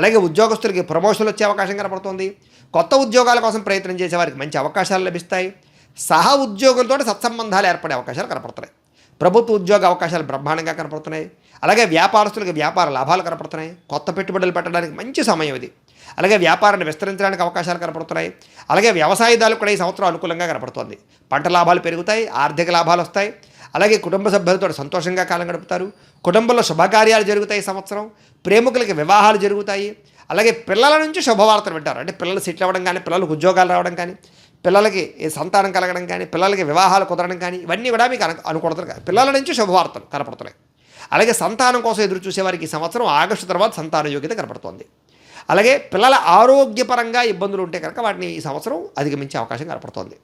అలాగే ఉద్యోగస్తులకి ప్రమోషన్లు వచ్చే అవకాశం కనపడుతుంది. కొత్త ఉద్యోగాల కోసం ప్రయత్నం చేసే వారికి మంచి అవకాశాలు లభిస్తాయి. సహ ఉద్యోగులతో సత్సంబంధాలు ఏర్పడే అవకాశాలు కనపడుతున్నాయి. ప్రభుత్వ ఉద్యోగ అవకాశాలు బ్రహ్మాండంగా కనపడుతున్నాయి. అలాగే వ్యాపారస్తులకు వ్యాపార లాభాలు కనపడుతున్నాయి. కొత్త పెట్టుబడులు పెట్టడానికి మంచి సమయం ఇది. అలాగే వ్యాపారాన్ని విస్తరించడానికి అవకాశాలు కనపడుతున్నాయి. అలాగే వ్యవసాయదారులకు కూడా ఈ సంవత్సరం అనుకూలంగా కనపడుతోంది. పంట లాభాలు పెరుగుతాయి, ఆర్థిక లాభాలు వస్తాయి. అలాగే కుటుంబ సభ్యులతో సంతోషంగా కాలం గడుపుతారు. కుటుంబంలో శుభకార్యాలు జరుగుతాయి. ఈ సంవత్సరం ప్రేమికులకి వివాహాలు జరుగుతాయి. అలాగే పిల్లల నుంచి శుభవార్తలు వింటారు. అంటే పిల్లలు సెటిల్ అవ్వడం కానీ, పిల్లలకు ఉద్యోగాలు రావడం కానీ, పిల్లలకి సంతానం కలగడం కానీ, పిల్లలకి వివాహాలు కుదరడం కానీ ఇవన్నీ కూడా మీకు అనుకూడతారు. పిల్లల నుంచి శుభవార్తలు కనపడుతున్నాయి. అలాగే సంతానం కోసం ఎదురు చూసేవారికి ఈ సంవత్సరం ఆగస్టు తర్వాత సంతాన యోగ్యత కనపడుతోంది. అలాగే పిల్లల ఆరోగ్యపరంగా ఇబ్బందులు ఉంటే కనుక వాటిని ఈ సంవత్సరం అధిగమించే అవకాశం కనపడుతోంది.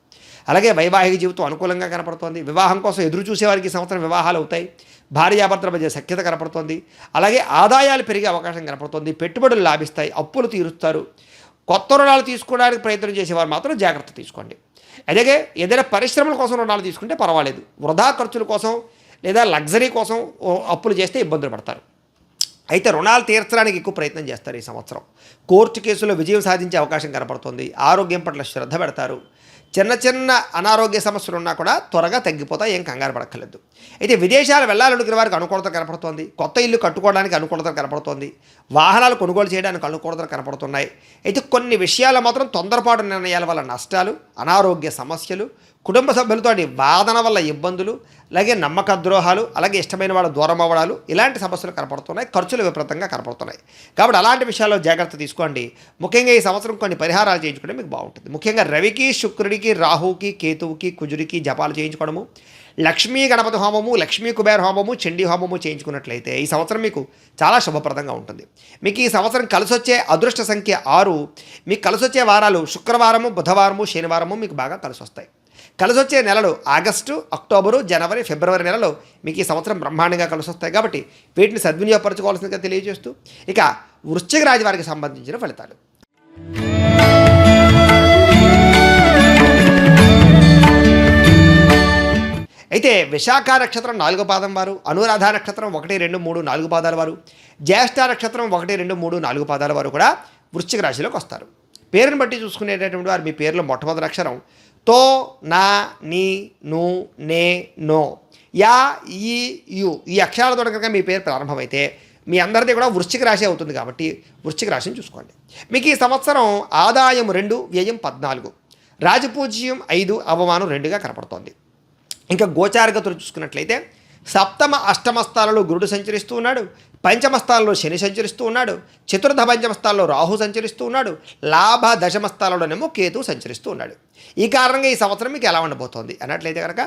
అలాగే వైవాహిక జీవితం అనుకూలంగా కనపడుతోంది. వివాహం కోసం ఎదురు చూసేవారికి ఈ సంవత్సరం వివాహాలు అవుతాయి. భార్యాభర్తల మధ్య సఖ్యత కనపడుతోంది. అలాగే ఆదాయాలు పెరిగే అవకాశం కనపడుతోంది. పెట్టుబడులు లాభిస్తాయి, అప్పులు తీరుస్తారు. కొత్త రుణాలు తీసుకోవడానికి ప్రయత్నం చేసేవారు మాత్రం జాగ్రత్త తీసుకోండి. అలాగే ఏదైనా పరిశ్రమల కోసం రుణాలు తీసుకుంటే పర్వాలేదు. వృధా ఖర్చుల కోసం లేదా లగ్జరీ కోసం అప్పులు చేస్తే ఇబ్బందులు పడతారు. అయితే రుణాలు తీర్చడానికి ఎక్కువ ప్రయత్నం చేస్తారు ఈ సంవత్సరం. కోర్టు కేసులో విజయం సాధించే అవకాశం కనపడుతుంది. ఆరోగ్యం పట్ల శ్రద్ధ పెడతారు. చిన్న అనారోగ్య సమస్యలు ఉన్నా కూడా త్వరగా తగ్గిపోతాయి, ఏం కంగారు పడక్కర్లేదు. అయితే విదేశాలు వెళ్ళాలనుకునే వారికి అనుకూలత కనపడుతోంది. కొత్త ఇల్లు కట్టుకోవడానికి అనుకూలత కనపడుతోంది. వాహనాలు కొనుగోలు చేయడానికి అనుకూలతలు కనపడుతున్నాయి. అయితే కొన్ని విషయాలు మాత్రం తొందరపాటు నిర్ణయాల వల్ల నష్టాలు, అనారోగ్య సమస్యలు, కుటుంబ సభ్యులతోటి వాదన వల్ల ఇబ్బందులు, అలాగే నమ్మక ద్రోహాలు, అలాగే ఇష్టమైన వాళ్ళు దూరం అవ్వడాలు, ఇలాంటి సమస్యలు కనపడుతున్నాయి. ఖర్చులు విపరీతంగా కనపడుతున్నాయి. కాబట్టి అలాంటి విషయాల్లో జాగ్రత్త తీసుకోండి. ముఖ్యంగా ఈ సంవత్సరం కొన్ని పరిహారాలు చేయించుకుంటే మీకు బాగుంటుంది. ముఖ్యంగా రవికి, శుక్రుడికి, రాహువుకి, కేతువుకి, కుజుడికి జపాలు చేయించుకోవడము, లక్ష్మీ గణపతి హోమము, లక్ష్మీ కుబేర హోమము, చండీ హోమము చేయించుకున్నట్లయితే ఈ సంవత్సరం మీకు చాలా శుభప్రదంగా ఉంటుంది. మీకు ఈ సంవత్సరం కలిసొచ్చే అదృష్ట సంఖ్య 6. మీకు కలిసొచ్చే వారాలు శుక్రవారము, బుధవారము, శనివారము మీకు బాగా కలిసొస్తాయి. కలిసొచ్చే నెలలు ఆగస్టు, అక్టోబరు, జనవరి, ఫిబ్రవరి నెలలో మీకు ఈ సంవత్సరం బ్రహ్మాండంగా కలిసొస్తాయి. కాబట్టి వీటిని సద్వినియోగపరచుకోవాల్సిందిగా తెలియజేస్తూ ఇక వృశ్చిక రాశి వారికి సంబంధించిన ఫలితాలు. అయితే విశాఖ నక్షత్రం 4వ పాదం వారు, అనురాధ నక్షత్రం 1, 2, 3, 4 పాదాల వారు, జ్యేష్ఠ నక్షత్రం 1, 2, 3, 4 పాదాల వారు కూడా వృశ్చిక రాశిలోకి వస్తారు. పేరుని బట్టి చూసుకునేటటువంటి వారు మీ పేరులో మొట్టమొదటి అక్షరం తో, నా, నీ, ను, నే, నో, యా, ఈ, యు ఈ అక్షరాలతో కనుక మీ పేరు ప్రారంభమైతే మీ అందరిది కూడా వృశ్చిక రాశి అవుతుంది. కాబట్టి వృశ్చిక రాశిని చూసుకోండి. మీకు ఈ సంవత్సరం ఆదాయం 2, వ్యయం 14, రాజపూజ్యం 5, అవమానం 2గా కనపడుతోంది. ఇంకా గోచారగతులు చూసుకున్నట్లయితే సప్తమ అష్టమ స్థానంలో గురుడు సంచరిస్తూ ఉన్నాడు, పంచమ స్థానంలో శని సంచరిస్తూ ఉన్నాడు, చతుర్థ పంచమ స్థానంలో రాహు సంచరిస్తూ ఉన్నాడు, లాభ దశమ స్థానంలోనేమో కేతు సంచరిస్తూ ఉన్నాడు. ఈ కారణంగా ఈ సంవత్సరం మీకు ఎలా ఉండబోతోంది అన్నట్లయితే కనుక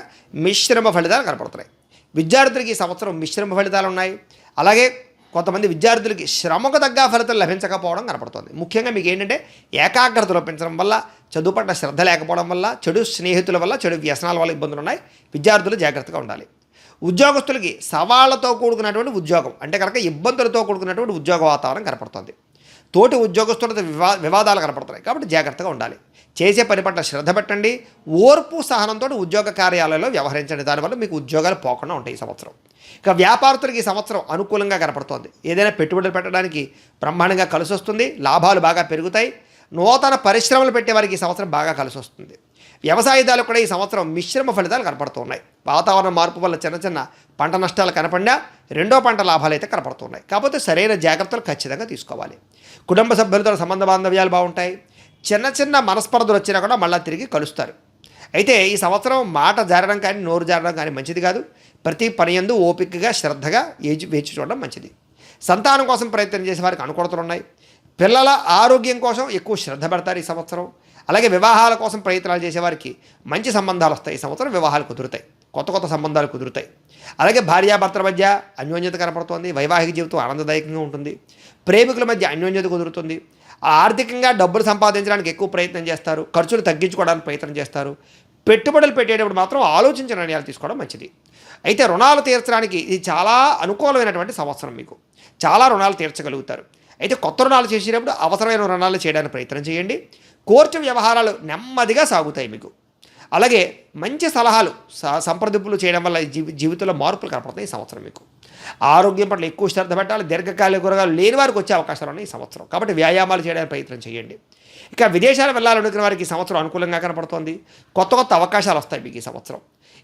మిశ్రమ ఫలితాలు కనపడుతున్నాయి. విద్యార్థులకి ఈ సంవత్సరం మిశ్రమ ఫలితాలు ఉన్నాయి. అలాగే కొంతమంది విద్యార్థులకి శ్రమకు తగ్గ ఫలితాలు లభించకపోవడం కనపడుతుంది. ముఖ్యంగా మీకు ఏంటంటే ఏకాగ్రత లోపించడం వల్ల, చదువు పట్ల శ్రద్ధ లేకపోవడం వల్ల, చెడు స్నేహితుల వల్ల, చెడు వ్యసనాల వల్ల ఇబ్బందులు ఉన్నాయి. విద్యార్థులు జాగ్రత్తగా ఉండాలి. ఉద్యోగస్తులకి సవాళ్లతో కూడుకున్నటువంటి ఉద్యోగం అంటే కనుక ఇబ్బందులతో కూడుకున్నటువంటి ఉద్యోగ వాతావరణం కనపడుతుంది. తోటి ఉద్యోగస్తులతో వివాదాలు కనపడుతున్నాయి. కాబట్టి జాగ్రత్తగా ఉండాలి. చేసే పని పట్ల శ్రద్ధ పెట్టండి. ఓర్పు సహనంతో ఉద్యోగ కార్యాలయంలో వ్యవహరించండి. దానివల్ల మీకు ఉద్యోగాలు పోకుండా ఉంటాయి ఈ సంవత్సరం. ఇక వ్యాపారస్తులకి ఈ సంవత్సరం అనుకూలంగా కనపడుతోంది. ఏదైనా పెట్టుబడులు పెట్టడానికి బ్రహ్మాండంగా కలిసి వస్తుంది. లాభాలు బాగా పెరుగుతాయి. నూతన పరిశ్రమలు పెట్టేవారికి ఈ సంవత్సరం బాగా కలిసి వస్తుంది. వ్యవసాయదారులకు కూడా ఈ సంవత్సరం మిశ్రమ ఫలితాలు కనపడుతున్నాయి. వాతావరణ మార్పు వల్ల చిన్న చిన్న పంట నష్టాలు కనపడినా రెండో పంట లాభాలు అయితే కనపడుతున్నాయి. కాకపోతే సరైన జాగ్రత్తలు ఖచ్చితంగా తీసుకోవాలి. కుటుంబ సభ్యులతో సంబంధ బాంధవ్యాలు బాగుంటాయి. చిన్న చిన్న మనస్పర్ధలు వచ్చినా కూడా మళ్ళీ తిరిగి కలుస్తారు. అయితే ఈ సంవత్సరం మాట జారడం కానీ నోరు జారడం కానీ మంచిది కాదు. ప్రతి పని యందు ఓపికగా శ్రద్ధగా వేచి చూడడం మంచిది. సంతానం కోసం ప్రయత్నం చేసే వారికి అనుకూలతలు ఉన్నాయి. పిల్లల ఆరోగ్యం కోసం ఎక్కువ శ్రద్ధ పెడతారు ఈ సంవత్సరం. అలాగే వివాహాల కోసం ప్రయత్నాలు చేసేవారికి మంచి సంబంధాలు వస్తాయి. ఈ సంవత్సరం వివాహాలు కుదురుతాయి. కొత్త కొత్త సంబంధాలు కుదురుతాయి. అలాగే భార్యాభర్తల మధ్య అన్యోన్యత కనపడుతుంది. వైవాహిక జీవితం ఆనందదాయకంగా ఉంటుంది. ప్రేమికుల మధ్య అన్యోన్యత కుదురుతుంది. ఆర్థికంగా డబ్బులు సంపాదించడానికి ఎక్కువ ప్రయత్నం చేస్తారు. ఖర్చులు తగ్గించుకోవడానికి ప్రయత్నం చేస్తారు. పెట్టుబడులు పెట్టేటప్పుడు మాత్రం ఆలోచించిన నిర్ణయాలు తీసుకోవడం మంచిది. అయితే రుణాలు తీర్చడానికి ఇది చాలా అనుకూలమైనటువంటి సంవత్సరం. మీకు చాలా రుణాలు తీర్చగలుగుతారు. అయితే కొత్త రుణాలు చేసేటప్పుడు అవసరమైన రుణాలు చేయడానికి ప్రయత్నం చేయండి. కోర్టు వ్యవహారాలు నెమ్మదిగా సాగుతాయి మీకు. అలాగే మంచి సలహాలు సంప్రదింపులు చేయడం వల్ల జీవితంలో మార్పులు కనపడతాయి ఈ సంవత్సరం మీకు. ఆరోగ్యం పట్ల ఎక్కువ శ్రద్ధ పెట్టాలి. దీర్ఘకాలిక రోగాలు లేని వారికి వచ్చే అవకాశాలు ఉన్నాయి ఈ సంవత్సరం. కాబట్టి వ్యాయామాలు చేయడానికి ప్రయత్నం చేయండి. ఇక విదేశాలు వెళ్ళాలనుకునే వారికి ఈ సంవత్సరం అనుకూలంగా కనపడుతోంది. కొత్త కొత్త అవకాశాలు వస్తాయి మీకు ఈ సంవత్సరం.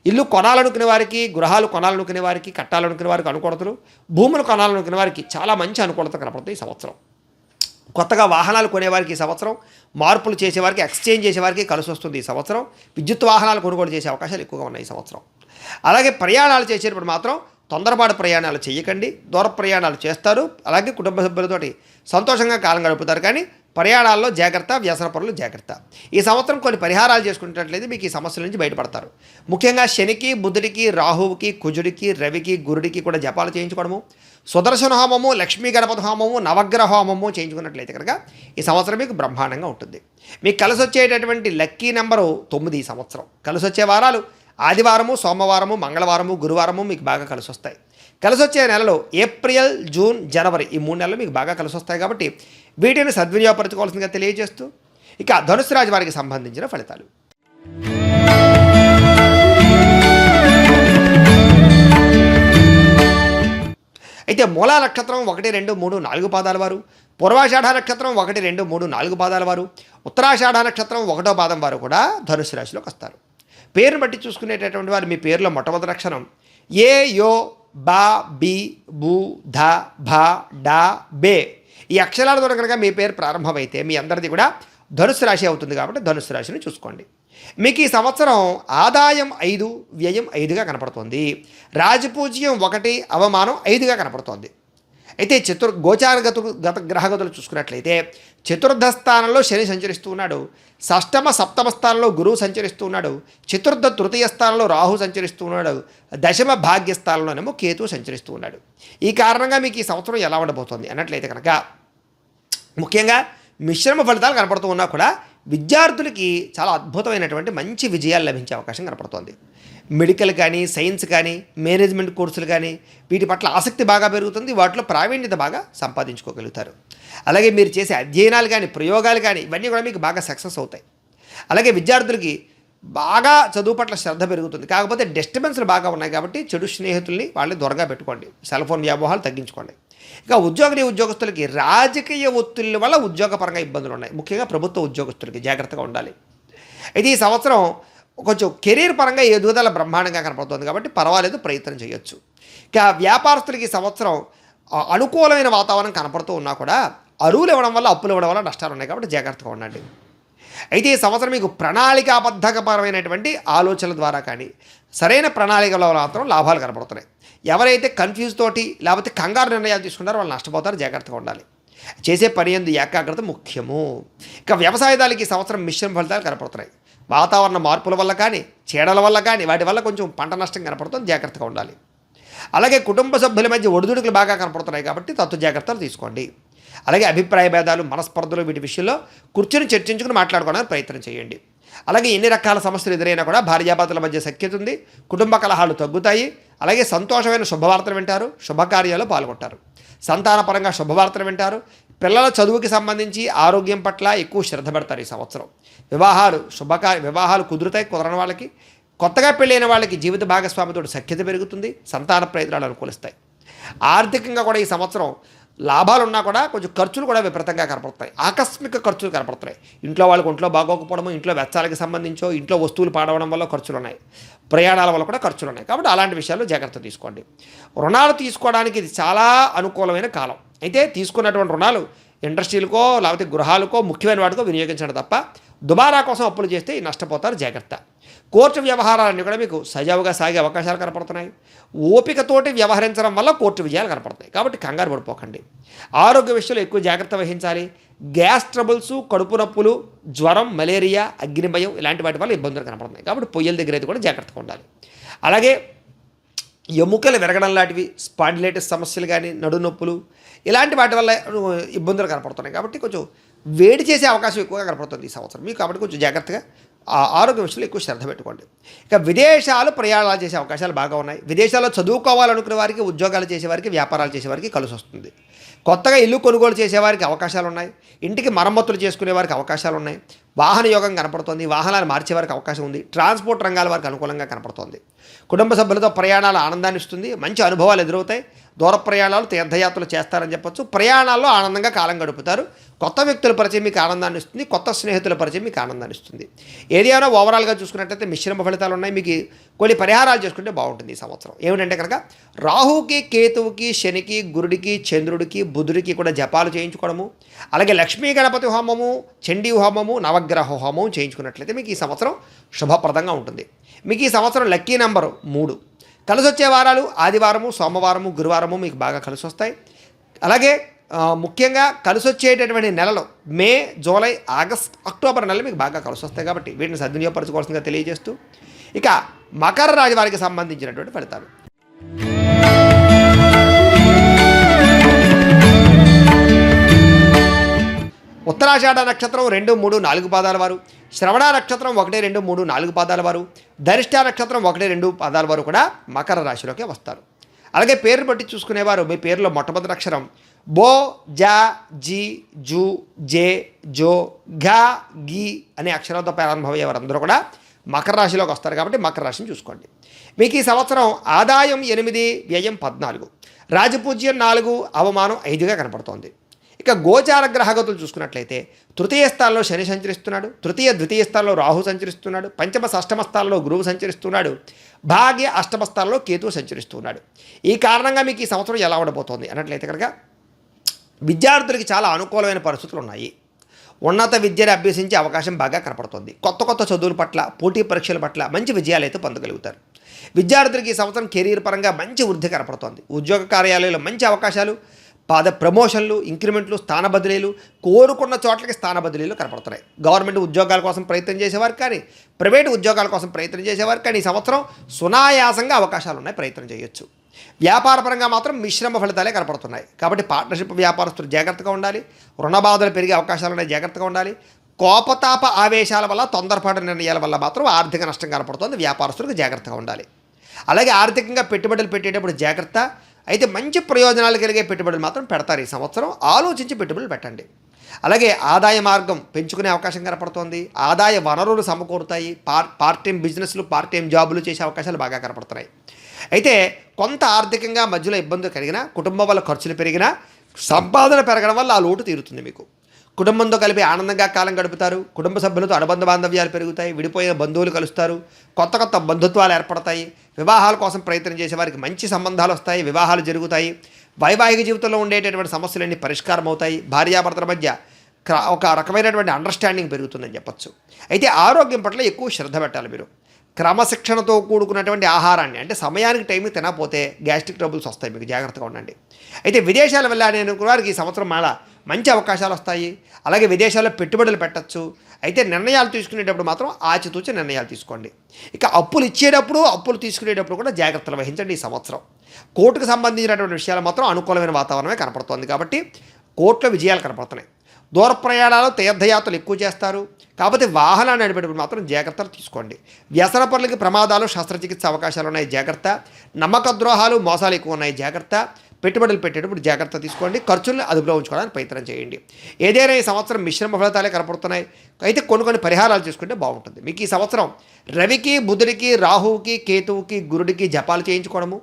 ఇల్లు కొనాలనుకునే వారికి, గృహాలు కొనాలనుకునే వారికి, కట్టాలనుకునే వారికి అనుకూలతలు, భూములు కొనాలనుకునే వారికి చాలా మంచి అనుకూలత కనపడుతుంది ఈ సంవత్సరం. కొత్తగా వాహనాలు కొనేవారికి ఈ సంవత్సరం, మార్పులు చేసేవారికి, ఎక్స్చేంజ్ చేసేవారికి కలిసి వస్తుంది ఈ సంవత్సరం. విద్యుత్ వాహనాలు కొనుగోలు చేసే అవకాశాలు ఎక్కువగా ఉన్నాయి ఈ సంవత్సరం. అలాగే ప్రయాణాలు చేసేటప్పుడు మాత్రం తొందరపాటు ప్రయాణాలు చేయకండి. దూర ప్రయాణాలు చేస్తారు. అలాగే కుటుంబ సభ్యులతోటి సంతోషంగా కాలం గడుపుతారు. కానీ ప్రయాణాల్లో జాగ్రత్త, వ్యసన పనులు జాగ్రత్త. ఈ సంవత్సరం కొన్ని పరిహారాలు చేసుకున్నట్లయితే మీకు ఈ సమస్యల నుంచి బయటపడతారు. ముఖ్యంగా శనికి, బుధుడికి, రాహువుకి, కుజుడికి, రవికి, గురుడికి కూడా జపాలు చేయించుకోవడము, సుదర్శన హోమము, లక్ష్మీ గణపతి హోమము, నవగ్రహ హోమము చేయించుకున్నట్లయితే కనుక ఈ సంవత్సరం మీకు బ్రహ్మాండంగా ఉంటుంది. మీకు కలిసి వచ్చేటటువంటి లక్కీ నెంబరు 9 ఈ సంవత్సరం. కలిసి వచ్చే వారాలు ఆదివారము, సోమవారము, మంగళవారము, గురువారము మీకు బాగా కలిసి వస్తాయి. కలిసి వచ్చే నెలలో ఏప్రిల్, జూన్, జనవరి ఈ 3 నెలలు మీకు బాగా కలిసి వస్తాయి. కాబట్టి వీటిని సద్వినియోగపరచుకోవాల్సిందిగా తెలియజేస్తూ ఇక ధనుసు రాశి వారికి సంబంధించిన ఫలితాలు. అయితే మూలా నక్షత్రం 1, 2, 3, 4 పాదాల వారు, పూర్వాషాఢ నక్షత్రం 1, 2, 3, 4 పాదాల వారు, ఉత్తరాషాఢ నక్షత్రం 1వ పాదం వారు కూడా ధనుసు రాశిలోకి వస్తారు. పేరును బట్టి చూసుకునేటటువంటి వారు మీ పేరులో మొట్టమొదటి అక్షరం ఏ, యో, బా, బి, బు, ధ, భ, డ, బే ఈ అక్షరాల ద్వారా కనుక మీ పేరు ప్రారంభమైతే మీ అందరిది కూడా ధనుస్సు రాశి అవుతుంది కాబట్టి ధనుస్సు రాశిని చూసుకోండి. మీకు ఈ సంవత్సరం ఆదాయం 5, వ్యయం 5గా కనపడుతుంది. రాజపూజ్యం 1, అవమానం 5గా కనపడుతోంది. అయితే గత గ్రహగతులు చూసుకున్నట్లయితే చతుర్థ స్థానంలో శని సంచరిస్తూ ఉన్నాడు, షష్టమ సప్తమ స్థానంలో గురువు సంచరిస్తూ ఉన్నాడు, చతుర్థ తృతీయ స్థానంలో రాహు సంచరిస్తూ ఉన్నాడు, దశమ భాగ్యస్థానంలోనేమో కేతు సంచరిస్తూ ఉన్నాడు. ఈ కారణంగా మీకు ఈ సంవత్సరం ఎలా ఉండబోతోంది అన్నట్లయితే కనుక ముఖ్యంగా మిశ్రమ ఫలితాలు కనపడుతూ ఉన్నా కూడా విద్యార్థులకి చాలా అద్భుతమైనటువంటి మంచి విజయాలు లభించే అవకాశం కనపడుతోంది. మెడికల్ కానీ, సైన్స్ కానీ, మేనేజ్మెంట్ కోర్సులు కానీ వీటి పట్ల ఆసక్తి బాగా పెరుగుతుంది. వాటిలో ప్రావీణ్యత బాగా సంపాదించుకోగలుగుతారు. అలాగే మీరు చేసే అధ్యయనాలు కానీ, ప్రయోగాలు కానీ ఇవన్నీ కూడా మీకు బాగా సక్సెస్ అవుతాయి. అలాగే విద్యార్థులకి బాగా చదువు పట్ల శ్రద్ధ పెరుగుతుంది. కాకపోతే డిస్టర్బెన్స్లు బాగా ఉన్నాయి కాబట్టి చెడు స్నేహితుల్ని వాళ్ళని దూరంగా పెట్టుకోండి. సెల్ ఫోన్ వ్యామోహాలు తగ్గించుకోండి. ఇక ఉద్యోగస్తులకి రాజకీయ ఒత్తిళ్ళ వల్ల ఉద్యోగపరంగా ఇబ్బందులు ఉన్నాయి. ముఖ్యంగా ప్రభుత్వ ఉద్యోగస్తులకి జాగ్రత్తగా ఉండాలి. అయితే ఈ సంవత్సరం కొంచెం కెరీర్ పరంగా ఎదుగుదల బ్రహ్మాండంగా కనపడుతుంది కాబట్టి పర్వాలేదు, ప్రయత్నం చేయొచ్చు. ఇక వ్యాపారస్తులకి ఈ సంవత్సరం అనుకూలమైన వాతావరణం కనపడుతూ ఉన్నా కూడా అరువులు ఇవ్వడం వల్ల, అప్పులు ఇవ్వడం వల్ల నష్టాలు ఉన్నాయి కాబట్టి జాగ్రత్తగా ఉండండి. అయితే ఈ సంవత్సరం మీకు ప్రణాళికాబద్ధకపరమైనటువంటి ఆలోచనల ద్వారా కానీ, సరైన ప్రణాళికల మాత్రం లాభాలు కనపడుతున్నాయి. ఎవరైతే కన్ఫ్యూజ్ తోటి లేకపోతే కంగారు నిర్ణయాలు తీసుకుంటారో వాళ్ళు నష్టపోతారు. జాగ్రత్తగా ఉండాలి. చేసే పని యందు ఏకాగ్రత ముఖ్యము. ఇక వ్యవసాయదారులకి ఈ సంవత్సరం మిశ్రమ ఫలితాలు కనపడుతున్నాయి. వాతావరణ మార్పుల వల్ల కానీ, చీడల వల్ల కానీ వాటి వల్ల కొంచెం పంట నష్టం కనపడుతుంది. జాగ్రత్తగా ఉండాలి. అలాగే కుటుంబ సభ్యుల మధ్య ఒడిదుడుకులు బాగా కనపడుతున్నాయి కాబట్టి తత్వ జాగ్రత్తలు తీసుకోండి. అలాగే అభిప్రాయ భేదాలు, మనస్పర్ధలు వీటి విషయంలో కూర్చొని చర్చించుకుని మాట్లాడుకోవడానికి ప్రయత్నం చేయండి. అలాగే ఎన్ని రకాల సమస్యలు ఎదురైనా కూడా భార్యాభర్తల మధ్య సఖ్యత ఉంది. కుటుంబ కలహాలు తగ్గుతాయి. అలాగే సంతోషమైన శుభవార్తలు వింటారు. శుభకార్యాల్లో పాల్గొంటారు. సంతానపరంగా శుభవార్తలు వింటారు. పిల్లల చదువుకి సంబంధించి ఆరోగ్యం పట్ల ఎక్కువ శ్రద్ధ పెడతారు. ఈ సంవత్సరం వివాహాలు కుదురుతాయి. కుదరని వాళ్ళకి, కొత్తగా పెళ్ళైన వాళ్ళకి జీవిత భాగస్వామితో సఖ్యత పెరుగుతుంది. సంతాన ప్రయత్నాలు అనుకూలిస్తాయి. ఆర్థికంగా కూడా ఈ సంవత్సరం లాభాలు ఉన్నా కూడా కొంచెం ఖర్చులు కూడా విపరీతంగా కనపడతాయి. ఆకస్మిక ఖర్చులు కనపడుతున్నాయి. ఇంట్లో వాళ్ళకి ఒంట్లో బాగోకపోవడము, ఇంట్లో వెచ్చాలకి సంబంధించో, ఇంట్లో వస్తువులు పాడవడం వల్ల ఖర్చులు ఉన్నాయి. ప్రయాణాల వల్ల కూడా ఖర్చులు ఉన్నాయి. కాబట్టి అలాంటి విషయాల్లో జాగ్రత్త తీసుకోండి. రుణాలు తీసుకోవడానికి ఇది చాలా అనుకూలమైన కాలం. అయితే తీసుకున్నటువంటి రుణాలు ఇండస్ట్రీలకో లేకపోతే గృహాలకో ముఖ్యమైన వాటికో వినియోగించడం తప్ప దుబారా కోసం అప్పులు చేస్తే నష్టపోతారు. జాగ్రత్త. కోర్టు వ్యవహారాలన్నీ కూడా మీకు సజావుగా సాగే అవకాశాలు కనపడుతున్నాయి. ఓపికతోటి వ్యవహరించడం వల్ల కోర్టు విజయాలు కనపడతాయి. కాబట్టి కంగారు పడిపోకండి. ఆరోగ్య విషయంలో ఎక్కువ జాగ్రత్త వహించాలి. గ్యాస్ ట్రబుల్స్, కడుపు నొప్పులు, జ్వరం, మలేరియా, అగ్నిభయం ఇలాంటి వాటి వల్ల ఇబ్బందులు కనపడుతున్నాయి. కాబట్టి పొయ్యల దగ్గర అయితే కూడా జాగ్రత్తగా ఉండాలి. అలాగే ఎముకలు విరగడం లాంటివి, స్పాండిలైటిస్ సమస్యలు కానీ, నడు నొప్పులు ఇలాంటి వాటి వల్ల ఇబ్బందులు కనపడుతున్నాయి. కాబట్టి కొంచెం వేడి చేసే అవకాశం ఎక్కువగా కనపడుతుంది ఈ సంవత్సరం మీకు. కాబట్టి కొంచెం జాగ్రత్తగా ఆరోగ్య విషయంలో ఎక్కువ శ్రద్ధ పెట్టుకోండి. ఇక విదేశాలు ప్రయాణాలు చేసే అవకాశాలు బాగా ఉన్నాయి. విదేశాల్లో చదువుకోవాలనుకునే వారికి, ఉద్యోగాలు చేసేవారికి, వ్యాపారాలు చేసేవారికి కలిసి వస్తుంది. కొత్తగా ఇల్లు కొనుగోలు చేసేవారికి అవకాశాలు ఉన్నాయి. ఇంటికి మరమ్మతులు చేసుకునే వారికి అవకాశాలు ఉన్నాయి. వాహన యోగం కనపడుతుంది. వాహనాలు మార్చే వారికి అవకాశం ఉంది. ట్రాన్స్పోర్ట్ రంగాల వారికి అనుకూలంగా కనపడుతుంది. కుటుంబ సభ్యులతో ప్రయాణాలు ఆనందాన్ని ఇస్తుంది. మంచి అనుభవాలు ఎదురవుతాయి. దూర ప్రయాణాలు, తీర్థయాత్రలు చేస్తారని చెప్పొచ్చు. ప్రయాణాల్లో ఆనందంగా కాలం గడుపుతారు. కొత్త వ్యక్తుల పరిచయం మీకు ఆనందాన్ని ఇస్తుంది. కొత్త స్నేహితుల పరిచయం మీకు ఆనందాన్ని ఇస్తుంది. ఏదైనా ఓవరాల్గా చూసుకున్నట్లయితే మిశ్రమ ఫలితాలు ఉన్నాయి. మీకు కొన్ని పరిహారాలు చేసుకుంటే బాగుంటుంది ఈ సంవత్సరం. ఏమిటంటే కనుక రాహుకి, కేతువుకి, శనికి, గురుడికి, చంద్రుడికి, బుధుడికి కూడా జపాలు చేయించుకోవడము, అలాగే లక్ష్మీ గణపతి హోమము, చండీ హోమము, నవగ్రహ హోమం చేయించుకున్నట్లయితే మీకు ఈ సంవత్సరం శుభప్రదంగా ఉంటుంది. మీకు ఈ సంవత్సరం లక్కీ నెంబరు 3. కలిసి వచ్చే వారాలు ఆదివారము, సోమవారము, గురువారము మీకు బాగా కలిసి వస్తాయి. అలాగే ముఖ్యంగా కలిసి వచ్చేటటువంటి నెలలో మే, జూలై, ఆగస్ట్, అక్టోబర్ నెలలు మీకు బాగా కలిసి వస్తాయి. కాబట్టి వీటిని సద్వినియోగపరచుకోవాల్సిందిగా తెలియజేస్తూ ఇక మకర రాశి వారికి సంబంధించినటువంటి ఫలితాలు. ఉత్తరాషాఢ నక్షత్రం 2, 3, 4 పాదాల వారు, శ్రవణ నక్షత్రం 1, 2, 3, 4 పాదాల వారు, ధనిష్ఠ నక్షత్రం 1, 2 పాదాల వారు కూడా మకర రాశిలోకి వస్తారు. అలాగే పేరు బట్టి చూసుకునేవారు మీ పేరులో మొట్టమొదటి అక్షరం బో, జా, జీ, జూ, జే, జో, ఘా, గీ అనే అక్షరాలతో ప్రారంభమయ్యే వారందరూ కూడా మకర రాశిలోకి వస్తారు. కాబట్టి మకర రాశిని చూసుకోండి. మీకు ఈ సంవత్సరం ఆదాయం 8, వ్యయం 14, రాజపూజ్యం 4, అవమానం 5గా కనపడుతోంది. ఇక గోచార గ్రహగతులు చూసుకున్నట్లయితే తృతీయ స్థానంలో శని సంచరిస్తున్నాడు. ద్వితీయ స్థానంలో రాహు సంచరిస్తున్నాడు. పంచమ షష్టమ స్థానంలో గురువు సంచరిస్తున్నాడు. భాగ్య అష్టమ స్థానంలో కేతువు సంచరిస్తున్నాడు. ఈ కారణంగా మీకు ఈ సంవత్సరం ఎలా ఉండబోతోంది అన్నట్లయితే కనుక విద్యార్థులకి చాలా అనుకూలమైన పరిస్థితులు ఉన్నాయి. ఉన్నత విద్యను అభ్యసించే అవకాశం బాగా కనపడుతుంది. కొత్త కొత్త చదువుల పట్ల, పోటీ పరీక్షల పట్ల మంచి విజయాలు అయితే పొందగలుగుతారు. విద్యార్థులకి ఈ సంవత్సరం కెరీర్ పరంగా మంచి వృద్ధి కనపడుతోంది. ఉద్యోగ కార్యాలయాల్లో మంచి అవకాశాలు, ప్రమోషన్లు, ఇంక్రిమెంట్లు, స్థాన బదిలీలు, కోరుకున్న చోట్లకి స్థాన బదిలీలు కనపడుతున్నాయి. గవర్నమెంట్ ఉద్యోగాల కోసం ప్రయత్నం చేసేవారు కానీ, ప్రైవేటు ఉద్యోగాల కోసం ప్రయత్నం చేసేవారు కానీ ఈ సంవత్సరం సునాయాసంగా అవకాశాలు ఉన్నాయి, ప్రయత్నం చేయొచ్చు. వ్యాపారపరంగా మాత్రం మిశ్రమ ఫలితాలే కనపడుతున్నాయి. కాబట్టి పార్ట్నర్షిప్ వ్యాపారస్తులు జాగ్రత్తగా ఉండాలి. రుణ బాధలు పెరిగే అవకాశాలు ఉన్నాయి, జాగ్రత్తగా ఉండాలి. కోపతాప ఆవేశాల వల్ల, తొందరపాటు నిర్ణయాల వల్ల మాత్రం ఆర్థిక నష్టం కనపడుతుంది. వ్యాపారస్తులకు జాగ్రత్తగా ఉండాలి. అలాగే ఆర్థికంగా పెట్టుబడులు పెట్టేటప్పుడు జాగ్రత్త. అయితే మంచి ప్రయోజనాలు కలిగే పెట్టుబడులు మాత్రం పెడతారు. ఈ సంవత్సరం ఆలోచించి పెట్టుబడులు పెట్టండి. అలాగే ఆదాయ మార్గం పెంచుకునే అవకాశం కనపడుతోంది. ఆదాయ వనరులు సమకూరుతాయి. పార్ట్ టైం బిజినెస్లు, పార్ట్ టైం జాబులు చేసే అవకాశాలు బాగా కనపడుతున్నాయి. అయితే కొంత ఆర్థికంగా మధ్యలో ఇబ్బందులు కలిగినా, కుటుంబం వల్ల ఖర్చులు పెరిగినా, సంపాదన పెరగడం వల్ల ఆ లోటు తీరుతుంది మీకు. కుటుంబంతో కలిపి ఆనందంగా కాలం గడుపుతారు. కుటుంబ సభ్యులతో అనుబంధ బాంధవ్యాలు పెరుగుతాయి. విడిపోయిన బంధువులు కలుస్తారు. కొత్త కొత్త బంధుత్వాలు ఏర్పడతాయి. వివాహాల కోసం ప్రయత్నం చేసే వారికి మంచి సంబంధాలు వస్తాయి, వివాహాలు జరుగుతాయి. వైవాహిక జీవితంలో ఉండేటటువంటి సమస్యలన్నీ పరిష్కారం అవుతాయి. భార్యాభర్తల మధ్య ఒక రకమైనటువంటి అండర్స్టాండింగ్ పెరుగుతుందని చెప్పచ్చు. అయితే ఆరోగ్యం పట్ల ఎక్కువ శ్రద్ధ పెట్టాలి మీరు. క్రమశిక్షణతో కూడుకున్నటువంటి ఆహారాన్ని, అంటే సమయానికి టైంకి తినకపోతే గ్యాస్ట్రిక్ ట్రబుల్స్ వస్తాయి, మీకు జాగ్రత్తగా ఉండండి. అయితే విదేశాలు వెళ్ళాలని అనుకున్న వారికి ఈ సంవత్సరం మళ్ళా మంచి అవకాశాలు వస్తాయి. అలాగే విదేశాల్లో పెట్టుబడులు పెట్టచ్చు. అయితే నిర్ణయాలు తీసుకునేటప్పుడు మాత్రం ఆచితూచి నిర్ణయాలు తీసుకోండి. ఇక అప్పులు ఇచ్చేటప్పుడు, అప్పులు తీసుకునేటప్పుడు కూడా జాగ్రత్తలు వహించండి. ఈ సంవత్సరం కోర్టుకు సంబంధించినటువంటి విషయాలు మాత్రం అనుకూలమైన వాతావరణమే కనపడుతోంది. కాబట్టి కోర్టులో విజయాలు కనపడుతున్నాయి. దూర ప్రయాణాలు, తీర్థయాత్రలు ఎక్కువ చేస్తారు. కాకపోతే వాహనాలు నడిపేటప్పుడు మాత్రం జాగ్రత్తలు తీసుకోండి. వ్యసన పనులకి ప్రమాదాలు, శస్త్రచికిత్స అవకాశాలు ఉన్నాయి, జాగ్రత్త. నమ్మక ద్రోహాలు, మోసాలు ఎక్కువ ఉన్నాయి, జాగ్రత్త. పెట్టుబడులు పెట్టేటప్పుడు జాగ్రత్త తీసుకోండి. ఖర్చులను అదుపులో ఉంచుకోవడానికి ప్రయత్నం చేయండి. ఏదైనా ఈ సంవత్సరం మిశ్రమ ఫలితాలే కనపడుతున్నాయి. అయితే కొన్ని పరిహారాలు చేసుకుంటే బాగుంటుంది. మీకు ఈ సంవత్సరం రవికి, బుధుడికి, రాహువుకి, కేతువుకి, గురుడికి జపాలు చేయించుకోవడము,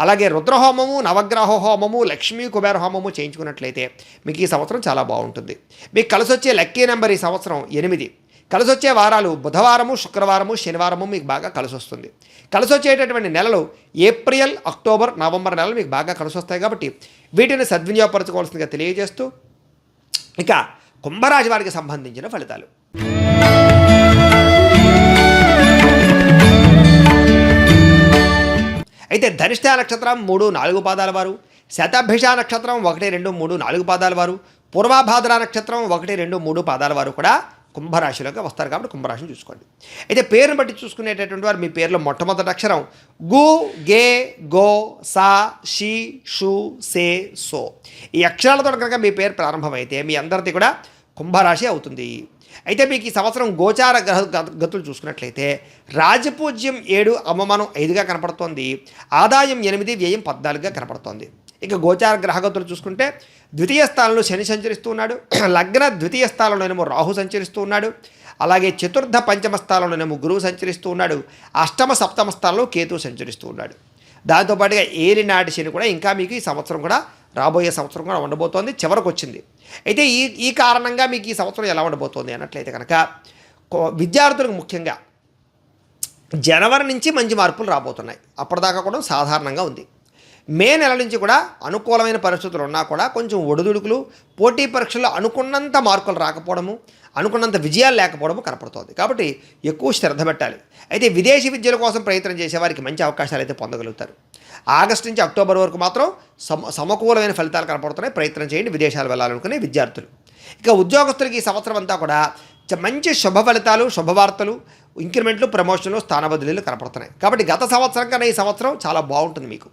అలాగే రుద్రహోమము, నవగ్రహ హోమము, లక్ష్మీ కుబేర హోమము చేయించుకున్నట్లయితే మీకు ఈ సంవత్సరం చాలా బాగుంటుంది. మీకు కలిసి వచ్చే లక్కీ నెంబర్ ఈ సంవత్సరం 8. కలిసి వచ్చే వారాలు బుధవారము, శుక్రవారము, శనివారము మీకు బాగా కలిసి వస్తుంది. కలిసి వచ్చేటటువంటి నెలలు ఏప్రిల్, అక్టోబర్, నవంబర్ నెలలు మీకు బాగా కలిసి వస్తాయి. కాబట్టి వీటిని సద్వినియోగపరచుకోవాల్సిందిగా తెలియజేస్తూ ఇక కుంభరాశి వారికి సంబంధించిన ఫలితాలు. అయితే ధనిష్ట నక్షత్రం 3, 4 పాదాల వారు, శతభిష నక్షత్రం 1, 2, 3, 4 పాదాల వారు, పూర్వభాద్ర నక్షత్రం 1, 2, 3 పాదాల వారు కూడా కుంభరాశిలోకి వస్తారు. కాబట్టి కుంభరాశిని చూసుకోండి. అయితే పేరును బట్టి చూసుకునేటటువంటి వారు మీ పేరులో మొట్టమొదటి అక్షరం గు, గే, గో, సా, షి, షు, సే, సో ఈ అక్షరాలతో కనుక మీ పేరు ప్రారంభమైతే మీ అందరిది కూడా కుంభరాశి అవుతుంది. అయితే మీకు ఈ సంవత్సరం గోచార గతులు చూసుకున్నట్లయితే రాజపూజ్యం 7, అవమానం 5గా కనపడుతోంది. ఆదాయం 8, వ్యయం 14గా కనపడుతోంది. ఇక గోచార గ్రహగతులు చూసుకుంటే ద్వితీయ స్థానంలో శని సంచరిస్తూ ఉన్నాడు. లగ్న ద్వితీయ స్థానంలోనేమో రాహు సంచరిస్తూ ఉన్నాడు. అలాగే చతుర్థ పంచమ స్థానంలోనేమో గురువు సంచరిస్తూ ఉన్నాడు. అష్టమ సప్తమ స్థానంలో కేతువు సంచరిస్తూ ఉన్నాడు. దాంతోపాటుగా ఏలినాటి శని కూడా ఇంకా మీకు ఈ సంవత్సరం కూడా, రాబోయే సంవత్సరం కూడా ఉండబోతోంది, చివరకు వచ్చింది. అయితే ఈ కారణంగా మీకు ఈ సంవత్సరం ఎలా ఉండబోతోంది అన్నట్లయితే కనుక విద్యార్థులకు ముఖ్యంగా జనవరి నుంచి మంచి మార్పులు రాబోతున్నాయి. అప్పటిదాకా కూడా సాధారణంగా ఉంది. మే నెల నుంచి కూడా అనుకూలమైన పరిస్థితులు ఉన్నా కూడా కొంచెం ఒడిదుడుకులు, పోటీ పరీక్షల్లో అనుకున్నంత మార్కులు రాకపోవడము, అనుకున్నంత విజయాలు లేకపోవడము కనపడుతోంది. కాబట్టి ఎక్కువ శ్రద్ధ పెట్టాలి. అయితే విదేశీ విద్యల కోసం ప్రయత్నం చేసేవారికి మంచి అవకాశాలు అయితే పొందగలుగుతారు. ఆగస్టు నుంచి అక్టోబర్ వరకు మాత్రం సమకూలమైన ఫలితాలు కనపడుతున్నాయి. ప్రయత్నం చేయండి విదేశాలు వెళ్ళాలనుకునే విద్యార్థులు. ఇక ఉద్యోగస్తులకి ఈ సంవత్సరం అంతా కూడా మంచి శుభ ఫలితాలు, శుభవార్తలు, ఇంక్రిమెంట్లు, ప్రమోషన్లు, స్థాన బదిలీలు కనపడుతున్నాయి. కాబట్టి గత సంవత్సరం కన్నా ఈ సంవత్సరం చాలా బాగుంటుంది. మీకు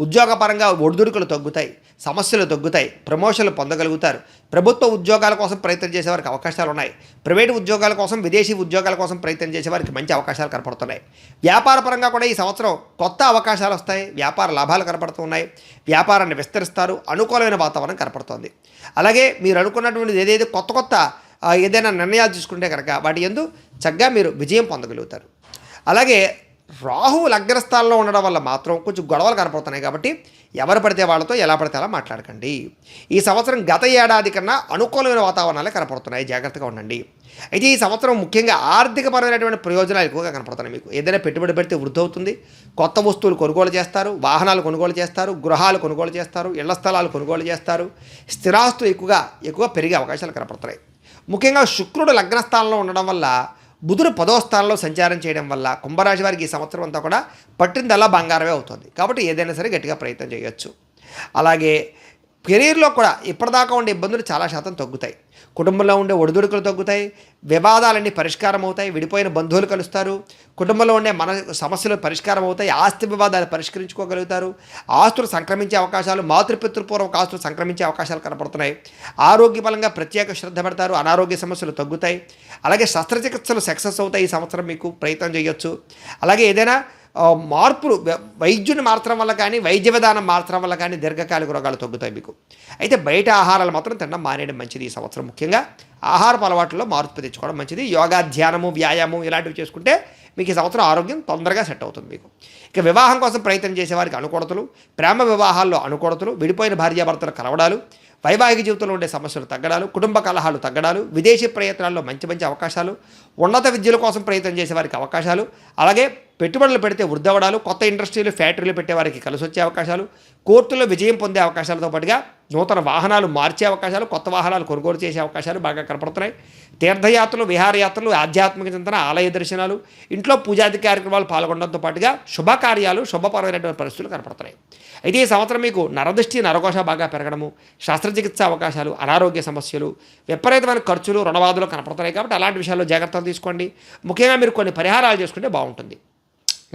ఉద్యోగపరంగా ఒడిదుడుకులు తగ్గుతాయి, సమస్యలు తగ్గుతాయి, ప్రమోషన్లు పొందగలుగుతారు. ప్రభుత్వ ఉద్యోగాల కోసం ప్రయత్నం చేసేవారికి అవకాశాలు ఉన్నాయి. ప్రైవేటు ఉద్యోగాల కోసం, విదేశీ ఉద్యోగాల కోసం ప్రయత్నం చేసేవారికి మంచి అవకాశాలు కనపడుతున్నాయి. వ్యాపార పరంగా కూడా ఈ సంవత్సరం కొత్త అవకాశాలు వస్తాయి. వ్యాపార లాభాలు కనపడుతున్నాయి. వ్యాపారాన్ని విస్తరిస్తారు. అనుకూలమైన వాతావరణం కనపడుతోంది. అలాగే మీరు అనుకున్నటువంటి ఏదైతే కొత్త ఏదైనా నిర్ణయాలు తీసుకుంటే కనుక వాటి యందు చక్కగా మీరు విజయం పొందగలుగుతారు. అలాగే రాహు లగ్నస్థానంలో ఉండడం వల్ల మాత్రం కొంచెం గొడవలు కనపడుతున్నాయి. కాబట్టి ఎవరు పడితే వాళ్ళతో ఎలా పడితే అలా మాట్లాడకండి. ఈ సంవత్సరం గత ఏడాది కన్నా అనుకూలమైన వాతావరణాలే కనపడుతున్నాయి. జాగ్రత్తగా ఉండండి. అయితే ఈ సంవత్సరం ముఖ్యంగా ఆర్థికపరమైనటువంటి ప్రయోజనాలు ఎక్కువగా కనపడుతున్నాయి. మీకు ఏదైనా పెట్టుబడి పెడితే వృద్ధి అవుతుంది. కొత్త వస్తువులు కొనుగోలు చేస్తారు, వాహనాలు కొనుగోలు చేస్తారు, గృహాలు కొనుగోలు చేస్తారు, ఇళ్ల స్థలాలు కొనుగోలు చేస్తారు. స్థిరాస్తులు ఎక్కువగా పెరిగే అవకాశాలు కనపడుతున్నాయి. ముఖ్యంగా శుక్రుడు లగ్నస్థానంలో ఉండడం వల్ల, బుధుడు 10వ స్థానంలో సంచారం చేయడం వల్ల కుంభరాశి వారికి ఈ సంవత్సరం అంతా కూడా పట్టిందల్లా బంగారమే అవుతుంది. కాబట్టి ఏదైనా సరే గట్టిగా ప్రయత్నం చేయొచ్చు. అలాగే కెరీర్లో కూడా ఇప్పటిదాకా ఉండే ఇబ్బందులు చాలా శాతం తగ్గుతాయి. కుటుంబంలో ఉండే ఒడిదుడుకులు తగ్గుతాయి, వివాదాలన్నీ పరిష్కారం అవుతాయి, విడిపోయిన బంధువులు కలుస్తారు, కుటుంబంలో ఉండే సమస్యలు పరిష్కారం అవుతాయి, ఆస్తి వివాదాలు పరిష్కరించుకోగలుగుతారు, ఆస్తులు సంక్రమించే అవకాశాలు, మాతృపితృపూర్వక ఆస్తులు సంక్రమించే అవకాశాలు కనపడుతున్నాయి. ఆరోగ్యపరంగా ప్రత్యేక శ్రద్ధ పెడతారు, అనారోగ్య సమస్యలు తగ్గుతాయి. అలాగే శస్త్రచికిత్సలు సక్సెస్ అవుతాయి. ఈ సంవత్సరం మీకు ప్రయత్నం చేయొచ్చు. అలాగే ఏదైనా మార్పులు వైద్యుని మార్చడం వల్ల కానీ, వైద్య విధానం మార్చడం వల్ల కానీ దీర్ఘకాలిక రోగాలు తగ్గుతాయి మీకు. అయితే బయట ఆహారాలు మాత్రం తినడం మానేయడం మంచిది. ఈ సంవత్సరం ముఖ్యంగా ఆహారపు అలవాట్లలో మార్పు తెచ్చుకోవడం మంచిది. యోగా, ధ్యానము, వ్యాయామం ఇలాంటివి చేసుకుంటే మీకు ఈ సంవత్సరం ఆరోగ్యం తొందరగా సెట్ అవుతుంది మీకు. ఇక వివాహం కోసం ప్రయత్నం చేసేవారికి అనుకూడతలు, ప్రేమ వివాహాల్లో అనుకూడతలు, విడిపోయిన భార్యాభర్తలు కలవడాలు, వైవాహిక జీవితంలో ఉండే సమస్యలు తగ్గడాలు, కుటుంబ కలహాలు తగ్గడాలు, విదేశీ ప్రయత్నాల్లో మంచి మంచి అవకాశాలు, ఉన్నత విద్యల కోసం ప్రయత్నం చేసేవారికి అవకాశాలు, అలాగే పెట్టుబడులు పెడితే వృద్ధవడాలు, కొత్త ఇండస్ట్రీలు, ఫ్యాక్టరీలు పెట్టేవారికి కలిసి వచ్చే అవకాశాలు, కోర్టులో విజయం పొందే అవకాశాలతో పాటుగా నూతన వాహనాలు మార్చే అవకాశాలు, కొత్త వాహనాలు కొనుగోలు చేసే అవకాశాలు బాగా కనపడుతున్నాయి. తీర్థయాత్రలు, విహారయాత్రలు, ఆధ్యాత్మిక చింతన, ఆలయ దర్శనాలు, ఇంట్లో పూజాది కార్యక్రమాలు పాల్గొనడంతో పాటుగా శుభకార్యాలు, శుభపరమైనటువంటి పరిస్థితులు కనపడుతున్నాయి. అయితే ఈ సంవత్సరం మీకు నరదృష్టి, నరఘోష బాగా పెరగడము, శస్త్రచికిత్స అవకాశాలు, అనారోగ్య సమస్యలు, విపరీతమైన ఖర్చులు, రుణబాధలు కనపడుతున్నాయి. కాబట్టి అలాంటి విషయాల్లో జాగ్రత్తలు తీసుకోండి. ముఖ్యంగా మీరు కొన్ని పరిహారాలు చేసుకుంటే బాగుంటుంది.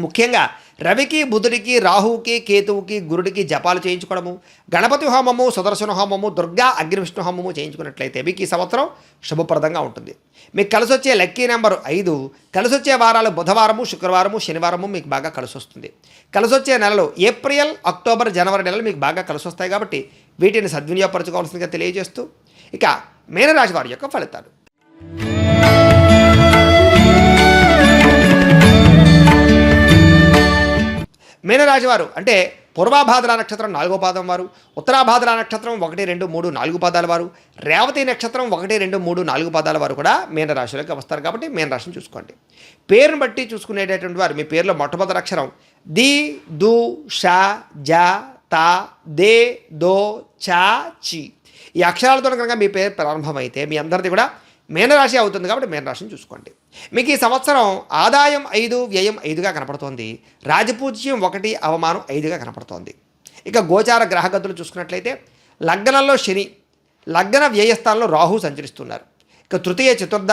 ముఖ్యంగా రవికి, బుధుడికి, రాహువుకి, కేతువుకి, గురుడికి జపాలు చేయించుకోవడము, గణపతి హోమము, సుదర్శన హోమము, దుర్గా అగ్నివిష్ణు హోమము చేయించుకున్నట్లయితే మీకు ఈ సంవత్సరం శుభప్రదంగా ఉంటుంది. మీకు కలిసి వచ్చే లక్కీ నెంబర్ 5, కలిసి వచ్చే వారాలు బుధవారము, శుక్రవారము, శనివారము మీకు బాగా కలిసి వస్తుంది. కలిసి వచ్చే నెలలు ఏప్రిల్, అక్టోబర్, జనవరి నెలలు మీకు బాగా కలిసి వస్తాయి. కాబట్టి వీటిని సద్వినియోగపరచుకోవాల్సిందిగా తెలియజేస్తూ ఇక మీనరాశి వారి యొక్క ఫలితాలు. మీనరాశి వారు అంటే పూర్వాభాద్ర నక్షత్రం 4వ పాదం వారు, ఉత్తరాభాద్ర నక్షత్రం 1, 2, 3, 4 పాదాల వారు, రేవతి నక్షత్రం 1, 2, 3, 4 పాదాల వారు కూడా మీనరాశిలోకి వస్తారు. కాబట్టి మీనరాశిని చూసుకోండి. పేరును బట్టి చూసుకునేటటువంటి వారు మీ పేరులో మొట్టమొదటి అక్షరం ది, దు, ష, జ, త, దే, దో, చ, చి ఈ అక్షరాలతో కనుక మీ పేరు ప్రారంభమైతే మీ అందరిది కూడా మీనరాశి అవుతుంది. కాబట్టి మీనరాశిని చూసుకోండి. మీకు ఈ సంవత్సరం ఆదాయం 5, వ్యయం 5గా కనపడుతోంది. రాజపూజ్యం 1, అవమానం 5గా కనపడుతోంది. ఇక గోచార గ్రహగతులు చూసుకున్నట్లయితే లగ్నంలో శని, లగ్న వ్యయస్థానంలో రాహు సంచరిస్తున్నారు. ఇక తృతీయ, చతుర్థ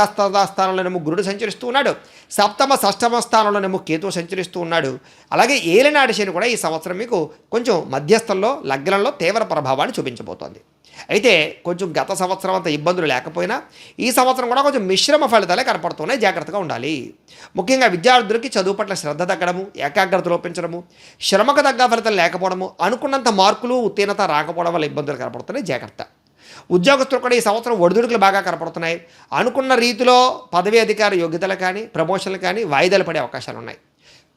స్థానంలోనేమో గురుడు సంచరిస్తూ ఉన్నాడు. సప్తమ, షష్టమ స్థానంలోనేమో కేతువు సంచరిస్తూ ఉన్నాడు. అలాగే ఏలినాటి శని కూడా ఈ సంవత్సరం మీకు కొంచెం మధ్యస్థంలో లగ్నంలో తీవ్ర ప్రభావాన్ని చూపించబోతోంది. అయితే కొంచెం గత సంవత్సరం అంత ఇబ్బందులు లేకపోయినా ఈ సంవత్సరం కూడా కొంచెం మిశ్రమ ఫలితాలే కనపడుతున్నాయి. జాగ్రత్తగా ఉండాలి. ముఖ్యంగా విద్యార్థులకి చదువు పట్ల శ్రద్ధ తగ్గడము, ఏకాగ్రత లోపించడము, శ్రమకు తగ్గ ఫలితాలు లేకపోవడము, అనుకున్నంత మార్కులు, ఉత్తీర్ణత రాకపోవడం వల్ల ఇబ్బందులు కనపడుతున్నాయి. జాగ్రత్త. ఉద్యోగస్తులు కూడా ఈ సంవత్సరం ఒడిదుడుకులు బాగా కనపడుతున్నాయి. అనుకున్న రీతిలో పదవీ అధికార యోగ్యతలు కానీ, ప్రమోషన్లు కానీ వాయిదాలు పడే అవకాశాలు ఉన్నాయి.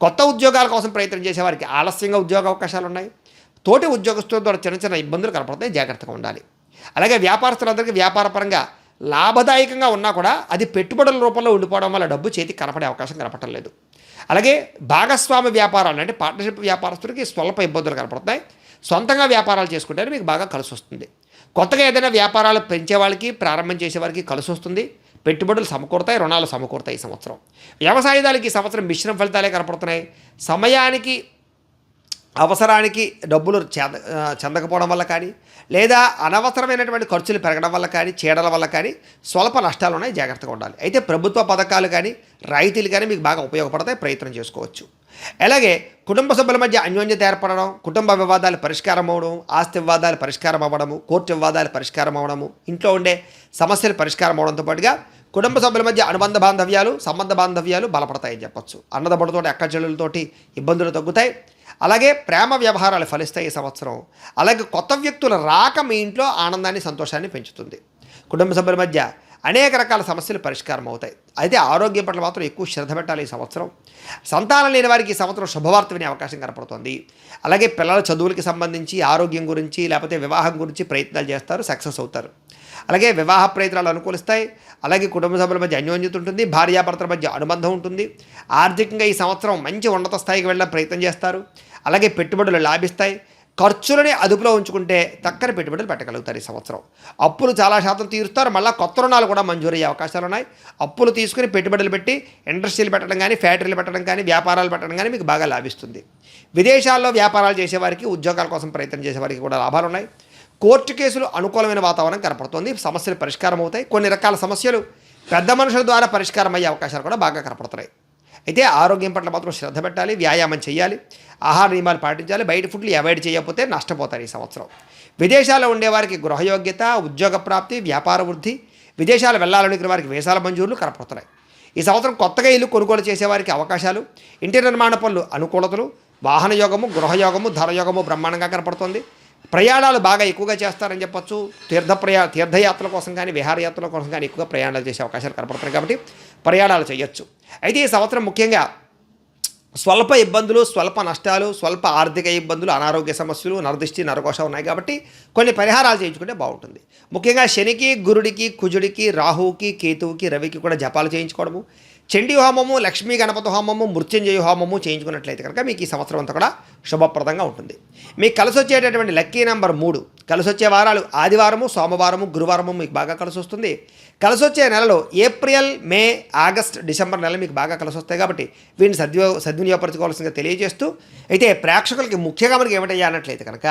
కొత్త ఉద్యోగాల కోసం ప్రయత్నం చేసేవారికి ఆలస్యంగా ఉద్యోగ అవకాశాలు ఉన్నాయి. తోటి ఉద్యోగస్తుల ద్వారా చిన్న చిన్న ఇబ్బందులు కనపడతాయి. జాగ్రత్తగా ఉండాలి. అలాగే వ్యాపారస్తులందరికీ వ్యాపారపరంగా లాభదాయకంగా ఉన్నా కూడా అది పెట్టుబడుల రూపంలో ఉండిపోవడం వల్ల డబ్బు చేతికి కనపడే అవకాశం కనపడటం లేదు. అలాగే భాగస్వామి వ్యాపారాలు అంటే పార్ట్నర్షిప్ వ్యాపారస్తులకి స్వల్ప ఇబ్బందులు కనపడుతున్నాయి. సొంతంగా వ్యాపారాలు చేసుకుంటే మీకు బాగా కలిసి వస్తుంది. కొత్తగా ఏదైనా వ్యాపారాలు పెంచే వాళ్ళకి, ప్రారంభం చేసేవారికి కలిసి వస్తుంది. పెట్టుబడులు సమకూరుతాయి, రుణాలు సమకూరుతాయి. ఈ సంవత్సరం వ్యవసాయదారులకి ఈ సంవత్సరం మిశ్రమ ఫలితాలే కనపడుతున్నాయి. సమయానికి, అవసరానికి డబ్బులు చెందకపోవడం వల్ల కానీ, లేదా అనవసరమైనటువంటి ఖర్చులు పెరగడం వల్ల కానీ, చీడల వల్ల కానీ స్వల్ప నష్టాలు ఉన్నాయి. జాగ్రత్తగా ఉండాలి. అయితే ప్రభుత్వ పథకాలు కానీ, రాయితీలు కానీ మీకు బాగా ఉపయోగపడతాయి. ప్రయత్నం చేసుకోవచ్చు. అలాగే కుటుంబ సభ్యుల మధ్య అన్యోన్యత ఏర్పడడం, కుటుంబ వివాదాలు పరిష్కారం అవ్వడం, ఆస్తి వివాదాలు పరిష్కారం అవ్వడము, కోర్టు వివాదాలు పరిష్కారం అవ్వడము, ఇంట్లో ఉండే సమస్యలు పరిష్కారం అవడంతో పాటుగా కుటుంబ సభ్యుల మధ్య అనుబంధ బాంధవ్యాలు, సంబంధ బాంధవ్యాలు బలపడతాయని చెప్పొచ్చు. అన్నదమ్ములతోటి, అక్కచెల్లెలతోటి ఇబ్బందులు తగ్గుతాయి. అలాగే ప్రేమ వ్యవహారాలు ఫలిస్తాయి ఈ సంవత్సరం. అలాగే కొత్త వ్యక్తుల రాక మీ ఇంట్లో ఆనందాన్ని, సంతోషాన్ని పెంచుతుంది. కుటుంబ సభ్యుల మధ్య అనేక రకాల సమస్యలు పరిష్కారం అవుతాయి. అయితే ఆరోగ్యం పట్ల మాత్రం ఎక్కువ శ్రద్ధ పెట్టాలి ఈ సంవత్సరం. సంతానం లేని వారికి ఈ సంవత్సరం శుభవార్త వినే అవకాశం కనపడుతుంది. అలాగే పిల్లల చదువులకి సంబంధించి, ఆరోగ్యం గురించి, లేకపోతే వివాహం గురించి ప్రయత్నాలు చేస్తారు, సక్సెస్ అవుతారు. అలాగే వివాహ ప్రయత్నాలు అనుకూలిస్తాయి. అలాగే కుటుంబ సభ్యుల మధ్య అన్యోన్యత ఉంటుంది. భార్యాభర్తల మధ్య అనుబంధం ఉంటుంది. ఆర్థికంగా ఈ సంవత్సరం మంచి ఉన్నత స్థాయికి వెళ్ళడం ప్రయత్నం చేస్తారు. అలాగే పెట్టుబడులు లాభిస్తాయి. ఖర్చులని అదుపులో ఉంచుకుంటే చక్కని పెట్టుబడులు పెట్టగలుగుతారు ఈ సంవత్సరం. అప్పులు చాలా శాతం తీరుస్తారు. మళ్ళీ కొత్త రుణాలు కూడా మంజూరయ్యే అవకాశాలు ఉన్నాయి. అప్పులు తీసుకుని పెట్టుబడులు పెట్టి ఇండస్ట్రీలు పెట్టడం కానీ, ఫ్యాక్టరీలు పెట్టడం కానీ, వ్యాపారాలు పెట్టడం కానీ మీకు బాగా లాభిస్తుంది. విదేశాల్లో వ్యాపారాలు చేసేవారికి, ఉద్యోగాల కోసం ప్రయత్నం చేసేవారికి కూడా లాభాలు ఉన్నాయి. కోర్టు కేసులు అనుకూలమైన వాతావరణం కనపడుతుంది. సమస్యలు పరిష్కారం అవుతాయి. కొన్ని రకాల సమస్యలు పెద్ద మనుషుల ద్వారా పరిష్కారం అయ్యే అవకాశాలు కూడా బాగా కనపడుతున్నాయి. అయితే ఆరోగ్యం పట్ల మాత్రం శ్రద్ధ పెట్టాలి, వ్యాయామం చేయాలి, ఆహార నియమాలు పాటించాలి. బయట ఫుడ్లు అవాయిడ్ చేయకపోతే నష్టపోతారు ఈ సంవత్సరం. విదేశాల్లో ఉండేవారికి గృహయోగ్యత, ఉద్యోగ ప్రాప్తి, వ్యాపార వృద్ధి, విదేశాలు వెళ్ళాలనుకునే వారికి వీసాల మంజూరులు కనపడుతున్నాయి. ఈ సంవత్సరం కొత్తగా ఇల్లు కొనుగోలు చేసేవారికి అవకాశాలు, ఇంటి నిర్మాణ పనులు అనుకూలతలు, వాహన యోగము, గృహయోగము, ధనయోగము బ్రహ్మాండంగా కనపడుతుంది. ప్రయాణాలు బాగా ఎక్కువగా చేస్తారని చెప్పొచ్చు. తీర్థయాత్రల కోసం కానీ, విహారయాత్రల కోసం కానీ ఎక్కువగా ప్రయాణాలు చేసే అవకాశాలు కనపడుతున్నాయి కాబట్టి ప్రయాణాలు చేయొచ్చు. అయితే ఈ సంవత్సరం ముఖ్యంగా స్వల్ప ఇబ్బందులు, స్వల్ప నష్టాలు, స్వల్ప ఆర్థిక ఇబ్బందులు, అనారోగ్య సమస్యలు, నరదృష్టి, నరకోశం ఉన్నాయి కాబట్టి కొన్ని పరిహారాలు చేయించుకుంటే బాగుంటుంది. ముఖ్యంగా శనికి, గురుడికి, కుజుడికి, రాహువుకి, కేతువుకి, రవికి కూడా జపాలు చేయించుకోవడము, చండీ హోమము, లక్ష్మీ గణపతి హోమము, మృత్యుంజయ హోమము చేయించుకున్నట్లయితే కనుక మీకు ఈ సంవత్సరం అంతా కూడా శుభప్రదంగా ఉంటుంది. మీకు కలిసి వచ్చేటటువంటి లక్కీ నెంబర్ 3. కలిసి వచ్చే వారాలు ఆదివారము, సోమవారము, గురువారము మీకు బాగా కలిసి వస్తుంది. కలిసి వచ్చే నెలలో ఏప్రిల్, మే, ఆగస్ట్, డిసెంబర్ నెలలు మీకు బాగా కలిసి వస్తాయి కాబట్టి వీటిని సద్వినియోగపరచుకోవాల్సిందిగా తెలియజేస్తూ, అయితే ప్రేక్షకులకి ముఖ్యంగా మనకి ఏమిటయ్యా అన్నట్లయితే కనుక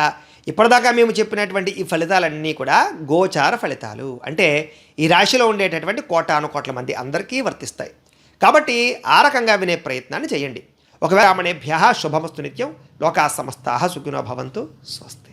ఇప్పటిదాకా మేము చెప్పినటువంటి ఈ ఫలితాలన్నీ కూడా గోచార ఫలితాలు. అంటే ఈ రాశిలో ఉండేటటువంటి కోటాను కోట్ల మంది అందరికీ వర్తిస్తాయి. కాబట్టి ఆ రకంగా వినే ప్రయత్నాన్ని చేయండి. ఒకవేళ రామణేభ్యః శుభమస్తు నిత్యం. లోకా సమస్తాః సుఖినో భవంతు. స్వస్తి.